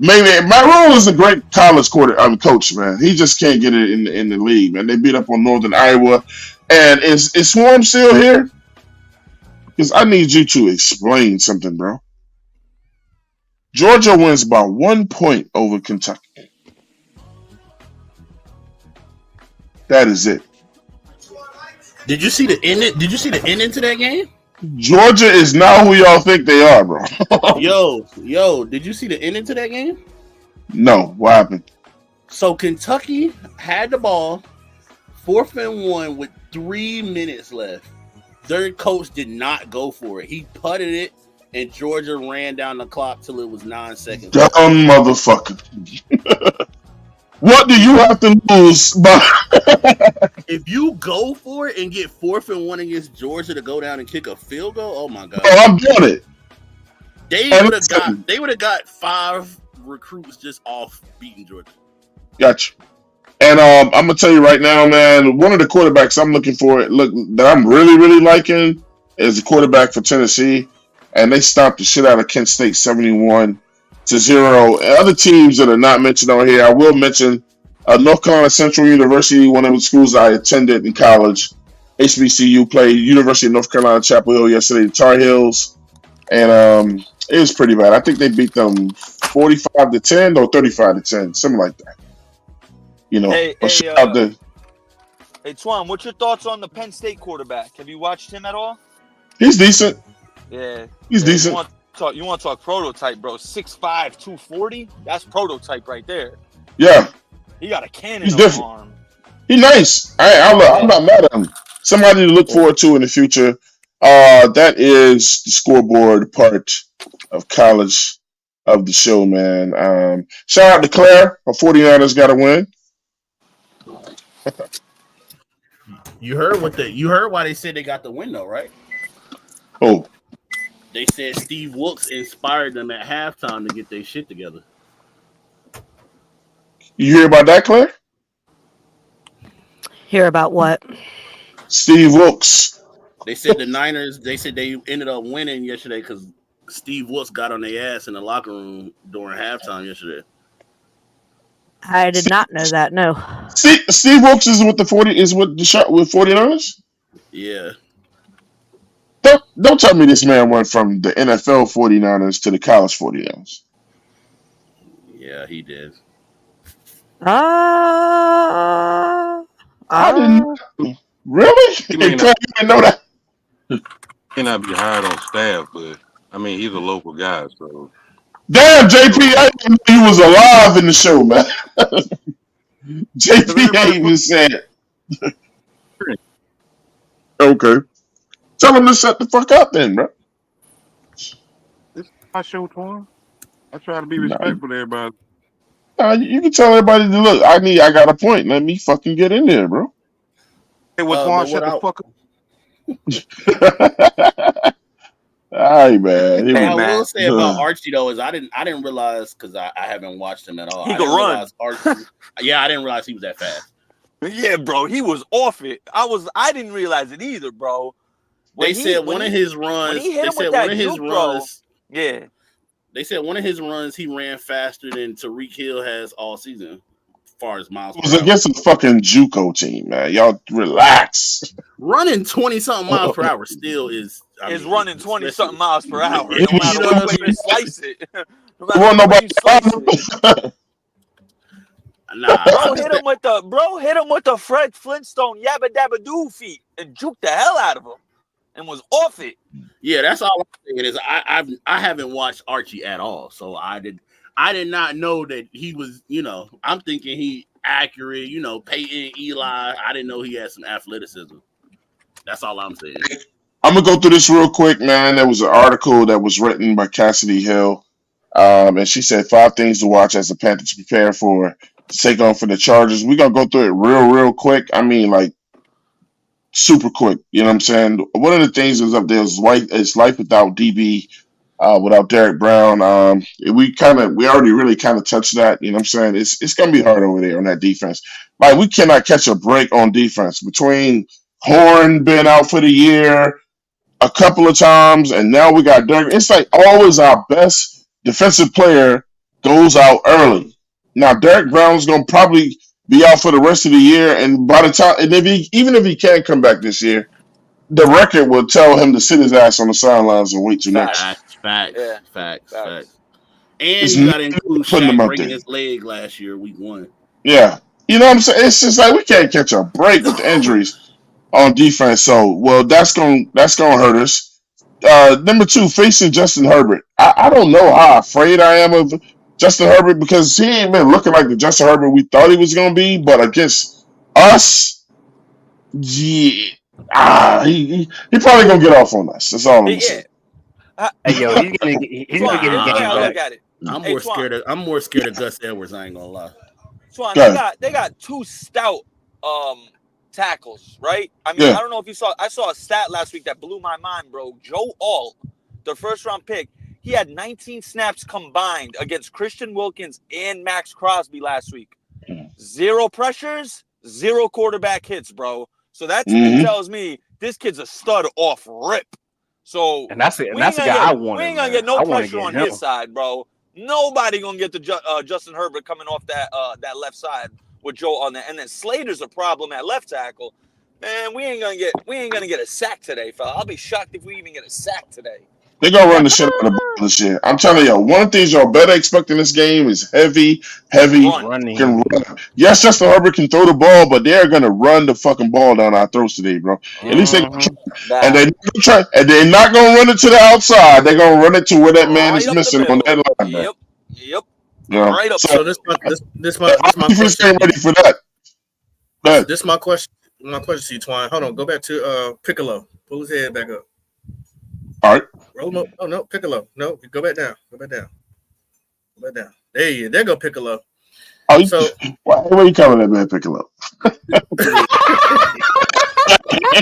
Maybe Matt Rule is a great college coach, man. He just can't get it in the league, man. They beat up on Northern Iowa, and is Swarm still here? Because I need you to explain something, bro. Georgia wins by 1 point over Kentucky. That is it. did you see the ending? Did you see the ending to that game? Georgia is not who y'all think they are, bro. Yo, did you see the ending to that game? No, what happened? So Kentucky had the ball, 4th and 1 with 3 minutes left. Their coach did not go for it. He putted it, and Georgia ran down the clock till it was 9 seconds. Dumb motherfucker. What do you have to lose by? If you go for it and get 4th and 1 against Georgia to go down and kick a field goal, oh my god! Oh, I'm doing it. They would have got 5 recruits just off beating Georgia. Gotcha. And I'm gonna tell you right now, man. One of the quarterbacks I'm looking for, that I'm really, really liking, is the quarterback for Tennessee, and they stopped the shit out of Kent State 71-0. And other teams that are not mentioned on here, I will mention North Carolina Central University, one of the schools I attended in college. HBCU played University of North Carolina Chapel Hill yesterday, the Tar Heels, and it was pretty bad. I think they beat them 45-10 or 35-10, something like that. Hey, shout out to hey, Twan, what's your thoughts on the Penn State quarterback? Have you watched him at all? He's decent. Yeah, He's decent. You want to talk prototype, bro? 6'5", 240. That's prototype right there. Yeah, He got a cannon he's on his different. arm. He's nice. I'm not mad at him. Somebody to look forward to in the future. That is the scoreboard part of college of the show, man. Shout out to Claire. Her 49ers got to win. You heard why they said they got the win though, right? Oh, They said Steve Wilkes inspired them at halftime to get their shit together. you hear about that, Claire? Hear about what? Steve Wilkes. They said the Niners. They said they ended up winning yesterday because Steve Wilkes got on their ass in the locker room during halftime yesterday. I did not know that. No. Steve Wilkes is with the 49ers. Yeah. Don't tell me this man went from the NFL 49ers to the college 49ers. Yeah, he did. I didn't. Really? He may Claire, you didn't know that? may not be hired on staff, but I mean he's a local guy, so Damn, JP, I didn't know he was alive in the show, man. JP ain't even said. Okay. Tell him to shut the fuck up then, bro. it's my show, Twan. I try to be Nah, respectful to everybody. you can tell everybody to look. I got a point. Let me fucking get in there, bro. Hey, well, Twan, shut the fuck up. All right, man. What I will say about Archie though is I didn't realize because I haven't watched him at all. He I can didn't run. realize Archie. Yeah, I didn't realize he was that fast. Yeah, bro, he was off it. I didn't realize it either, bro. They said one of his runs. Yeah. They said one of his runs he ran faster than Tariq Hill has all season, as far as miles. It was against a fucking JUCO team, man. Y'all relax. Running 20-something miles per hour still is running 20-something miles per hour. You No matter know what way you slice it. No There matter wasn't what way you slice nobody. it. Nah, Bro hit him with the Fred Flintstone yabba dabba doo feet and juked the hell out of him and was off it. Yeah, that's all I'm saying is I haven't watched Archie at all, so I did not know that he was. I'm thinking he accurate. Peyton, Eli. I didn't know he had some athleticism. That's all I'm saying. I'm gonna go through this real quick, man. There was an article that was written by Cassidy Hill, and she said 5 things to watch as the Panthers prepare for to take on for the Chargers. We're gonna go through it real quick. I mean, like super quick. You know what I'm saying? One of the things is up there is life without DB, without Derek Brown. We already really kind of touched that. You know what I'm saying? It's gonna be hard over there on that defense. Like we cannot catch a break on defense between Horn being out for the year a couple of times, and now we got Derek. It's like always our best defensive player goes out early. Now Derek Brown's gonna probably be out for the rest of the year, and by the time, and even if he can come back this year, the record will tell him to sit his ass on the sidelines and wait till next. Facts. And It's you not got to include putting them Shaq up breaking there. his leg last year, week 1. Yeah, you know what I'm saying. It's just like we can't catch a break with the injuries on defense. So, well, that's gonna hurt us. Number 2, facing Justin Herbert. I don't know how afraid I am of Justin Herbert because he ain't been looking like the Justin Herbert we thought he was gonna be. But against us, yeah, he probably gonna get off on us. That's all I'm gonna say. Hey, yo, he's gonna get his Here's the way game I back. look at it. I'm Hey, more Twan. scared of Gus Edwards. I ain't gonna lie. Twan, Go ahead. they got 2 stout tackles, right? I mean, Yeah. I don't know if you saw. I saw a stat last week that blew my mind, bro. Joe Alt, the first round pick, he had 19 snaps combined against Christian Wilkins and Max Crosby last week. 0 pressures, 0 quarterback hits, bro. So that to me Mm-hmm. tells me this kid's a stud off rip. So And that's the we ain't guy gonna I get, wanted. we ain't gonna Man. get no I want to pressure get on him. his side, bro. Nobody gonna get the Justin Herbert coming off that left side with Joe on there, and then Slater's a problem at left tackle. Man, we ain't gonna get a sack today, fella. I'll be shocked if we even get a sack today. They're gonna run the shit out of the ball this year. I'm telling you, one of the things y'all better expect in this game is heavy Running. fucking run. Yes, Justin Herbert can throw the ball, but they're gonna run the fucking ball down our throats today, bro. At least they try. And they try, and they're not gonna run it to the outside. They're gonna run it to where that man Right is up the missing on middle. that line, man. Yep. You know? Right up. So this my defense question. ain't ready for that. Go ahead. This my question. My question to you, Twine. Hold on. Go back to Piccolo. Pull his head back up. All right. Roll him up. Oh no, Piccolo. No, go back down. Go back down. Go back down. There go Piccolo. Oh, so where you coming at, man? Piccolo.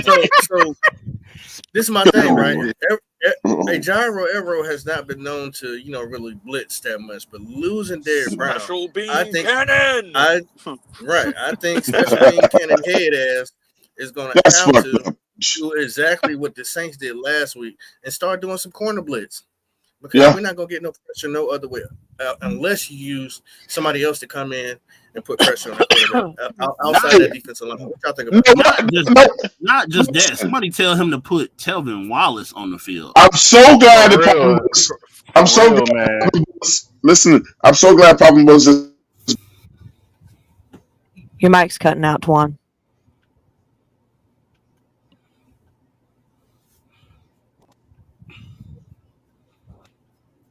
so this is my thing, right? Hey, Gyro Evero has not been known to, really blitz that much, but losing Derek Brown, I think Cannon. I think Special Bean Cannon head ass is going to have to do exactly what the Saints did last week and start doing some corner blitz because we're not going to get no pressure no other way unless you use somebody else to come in and put pressure on the quarterback outside that defensive line. What y'all think about that? Not just that. Somebody tell him to put Telvin Wallace on the field. I'm so glad that Papa Buzz. I'm so glad, man. Listen, I'm so glad Papa Buzz is. Your mic's cutting out, Twan.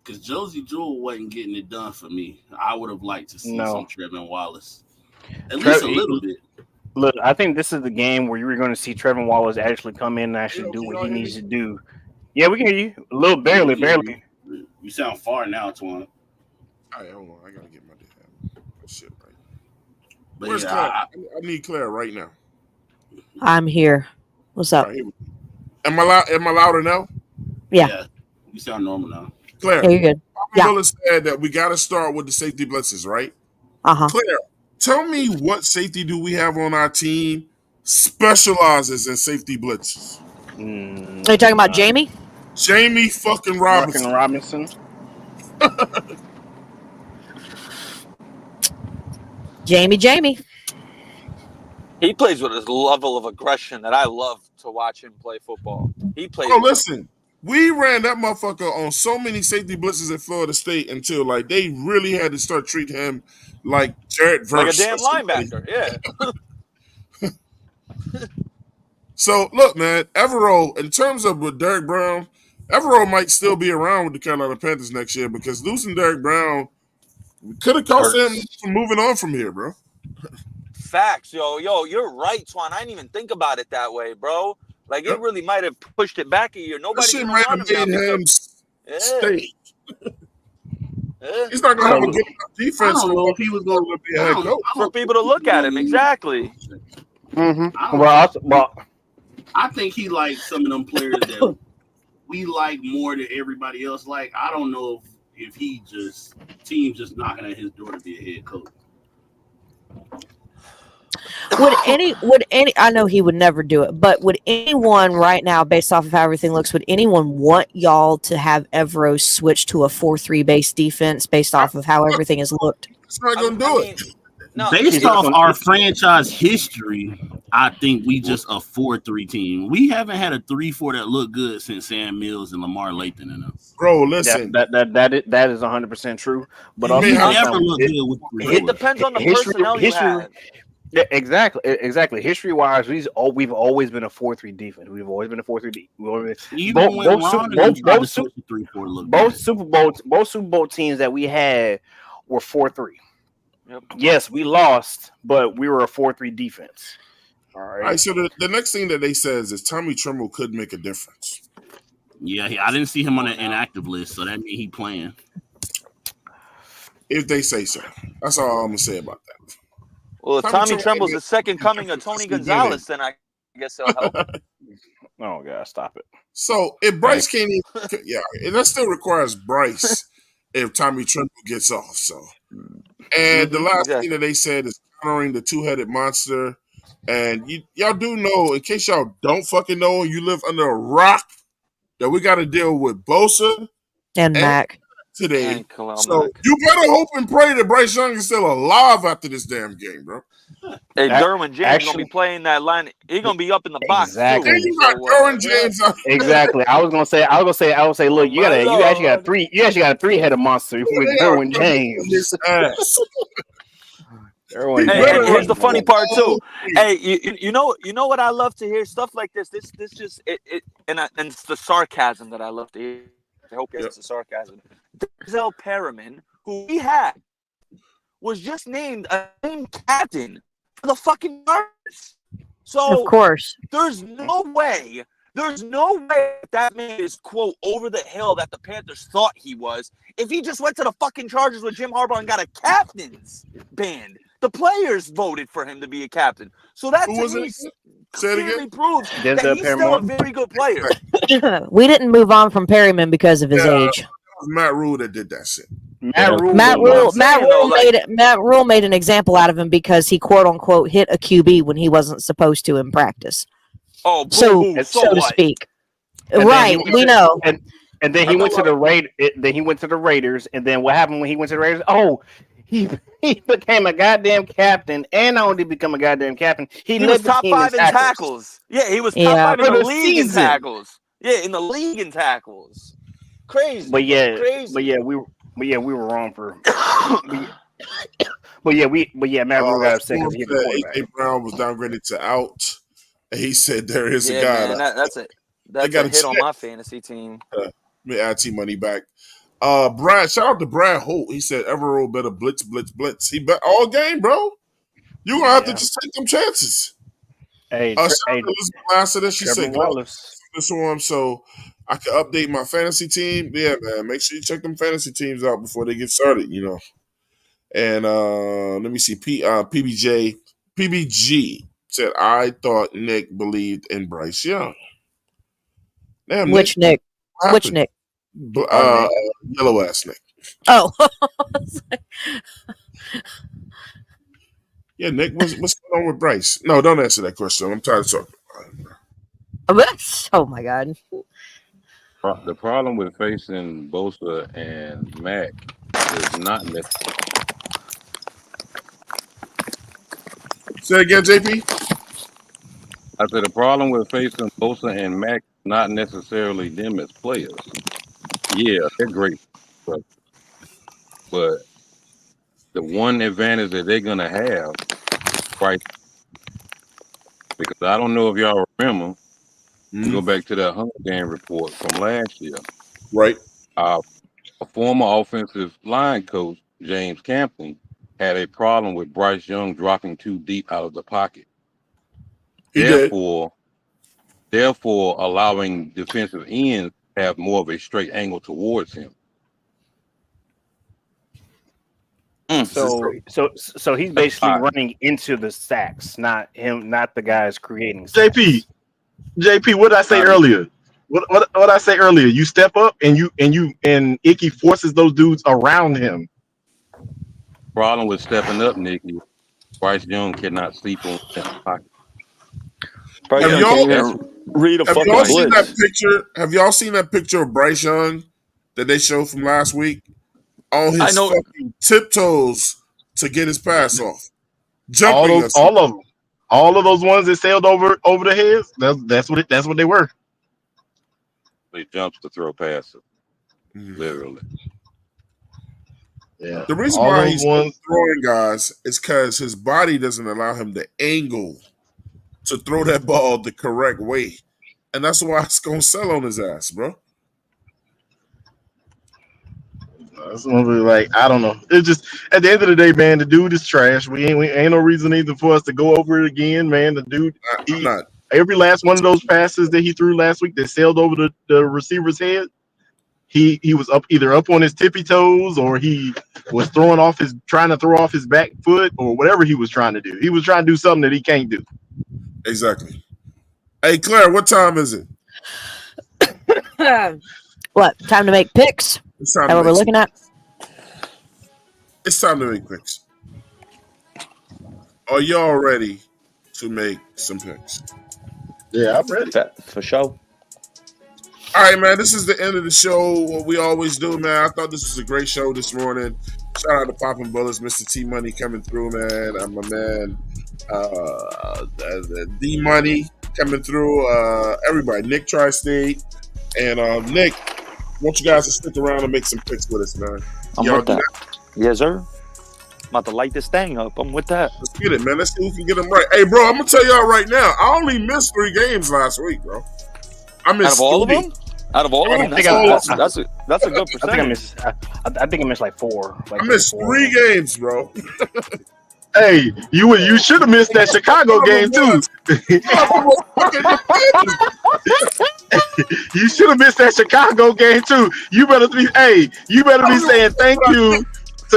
Because Josie Jewell wasn't getting it done for me. I would have liked to see some Trevin Wallace. At least a little bit. Look, I think this is the game where you're going to see Trevin Wallace actually come in and actually do what he needs to do. Yeah, we can hear you. A little barely. You sound far now, Twan. All right, hold on. I got to get my shit right. But where's Claire? I need Claire right now. I'm here. What's up? Right, am I louder now? Yeah. You sound normal now. Claire. Yeah, you're good. Papa Willis said that we got to start with the safety blitzes, right? Claire, tell me what safety do we have on our team specializes in safety blitzes? Are you talking about Jamie? Jamie fucking Robinson. Jamie. He plays with his level of aggression that I love to watch him play football. He plays. Oh, listen. We ran that motherfucker on so many safety blitzes at Florida State until like they really had to start treating him like Jared Verse. Like a damn linebacker, yeah. So look, man, Evero, in terms of with Derek Brown, Evero might still be around with the Carolina Panthers next year because losing Derek Brown could have cost him from moving on from here, bro. Facts, yo, you're right, Twan. I didn't even think about it that way, bro. Like it really might have pushed it back a year. That Nobody's shit gonna might run have him now made him because stay. yeah. He's not gonna I have a don't good know. enough I defense don't for know what if he was for going. to be a I head don't. coach. I For don't people think to he was look at going him to. exactly. I don't. I think he likes some of them players that we like more than everybody else. Like I don't know if he just teams just knocking at his door to be a head coach. Would any I know he would never do it, but would anyone right now, based off of how everything looks, would anyone want y'all to have Evero switch to a 4-3 base defense based off of how everything has looked? He's not gonna do it. No, Based off our franchise history, I think we just a 4-3 team. We haven't had a 3-4 that looked good since Sam Mills and Lamar Lathan in them. Bro, listen. That is 100% true. But You also, may have never looked good with it depends on the personnel you have. Yeah, exactly. History wise, we've always been a 4-3 defense. We've always been a 4-3. Even when Ron and them tried to switch to 3-4 look both good. Super Bowl teams that we had were 4-3. Yep. Yes, we lost, but we were a 4-3 defense. All All right. right, so the next thing that they says is Tommy Tremble could make a difference. Yeah, I didn't see him on the inactive list, so that means he playing. If they say so. That's all I'm gonna say about that. Well, if Tommy Tremble's the second coming of Tony Difference Gonzalez, then I guess it'll help. Oh God, stop it. So if Bryce can't even, yeah, that still requires Bryce if Tommy Tremble gets off. So, and the last thing that they said is countering the two-headed monster. And y'all do know, in case y'all don't fucking know, you live under a rock, that we got to deal with Bosa and Mac today. And Khalil So Mack. you better hope and pray that Bryce Young is still alive after this damn game, bro. Hey, Derwin James gonna be playing that line. He's gonna be up in the box too. And you got Derwin James out there. Exactly. I was gonna say, look, you actually got a 3-headed monster with Derwin James. His ass. Hey, and here's the funny part too. Hey, you know what I love to hear, stuff like this. This just and it's the sarcasm that I love to hear. I hope it's the sarcasm. Denzel Perriman, who we had, was just named a team captain for the fucking Chargers. So of course, there's no way that man is, quote, over the hill that the Panthers thought he was if he just went to the fucking Chargers with Jim Harbaugh and got a captain's band. The players voted for him to be a captain. So that to me clearly proves that he's still a very good player. we didn't move on from Perryman because of his age. It was Matt Rule that did that shit. Matt Rule made an example out of him because he quote unquote hit a QB when he wasn't supposed to in practice. Oh, so to speak. Right, we know. And then he went to the Raiders. And then what happened when he went to the Raiders? Oh, he became a goddamn captain, and not only become a goddamn captain, he led was the top team 5 in tackles. Yeah, he was top 5 in For the the league in season. tackles. Yeah, in the league in tackles. Crazy. But crazy. we were wrong for. Matt Rule got upset because he hit the quarterback. A.J. Brown was downgraded to out, and he said there is a guy. Man, that's a hit on my fantasy team. Let me add T Money back. Brad, shout out to Brad Holt. He said Evero better blitz. He bet all game, bro. You're gonna have to just take them chances. Hey, shout out to Elizabeth Lassiter. She said Wallace. This one so I can update my fantasy team. Yeah, man. Make sure you check them fantasy teams out before they get started, you know. And let me see. PBG said I thought Nick believed in Bryce Young. Damn, Which Nick? Which Nick? Yellow ass Nick. Oh. Yeah, Nick, what's going on with Bryce? No, don't answer that question. I'm tired of talking. Oh my God. The problem with facing Bosa and Mac is not necessarily. Say again, JP. I said the problem with facing Bosa and Mac is not necessarily them as players. Yeah, they're great, but the one advantage that they're gonna have, right? Because I don't know if y'all remember. We go back to that Hunger Game report from last year. Right. A former offensive line coach, James Campton, had a problem with Bryce Young dropping too deep out of the pocket. He Therefore, therefore allowing defensive ends to have more of a straight angle towards him. So he's basically running into the sacks, not the guys creating sacks. JP, what did I say earlier? What I say earlier? You step up and Icky forces those dudes around him. Problem with stepping up, Nicky, Bryce Young cannot sleep on that pocket. Have y'all read a have fucking y'all seen that blitz? picture? Have y'all seen that picture of Bryce Young that they showed from last week? On I his know. fucking tiptoes to get his pass off, jumping us. All of them, all of those ones that sailed over the heads. That's what they were. He jumps to throw passes, literally. Yeah. The reason all why those he's ones. throwing guys is because his body doesn't allow him to angle to throw that ball the correct way, and that's why it's gonna sell on his ass, bro. That's gonna be like, I don't know. It's just at the end of the day, man. The dude is trash. We ain't no reason either for us to go over it again, man. The dude, I'm not. Every last one of those passes that he threw last week that sailed over the receiver's head, he was either up on his tippy toes or he was trying to throw off his back foot or whatever he was trying to do. He was trying to do something that he can't do. Exactly. Hey, Claire, what time is it? What time to make picks? It's time That to what we're looking at? It's time to make picks. Are y'all ready to make some picks? Yeah, I'm ready. For sure. All right, man. This is the end of the show. What we always do, man. I thought this was a great show this morning. Shout out to Poppin' Bullets, Mr. T Money coming through, man. I'm my man, D Money coming through. Everybody, Nick Tri-State, and Nick. I want you guys to stick around and make some picks with us, man. I'm Y'all with do that. Yes, sir. I'm about to light this thing up. I'm with that. Let's get it, man. Let's see who can get them right. Hey, bro, I'm gonna tell y'all right now. I only missed 3 games last week, bro. I missed Out of all of 3. them? Out of all of them? That's a good percentage. I think I missed like 4. I missed 3 games, bro. Hey, you should have missed that Chicago game too. You should have missed that Chicago game too. You better be saying thank you to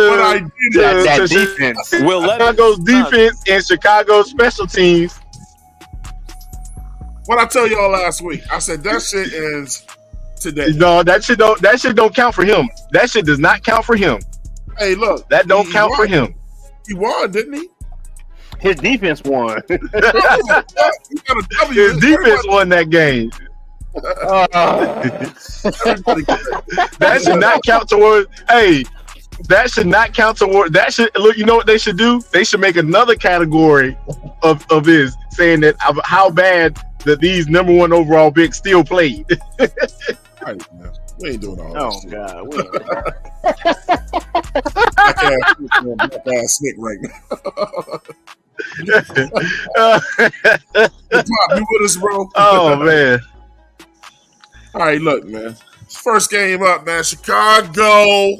that defense. Chicago's defense and Chicago's special teams. What I tell y'all last week, I said that shit ends today. No, that shit don't count for him. That shit does not count for him. Hey, look, that don't count for him. He won, didn't he? His defense won. His defense won that game. That should not count toward. Hey, that should not count toward. That should look. You know what they should do? They should make another category of his saying that how bad that these number 1 overall picks still played. Right, man. We ain't doing all Oh this shit. God. I can't black ass Nick right now. Pop, you with us, bro? Oh man. All right, look, man. First game up, man. Chicago.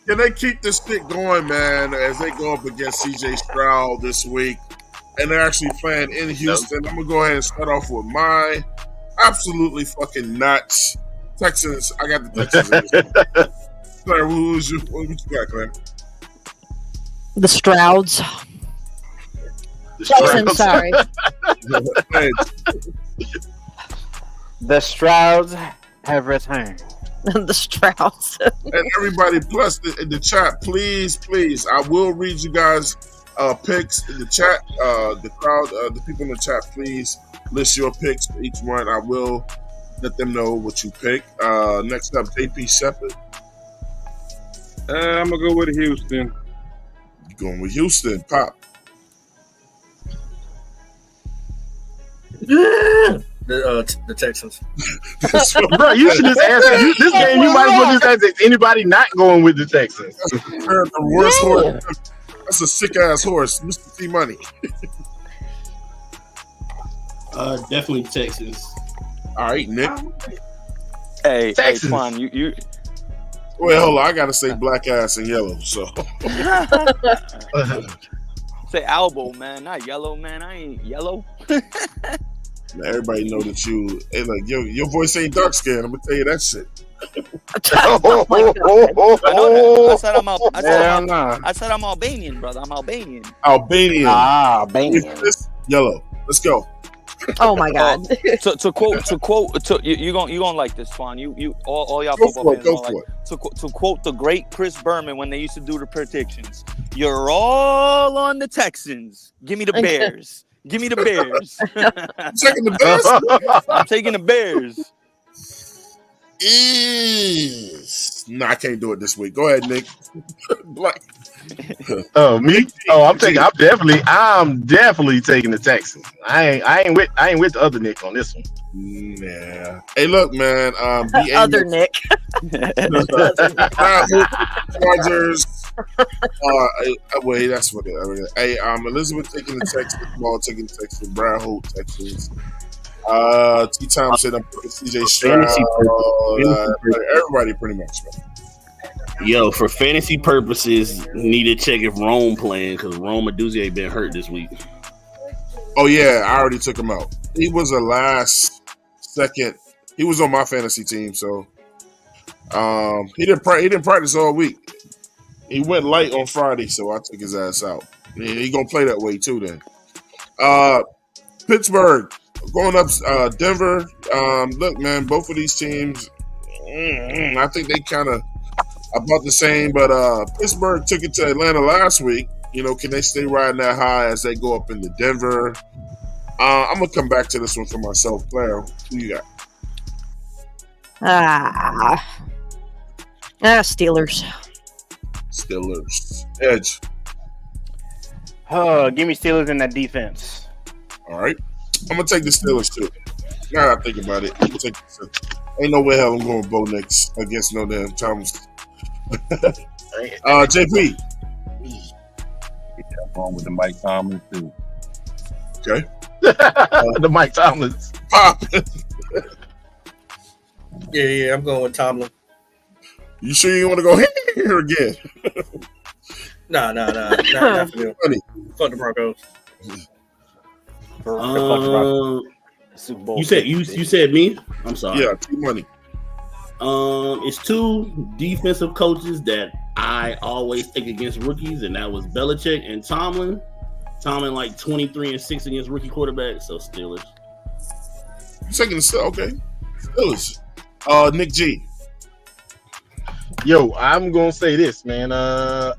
Can they keep this stick going, man, as they go up against CJ Stroud this week? And they're actually playing in Houston. I'm going to go ahead and start off with my absolutely fucking nuts. Texans. I got the Texans. Claire, what you got, Claire? The Strouds. Texans, sorry. The Strouds have returned. The Strouds. And everybody, plus in the chat, please, I will read you guys picks in the chat. The crowd, the people in the chat, please list your picks for each one. I will let them know what you pick. Next up, JP Shepard. I'm gonna go with Houston. You going with Houston, Pop? The Texans. Bro, you should just ask this game. You might as well just ask if anybody not going with the Texans. The worst horse. That's a sick ass horse, Mr. T Money. Definitely Texans. All right, Nick. Hey, Texans. Twan, you. Well, hold on. I gotta say black ass and yellow. So Say elbow, man, not yellow, man. I ain't yellow. Now, everybody know that you. Hey, like your voice ain't dark skinned. I'm gonna tell you that shit. Oh my God. I know that. I said I'm Hell nah. I said I'm Albanian, brother. I'm Albanian. Albanian. Albanian. Yellow. Let's go. Oh my God. To quote you gonna like this, Twan. You all y'all Go football for it. fans Go gonna like for to quote the great Chris Berman when they used to do the predictions. You're all on the Texans. Give me the Bears. Give me the Bears. I'm taking the Bears. I'm taking the Bears. No, I can't do it this week. Go ahead, Nick. Black. Oh, me? Oh, I'm definitely taking the Texans. I ain't with the other Nick on this one. Yeah. Hey, look, man. Other Nick. Chargers. Wait, that's what it is. Hey, Elizabeth taking the Texans. Ball taking the Texans. Brad Holt Texans. T. Thompson. I'm picking CJ Stroud. Everybody pretty much, man. Yo, for fantasy purposes, need to check if Rome playing because Rome Aduzzi ain't been hurt this week. Oh yeah, I already took him out. He was a last second. He was on my fantasy team, so he didn't practice all week. He went light on Friday, so I took his ass out. He gonna play that way too. Then Pittsburgh going up Denver. Look, man, both of these teams. I think they kind of about the same, but Pittsburgh took it to Atlanta last week. You know, can they stay riding that high as they go up into Denver? I'm gonna come back to this one for myself. Claire, who you got? Steelers. Edge. Give me Steelers in that defense. All right, I'm gonna take the Steelers too. Now that I think about it, I'm gonna take the Steelers. Ain't no way hell I'm going Bo Nix against no damn Thomas. JP. I'm going with the Mike Tomlin too. Okay. The Mike Tomlins. Pop. Yeah, I'm going with Tomlin. You sure you want to go here again? Nah, not for them. Fuck the Broncos. You said me? I'm sorry. Yeah, T-Money. It's two defensive coaches that I always take against rookies, and that was Belichick and Tomlin. Tomlin like 23-6 against rookie quarterbacks, so Steelers. You taking the Steelers? Okay, Steelers. Nick G. Yo, I'm gonna say this, man. I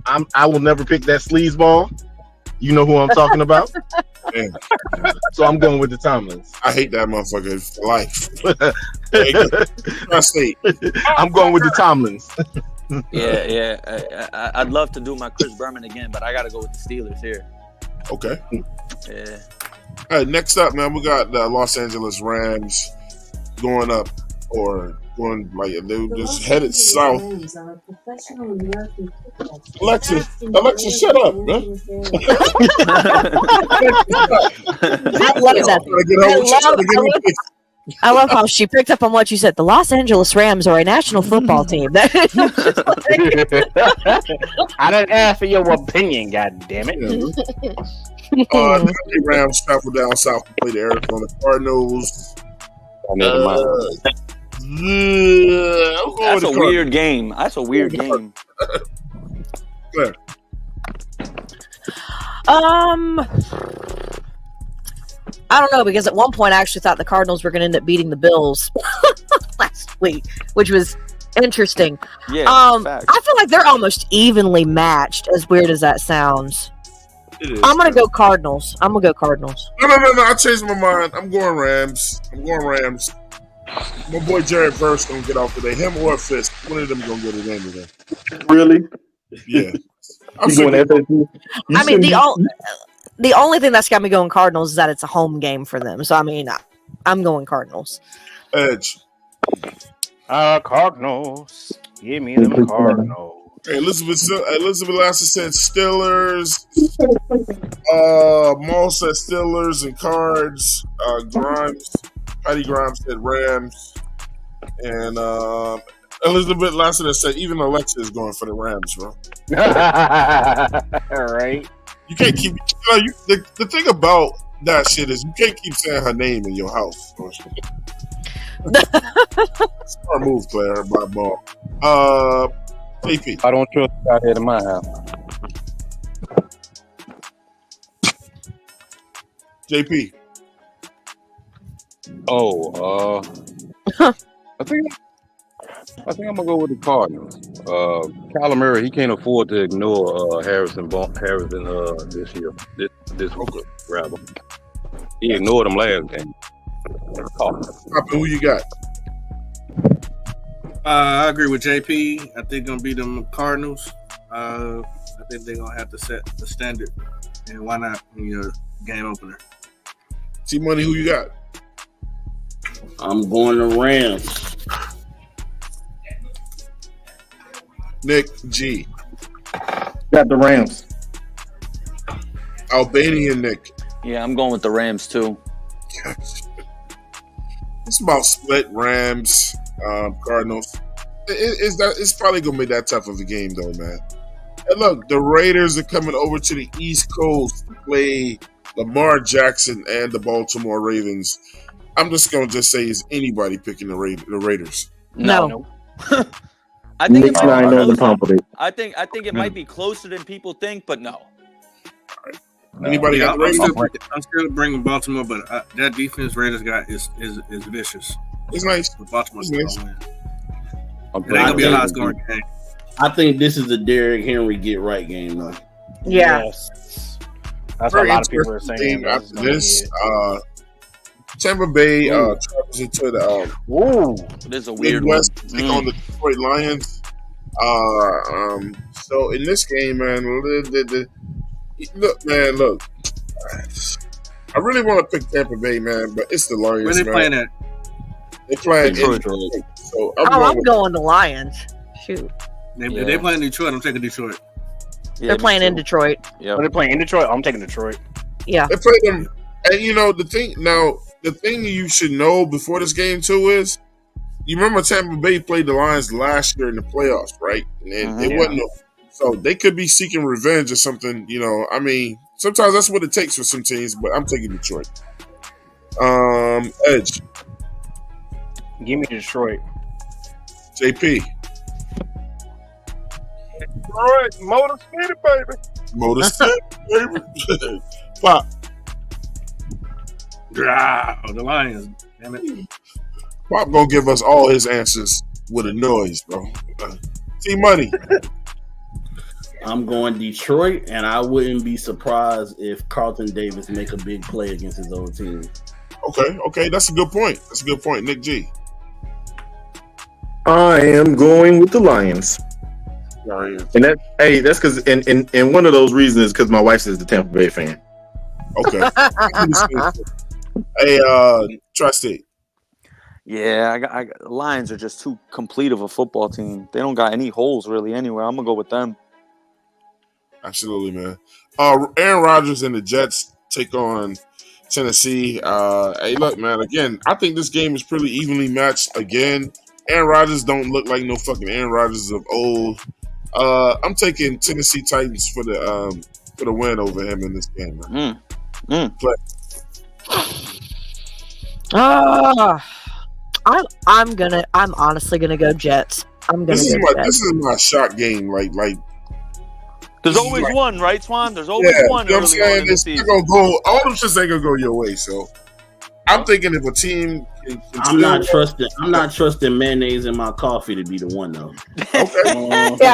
will never pick that sleazeball. You know who I'm talking about. Man. So I'm going with the Tomlins. I hate that motherfucker for life. I'm going with the Tomlins. Yeah. I'd love to do my Chris Berman again, but I got to go with the Steelers here. Okay. Yeah. All right, next up, man, we got the Los Angeles Rams going up or going like they just headed south. Alexa, shut up, man. I love that. I love how she picked up on what you said. The Los Angeles Rams are a national football team. I didn't ask for your opinion, god damn it. The Rams travel down south to play the Arizona Cardinals. That's a weird game. That's a weird game. Claire. I don't know, because at one point I actually thought the Cardinals were going to end up beating the Bills last week, which was interesting. Yeah, I feel like they're almost evenly matched, as weird as that sounds. I'm going to go Cardinals. No. I changed my mind. I'm going Rams. My boy Jared Verse gonna get off today. Him or Fisk. One of them gonna get it in today. Really? Yeah. I mean, the only thing that's got me going Cardinals is that it's a home game for them. So, I mean, I'm going Cardinals. Edge. Cardinals. Give me them Cardinals. Hey, Elizabeth Lasser said Steelers. Maul said Steelers and Cards. Patty Grimes said Rams. And Elizabeth Lasser said even Alexa is going for the Rams, bro. All right. You can't keep. The thing about that shit is you can't keep saying her name in your house. Smart move, Claire. By ball. JP. I don't trust the guy here in my house. JP. Oh, I think I'm gonna go with the Cardinals. Kyler Murray, he can't afford to ignore Harrison this year. This week, rather. He ignored him last game. Who you got? I agree with JP. I think gonna be them Cardinals. I think they're gonna have to set the standard, and why not in your game opener? T-Money, who you got? I'm going to Rams. Nick G. Got the Rams. Albanian Nick. Yeah, I'm going with the Rams too. It's about split Rams, Cardinals. It's probably gonna be that tough of a game though, man. And look, the Raiders are coming over to the East Coast to play Lamar Jackson and the Baltimore Ravens. I'm just gonna say, is anybody picking the Raiders? No. I think it Nick's might be not closer. pump with it. I think it might be closer than people think, but no. Anybody got the Raiders? I'm still bringing Baltimore, but that defense Raiders got is vicious. It's nice. But Baltimore's It's still nice. win. It ain't gonna be a high scoring game. I think this is a Derrick Henry get right game, though. Yeah. Yes. That's what a Very lot of people are interesting saying. game after this. Tampa Bay travels into the This is a weird Midwest one. to take on the Detroit Lions. So in this game, man, look. I really want to pick Tampa Bay, man, but it's the Lions. Where they man. playing at? They playing in Detroit. Detroit. So I'm going to Lions. Shoot. If they playing Detroit, I'm taking Detroit. They're playing in Detroit. Yeah. They're playing in Detroit. I'm taking Detroit. Yeah. They play them, and you know the thing you should know before this game too is, you remember Tampa Bay played the Lions last year in the playoffs, right? And it wasn't. So they could be seeking revenge or something. You know, I mean, sometimes that's what it takes for some teams. But I'm taking Detroit. Edge. Give me Detroit. JP. All right, Motor City, baby. Motor City, baby. Pop. The Lions. Damn it. Pop gonna give us all his answers with a noise, bro. T-Money. I'm going Detroit, and I wouldn't be surprised if Carlton Davis make a big play against his old team. Okay, that's a good point. Nick G. I am going with the Lions. And that's because and one of those reasons is because my wife is the Tampa Bay fan. Okay. Hey, Tri-State. Yeah, I Lions are just too complete of a football team. They don't got any holes really anywhere. I'm gonna go with them. Absolutely, man. Aaron Rodgers and the Jets take on Tennessee. Hey, look, man. Again, I think this game is pretty evenly matched. Again, Aaron Rodgers don't look like no fucking Aaron Rodgers of old. I'm taking Tennessee Titans for the win over him in this game, man. But I'm honestly gonna go Jets. this is my shot game. Like there's always one, right, Swan? There's always one. You know what I'm early on saying? in the It's season. not gonna go. All them shits ain't gonna go your way. So I'm thinking if a team can I'm not trusting mayonnaise in my coffee to be the one though. Yeah,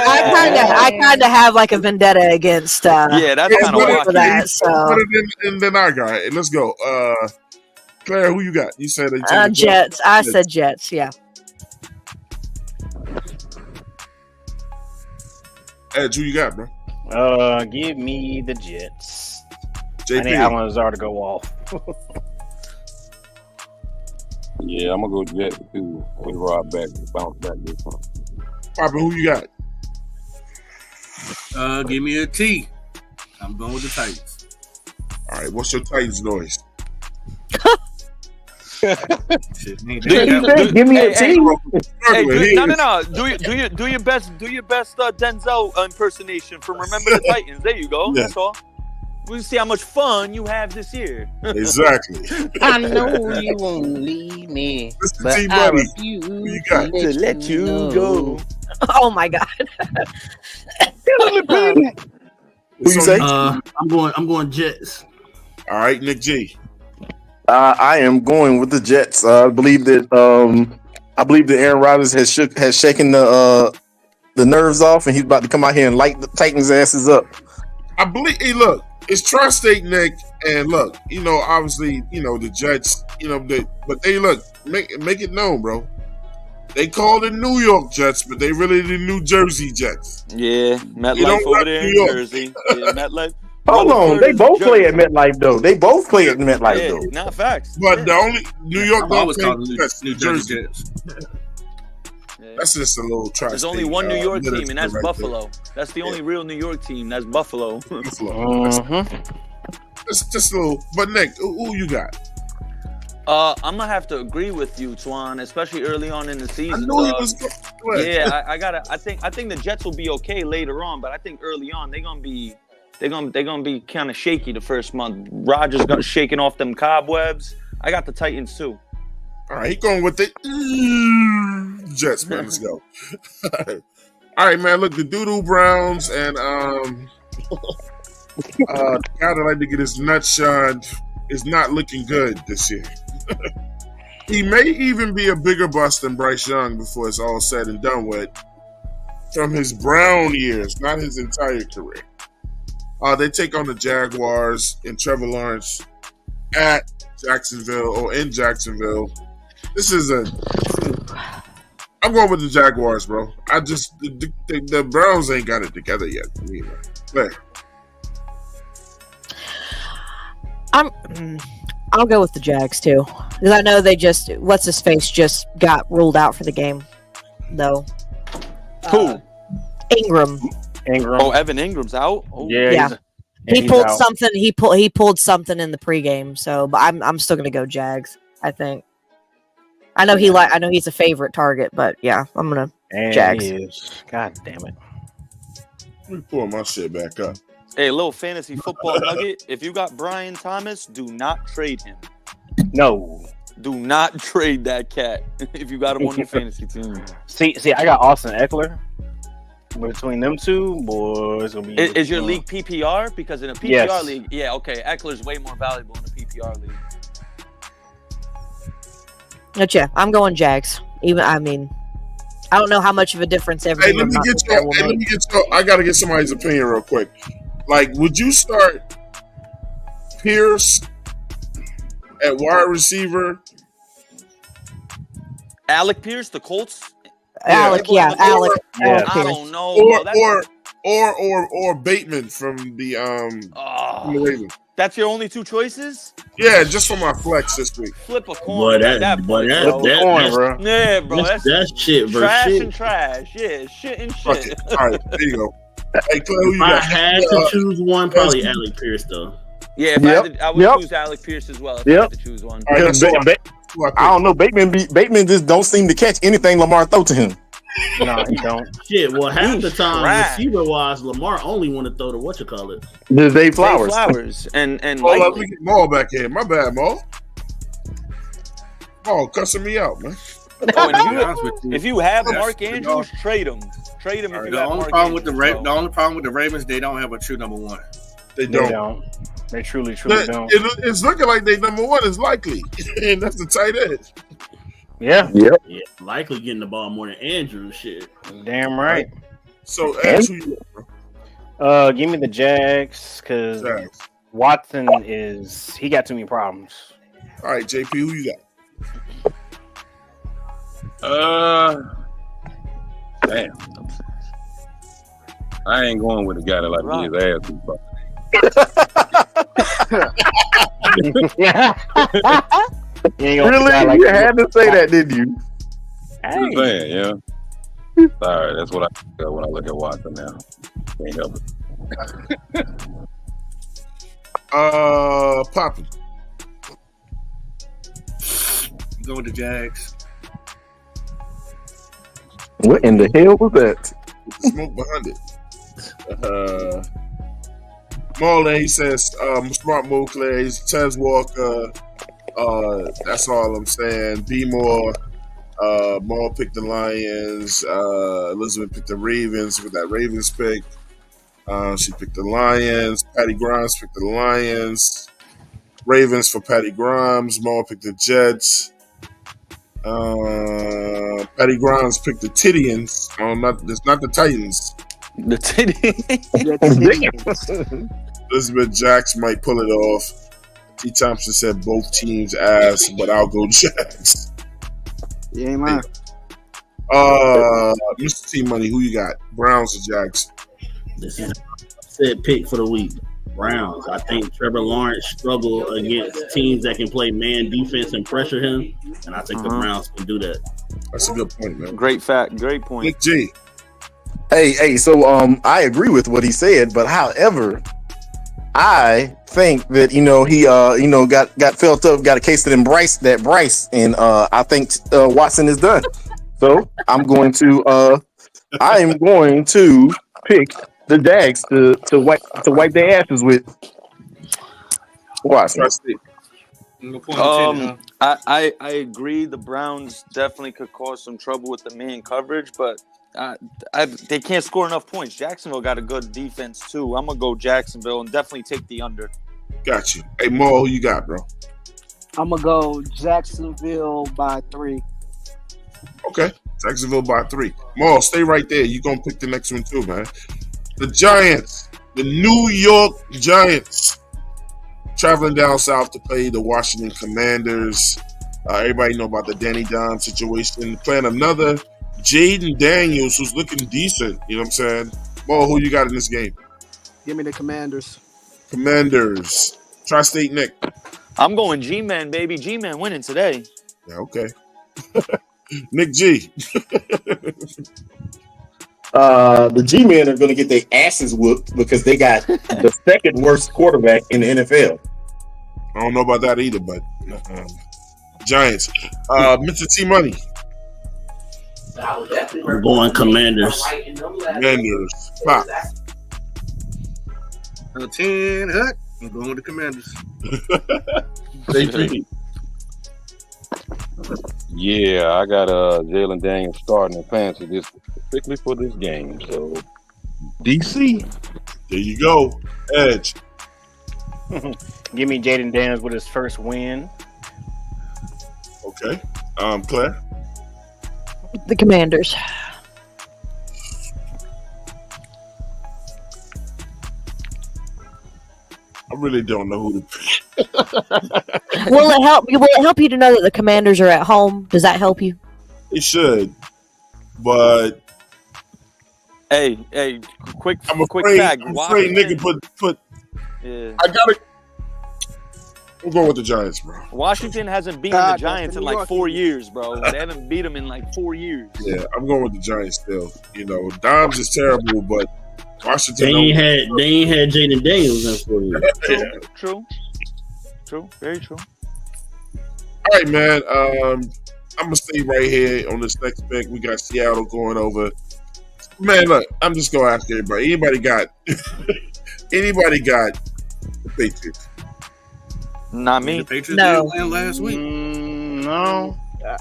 I kind of have like a vendetta against. Yeah, that's kind of for that. So and then I got it. Let's go. Claire, who you got? You said Jets. I said Jets. Yeah. Edge, who you got, bro? Give me the Jets. JP. I need Alan Lazar to go off. Yeah, I'm gonna go Jets too. We ride back, bounce back this one. Papa, who you got? Give me a T. I'm going with the Titans. All right, what's your Titans noise? Shit, give me a T. Hey, no. Do your best Denzel impersonation from Remember the Titans. There you go. Yeah. That's all. We'll see how much fun you have this year. Exactly. I know you won't leave me, Mr. but T I Buddy, refuse who you got? To let you go. Oh my God. Who you say? I'm going Jets. All right, Nick G. I am going with the Jets. I believe that Aaron Rodgers has shaken the nerves off, and he's about to come out here and light the Titans' asses up. I believe. Hey, look, it's Tri-State, Nick, and look, obviously, the Jets, but they make it known, bro. They call it New York Jets, but they really the New Jersey Jets. Yeah, MetLife over there in Jersey. Yeah, MetLife. Hold on, they both play at MetLife though. They both play at MetLife though. Not facts. But the only New York I always don't call play them Jets, New Jersey Jets. That's just a little Tri-State. There's only one New York team, and that's right Buffalo. there. That's the only real New York team. That's Buffalo. Buffalo. Just a little. But Nick, who you got? I'm gonna have to agree with you, Twan, especially early on in the season. I knew he was good. Yeah, I think the Jets will be okay later on, but I think early on they're gonna be kind of shaky the first month. Rodgers got shaking off them cobwebs. I got the Titans too. All right, he going with the Jets, man. Let's go. All right, man. Look, the Doodoo Browns and the guy that like to get his nuts shined is not looking good this year. He may even be a bigger bust than Bryce Young before it's all said and done with from his Brown years, not his entire career. They take on the Jaguars and Trevor Lawrence at Jacksonville or in Jacksonville. I'm going with the Jaguars, bro. The Browns ain't got it together yet. I'll go with the Jags too, because I know they just what's his face just got ruled out for the game, though. Who? Ingram. Oh, Evan Ingram's out. Oh. Yeah. He pulled something. He pulled something in the pregame. So, but I'm still gonna go Jags. I think. I know he's a favorite target, but yeah, I'm gonna Jags. God damn it! Let me pull my shit back up. Hey, little fantasy football nugget. If you got Brian Thomas, do not trade him. No. Do not trade that cat if you got him on your fantasy team. See, I got Austin Eckler. Between them two, boys, it'll be. Is your league PPR? Because in a PPR league, yeah, okay, Eckler's way more valuable in a PPR league. But yeah, I'm going Jags. I don't know how much of a difference every. Hey, let me get you. I gotta get somebody's opinion real quick. Like, would you start Pierce at wide receiver? Alec Pierce, the Colts. Alec. I don't know. Or Bateman from the Ravens. That's your only two choices? Yeah, just for my flex this week. Flip a coin at that point, bro. Yeah, bro. That's shit versus trash shit. and trash. Yeah, shit and Fuck shit. it. All right, there you go. Hey, Clay, who you If I got? had to choose one, probably Alec Pierce though. Yeah, I would choose Alec Pierce as well if I had to choose one. All right, I don't know. Bateman just don't seem to catch anything Lamar throw to him. No, he don't. Shit, well, half the time, trash. receiver-wise, Lamar only want to throw to whatchamacallit. The Dave Flowers. And hold on, let me get Maul back here. My bad, Maul. Maul cussing me out, man. If you have Mark Andrews, trade him. Trade him if you The have only Mark problem with Andrews. the only problem with the Ravens, they don't have a true number one. They don't. They truly don't. It's looking like they number one is likely, and that's the tight end. Yeah. Yep. Yeah, likely getting the ball more than Andrew. Shit. Damn right. So, Ash, who you got, bro? Give me the Jags because Watson he got too many problems. All right, JP, who you got? Damn. I ain't going with a guy that like to get his ass beat. Really? You had to say that, didn't you? I'm saying, yeah. Sorry, that's what I think of when I look at Watson now. Can't help it. Poppy. Go with the Jags. What in the hell was that? Smoke behind it. Marlon, he says, smart move, Claire. He's Tez Walker. That's all I'm saying. Be more. Maul picked the Lions. Elizabeth picked the Ravens with that Ravens pick. She picked the Lions. Patty Grimes picked the Lions. Ravens for Patty Grimes. Maul picked the Jets. Patty Grimes picked the Tidians. It's not the Titans. The Tidians. Elizabeth Jacks might pull it off. T. Thompson said both teams ass, but I'll go Jacks. You ain't lying. Mr. T Money, who you got? Browns or Jacks? This is said pick for the week. Browns. I think Trevor Lawrence struggle against teams that can play man defense and pressure him, and I think the Browns can do that. That's a good point, man. Great point. Nick G. Hey, so I agree with what he said, but however, I think that he got felt up, got a case of them Bryce, and I think Watson is done. So I'm going to pick the Jags to wipe their asses with Watson. I agree. The Browns definitely could cause some trouble with the man coverage, but they can't score enough points. Jacksonville got a good defense too. I'm gonna go Jacksonville and definitely take the under. Got you. Hey, Mo, who you got, bro? I'm gonna go Jacksonville by 3. Okay, Jacksonville by 3. Mo, stay right there. You gonna pick the next one too, man. The Giants, the New York Giants, traveling down south to play the Washington Commanders. Everybody know about the Danny Dimes situation. Playing another Jaden Daniels, who's looking decent. You know what I'm saying? Mo, who you got in this game? Give me the Commanders. Commanders. Tri-State Nick. I'm going G-Man, baby. G-Man winning today. Yeah, okay. Nick G. The G-Men are going to get their asses whooped because they got the second worst quarterback in the NFL. I don't know about that either, but Giants. Mr. T Money. I'm going Commanders. Commanders. Pop. 10 Hut. I'm going with the Commanders. JP. Yeah, I got Jalen Daniels starting in fantasy particularly for this game. So DC. There you go. Edge. Give me Jaden Daniels with his first win. Okay. Claire. The Commanders. I really don't know who to pick. Will it help you to know that the Commanders are at home? Does that help you? It should, but hey, quick I'm quick afraid, fact. I'm afraid nigga put. Yeah. I gotta. I'm going with the Giants, bro. Washington hasn't beaten the Giants in like 4 years, bro. They haven't beat them in like 4 years. Yeah, I'm going with the Giants still. You know, Dimes is terrible, but Washington. They ain't had Jaden Daniels in 4 years. True. Very true. All right, man. I'm gonna stay right here on this next pick. We got Seattle going over. Man, look, I'm just gonna ask everybody. Anybody got the Patriots? Not me. The Patriots No. did win last week. No. I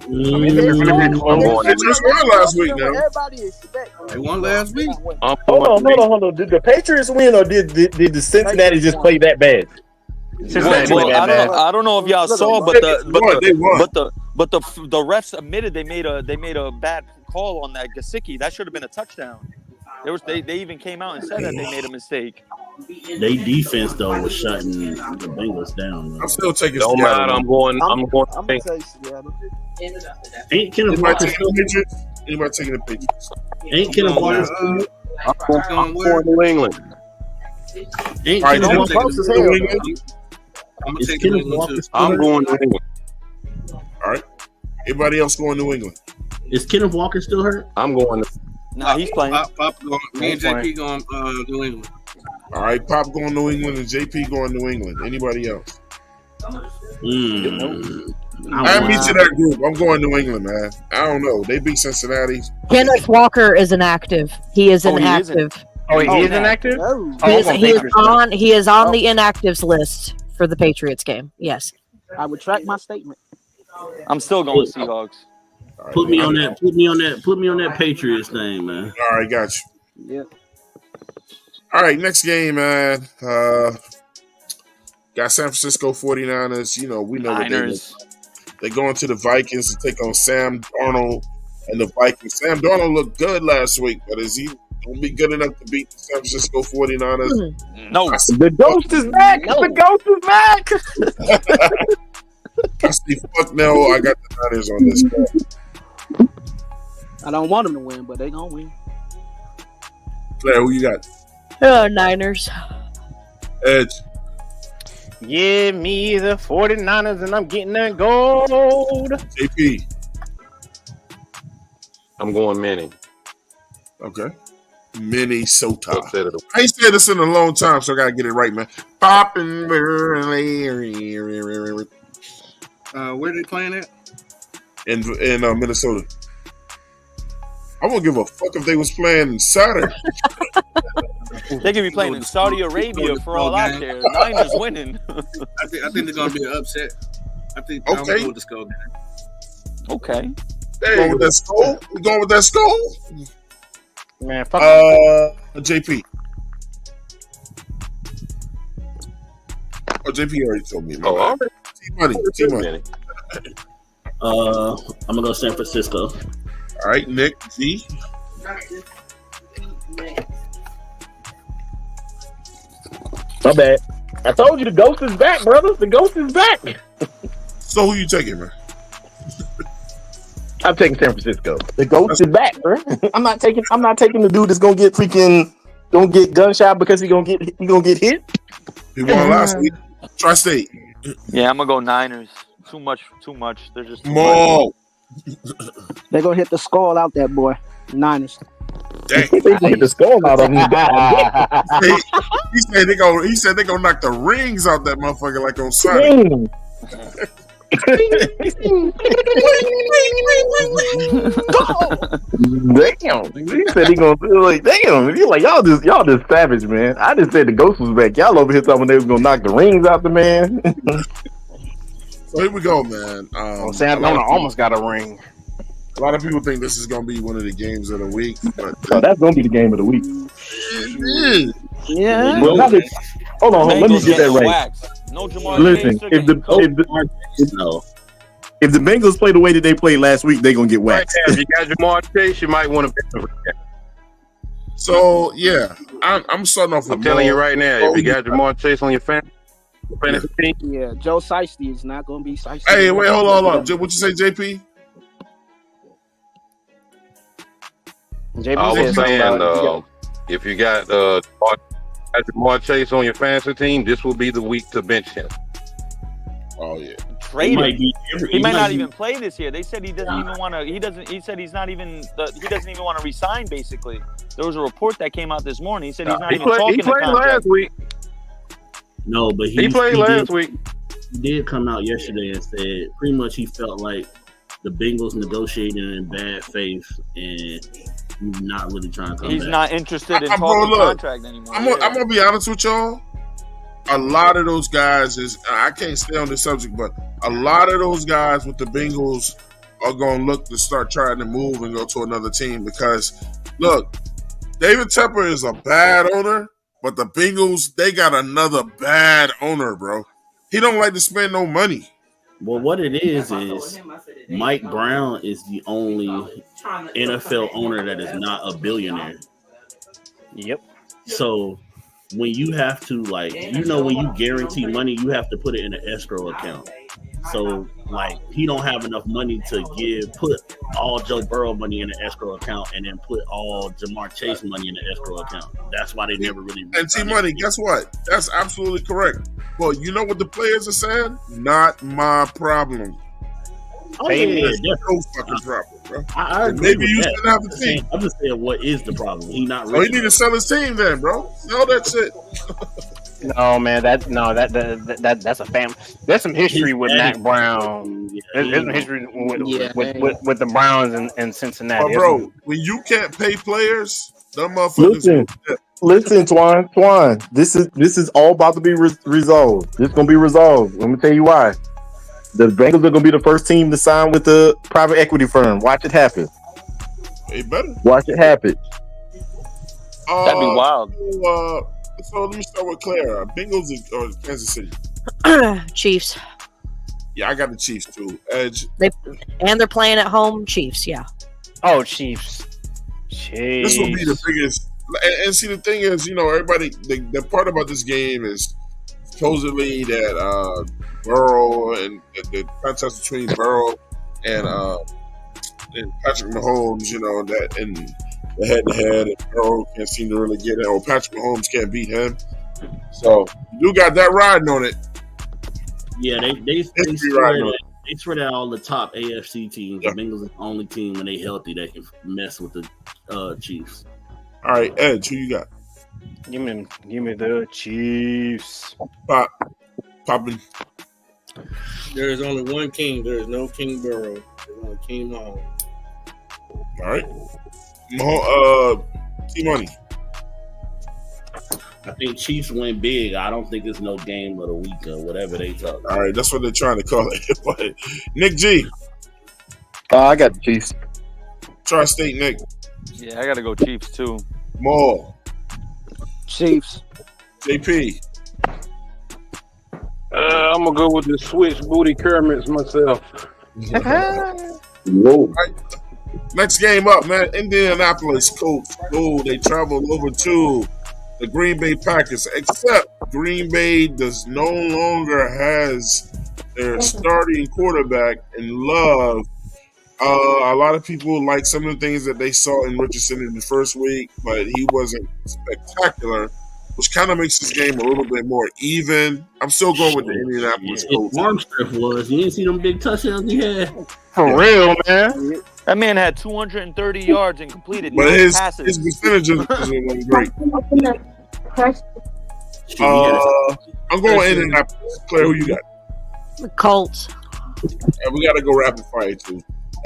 mean, Patriots won last week now. Everybody expect. They won last week. Hold on. Did the Patriots win or did the Cincinnati just play that bad? I don't know if y'all saw, but the refs admitted they made a bad call on that Gesicki. That should have been a touchdown. They even came out and said that they made a mistake. They defense though was shutting the Bengals down. Man. I'm still taking Don't Seattle. mind. I'm going. I'm gonna take Seattle. Ain't Kenneth Anybody Walker taking the Patriots? Anybody taking the Patriots? Ain't Kenneth Walker still? I'm going New England. Ain't All right, Kenneth then Walker close as New hell. England. I'm gonna Is take Kenneth New England Walker too. still I'm hurt? going New England. All right. Everybody else going New England? Is Kenneth Walker still hurt? I'm going. Nah, he's playing. Pop going. Me and JP going New England. All right, Pop going New England and JP going New England. Anybody else? Add me to that group. I'm going New England, man. I don't know. They beat Cincinnati. Kenneth Walker is inactive. He is inactive. Oh, he is inactive. inactive. No. Oh, I'm going Patriots. He is on Oh. the inactives list for the Patriots game. Yes. I retract my statement. I'm still going Seahawks. Put me on that. Put me on that. Put me on that Patriots thing, man. All right, got you. Yeah. All right, next game, man. Got San Francisco 49ers. You know, we know what they do. Niners. They going to the Vikings to take on Sam Darnold and the Vikings. Sam Darnold looked good last week, but is he going to be good enough to beat the San Francisco 49ers? No. The ghost is back. No. The ghost is back. I see. Fuck no. I got the Niners on this call. I don't want them to win, but they gonna win. Claire, who you got? Niners. Edge. Give me the 49ers and I'm getting that gold. JP. I'm going mini. Okay. Minnesota. Upset of the I ain't said this in a long time, so I gotta get it right, man. Poppin'. Where they playing at? In Minnesota. I won't give a fuck if they was playing Saturday. They could be playing in Saudi Arabia for all I care. Niners winning. I think they're gonna be an upset. I think I'm Okay. gonna go with the skull game. Okay. Hey, going with that skull? We going with that skull? Man, fuck. JP. Oh, JP already told me. Oh, all right. T-Money. T-Money. I'm gonna go San Francisco. All right, Nick. Z. My bad. I told you the ghost is back, brother. The ghost is back. So who you taking, man? I'm taking San Francisco. The ghost is back, bro. I'm not taking the dude that's gonna get gunshot because he gonna get hit. He won last week. Tri-State. Yeah, I'm gonna go Niners. Too much. They're just too More. They're gonna hit the skull out that boy. Niners. Dang. They gonna hit the skull out of him. He said they gonna knock the rings out that motherfucker like on Sonic. Damn, he said he gonna do like damn. He's like y'all just savage, man. I just said the ghost was back. Y'all over here talking they was gonna knock the rings out the man. So here we go, man. Sam Darnold almost got a ring. A lot of people think this is gonna be one of the games of the week, but So that's gonna be the game of the week. it is. Yeah. Well, hold on, let me get that right. Waxed. No Jamar Listen, Chase, they're getting cooked. if the Bengals play the way that they played last week, they're gonna get Right waxed. now, if you got Jamar Chase, you might want to. So yeah, I'm starting off with I'm telling you Mo. right now, if you got Jamar Chase on your fantasy team, Yeah. Joe Shiesty is not gonna be Shiesty. Hey, wait, hold on. What you say, JP? JP I was said saying, if you got Jamar Chase on your fantasy team, this will be the week to bench him. Oh yeah. Trade him. He might not be- even play this year. They said he doesn't even want to. He said he's not even. He doesn't even want to resign. Basically, there was a report that came out this morning. He said he's not He even talking. played the contract. last week. No, but He played last week. He did come out yesterday and said pretty much he felt like the Bengals negotiated in bad faith and he's not really trying to come He's back. not interested in Bro, talking look, contract anymore. I'm gonna be honest with y'all. A lot of those guys I can't stay on this subject, but a lot of those guys with the Bengals are gonna look to start trying to move and go to another team because look, David Tepper is a bad owner, but the Bengals, they got another bad owner, bro. He don't like to spend no money. Well, what it is Mike Brown is the only NFL owner that is not a billionaire. Yep. So when you have to when you guarantee money, you have to put it in an escrow account. So he don't have enough money to put all Joe Burrow money in an escrow account and then put all Jamar Chase money in an escrow account. That's why they never really. And T-Money, guess what? That's absolutely correct. Well, you know what the players are saying? Not my problem. Oh, yeah, That's no fucking problem, bro. I agree Maybe with you that. should have the team. I'm just saying, what is the problem? He not. So he need to sell his team then, bro. Sell that shit. No, man, that's a family. There's some history with Mac Brown. There's some history with the Browns and Cincinnati. But bro, when you can't pay players, them motherfuckers. Listen, Twan. This is all about to be resolved. This is gonna be resolved. Let me tell you why. The Bengals are gonna be the first team to sign with the private equity firm. Watch it happen. They better. Watch it happen. That'd be wild. So let me start with Claire. Bengals or Kansas City? Chiefs. Yeah, I got the Chiefs too. Edge. They're playing at home. Chiefs. Yeah. Oh, Chiefs. This will be the biggest. And see, the thing is, everybody. The part about this game is supposedly that Burrow and the contest between Burrow and Patrick Mahomes. That and the head-to-head, and Burrow can't seem to really get it, or Patrick Mahomes can't beat him. So you got that riding on it. Yeah, they spread out all the top AFC teams. Yeah. The Bengals are the only team when they healthy that can mess with the Chiefs. All right, Edge, who you got? Give me the Chiefs. Popping. There is only one king. There is no King Burrow. There's only King Mahomes. All right. T-Money. I think Chiefs win big. I don't think it's no game of the week or whatever they talk. All right, that's what they're trying to call it. But Nick G. I got the Chiefs. Tri-State Nick. Yeah, I got to go Chiefs too. Maul. Chiefs. JP. I'm gonna go with the switch booty Kermits myself. Whoa. Right. Next game up, man. Indianapolis Colts. Oh, they traveled over to the Green Bay Packers, except Green Bay does no longer has their starting quarterback in Love. A lot of people like some of the things that they saw in Richardson in the first week, but he wasn't spectacular, which kind of makes this game a little bit more even. I'm still going with the Indianapolis Colts. Armstrong was. You didn't see them big touchdowns he had? For real, man. That man had 230 yards and completed but his passes. His percentages wasn't great. I'm going Indianapolis. Claire, who you got? The Colts. And we got to go rapid fire too.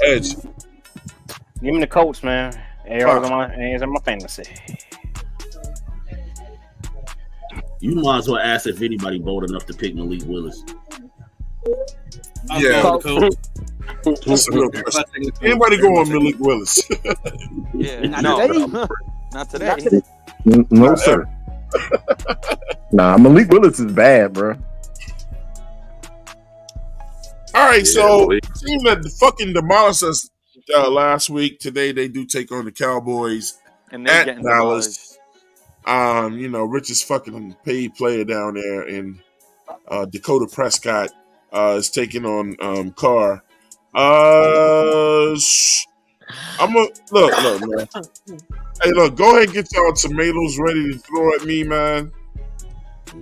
Edge. Give me the Colts, man. Arrows on my fantasy. You might as well ask if anybody bold enough to pick Malik Willis. Yeah. That's a real question. Anybody go on Malik Willis? Yeah, not today. No, sir. Nah, Malik Willis is bad, bro. All right, so team that fucking demolished us last week. Today they do take on the Cowboys and at Dallas. Richest fucking paid player down there, and Dakota Prescott is taking on Carr. I'm a look, man. Hey, look, go ahead and get y'all tomatoes ready to throw at me, man.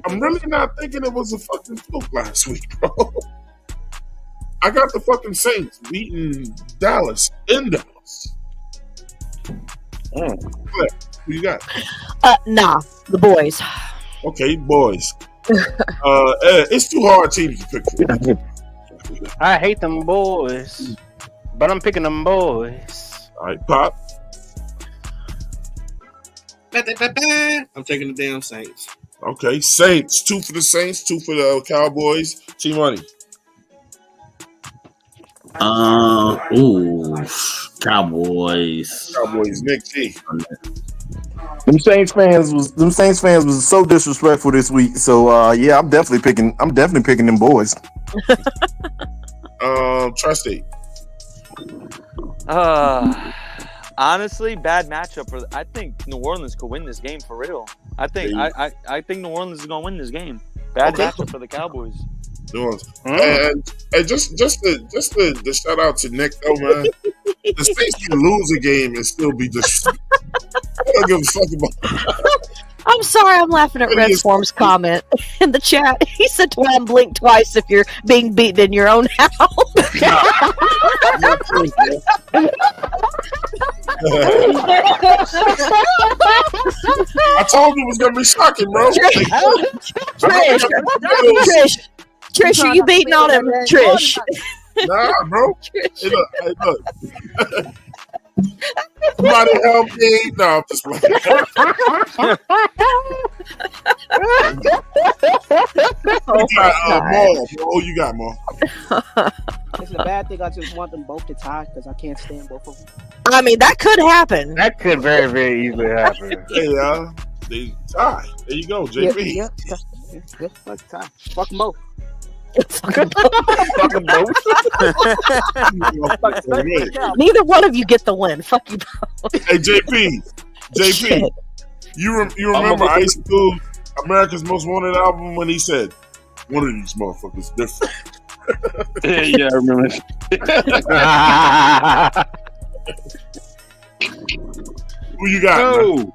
I'm really not thinking it was a fucking fluke last week, bro. I got the fucking Saints beating Dallas in Dallas. Who you got? The boys. Okay, boys. It's too hard teams to pick for. I hate them boys, but I'm picking them boys. All right, Pop. I'm taking the damn Saints. Okay, Saints. 2 for the Saints, 2 for the Cowboys. T-Money. Cowboys. Nick G. Them Saints fans was so disrespectful this week. So yeah, I'm definitely picking them boys. Tri-State. Honestly, bad matchup I think New Orleans could win this game for real. I think New Orleans is gonna win this game. Bad matchup for the Cowboys. And just to shout out to Nick though, man. The Saints can lose a game and still be disrespectful. I don't give a fuck about. I'm sorry, I'm laughing at Red Form's comment in the chat. He said Twine blink twice if you're being beaten in your own house. I told you it was gonna be shocking, bro. Trish, are you beating on him, Trish? Nah, bro. Hey, look. Somebody help me. No, I'm just playing. You got Maul. Who you got, Maul? Is it a bad thing? I just want them both to tie because I can't stand both of them. I mean, that could happen. That could very, very easily happen. Hey, they tie. There you go, JP. Yeah. Fuck tie. Fuck them both. Fucking both. Neither one of you get the win. Fuck you both. Hey, JP. You remember Ice Cube, America's Most Wanted album, when he said, "One of these motherfuckers different." Yeah, I remember. Who you got? No,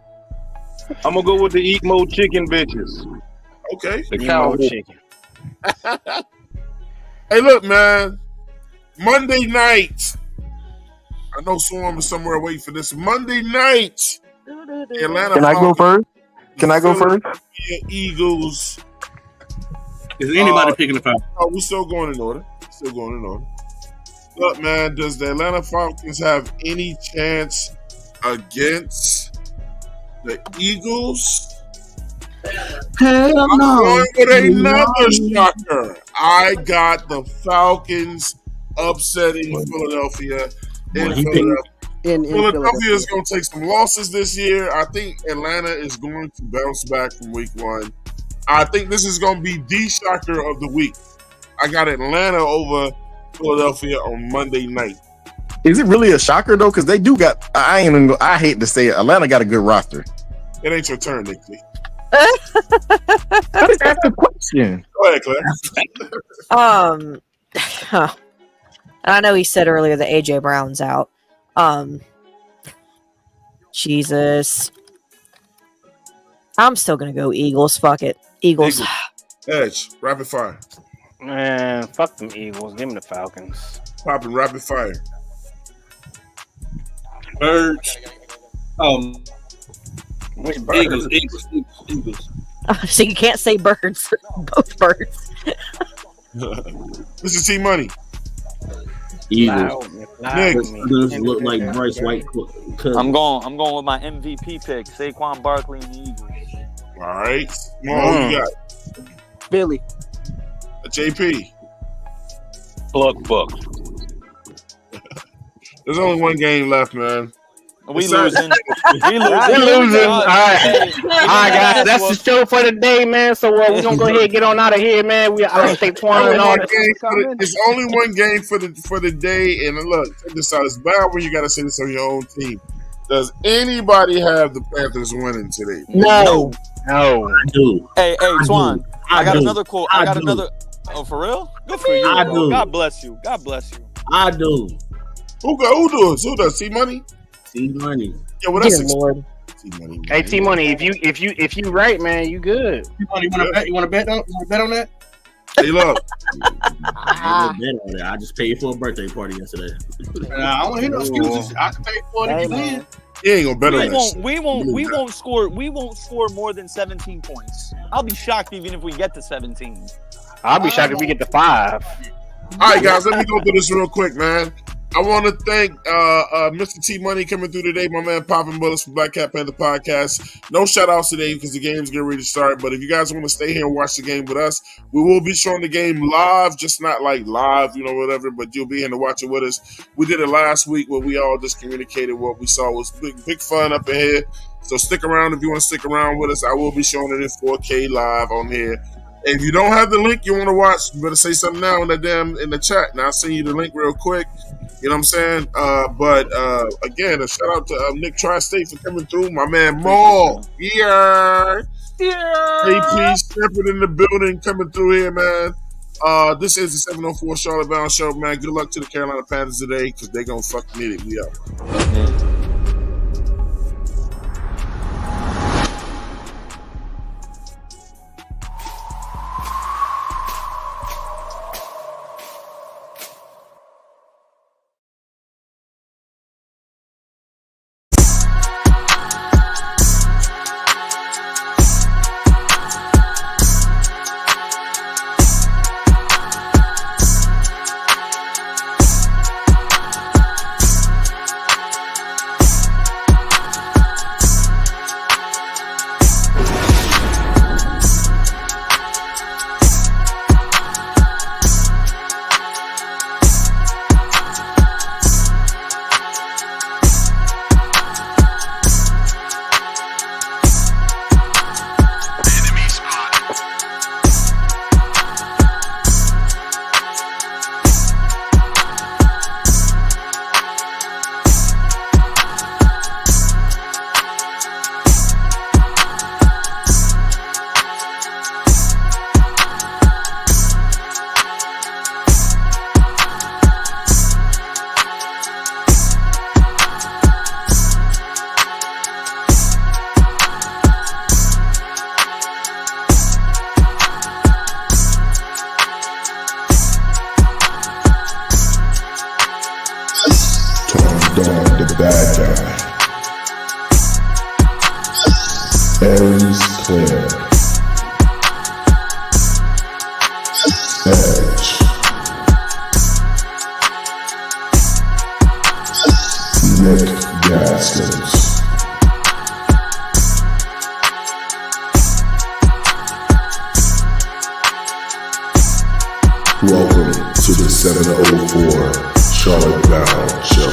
I'm gonna go with the Eat Mo Chicken bitches. Okay, the cow chicken. Hey, look, man. Monday night. I know Swarm is somewhere waiting for this. Monday night. Atlanta Can I go first? Can I go first? Eagles. Is anybody picking the Falcons? Oh, we're still going in order. Look, man, does the Atlanta Falcons have any chance against the Eagles? Hell I'm no. going with another shocker. I got the Falcons upsetting Philadelphia in Philadelphia. Philadelphia is going to take some losses this year. I think Atlanta is going to bounce back from week one. I think this is going to be the shocker of the week. I got Atlanta over Philadelphia on Monday night. Is it really a shocker though? Because they do got. I hate to say it. Atlanta got a good roster. It ain't your turn, Nick. That's the question. Go ahead, Claire. I know he said earlier that AJ Brown's out. Jesus. I'm still gonna go Eagles. Fuck it. Eagles. Edge, rapid fire. Man, fuck them Eagles. Give me the Falcons. Popping rapid fire. Birds. Which birds? Eagles. So you can't say birds. Both birds. Mr. T Money. Eagles. Niggas look like Bryce White. I'm going with my MVP pick, Saquon Barkley and the Eagles. All right. Small, you got Billy. JP. Buck. There's only one game left, man. We losing. We losing. All right, guys. That's the show for the day, man. So we're gonna go ahead and get on out of here, man. I don't think Twan and all that. It's only one game for the day. And look, check this out. It's bad when you got to say this on your own team. Does anybody have the Panthers winning today? No. I do. Hey, Twan. I got another quote. I got do. another. Oh, for real? Good for you. I bro. do. God bless you. I do. Who does? T Money? T Money. Yeah, well, that's Lord. T Money. Hey, T Money, if you right, man, you good. You want to bet on that? Hey, look. I bet on it. I just paid for a birthday party yesterday. I don't want to hear no excuses. I can pay for it if you win. You ain't gonna bet on this. We won't score more than 17 points. I'll be shocked even if we get to 17. I'll be shocked if we get to 5. All right, guys, let me go through this real quick, man. I want to thank Mr. T Money coming through today, my man Popping Bullets from Black Cat Panther Podcast. No shout outs today because the game's getting ready to start. But if you guys want to stay here and watch the game with us, we will be showing the game live, just not like live, whatever, but you'll be here to watch it with us. We did it last week where we all just communicated what we saw. It was big fun up in here. So stick around if you want to stick around with us. I will be showing it in 4K live on here. If you don't have the link you want to watch, you better say something now in the chat. Now I'll send you the link real quick. You know what I'm saying? But again, a shout out to Nick Tri-State for coming through. My man Maul. Yeah. AP Shepherd in the building coming through here, man. This is the 704 Charlotte Bound Show, man. Good luck to the Carolina Panthers today because they're going to fucking need it. We out. Welcome to the 704 Charlotte Bound Show.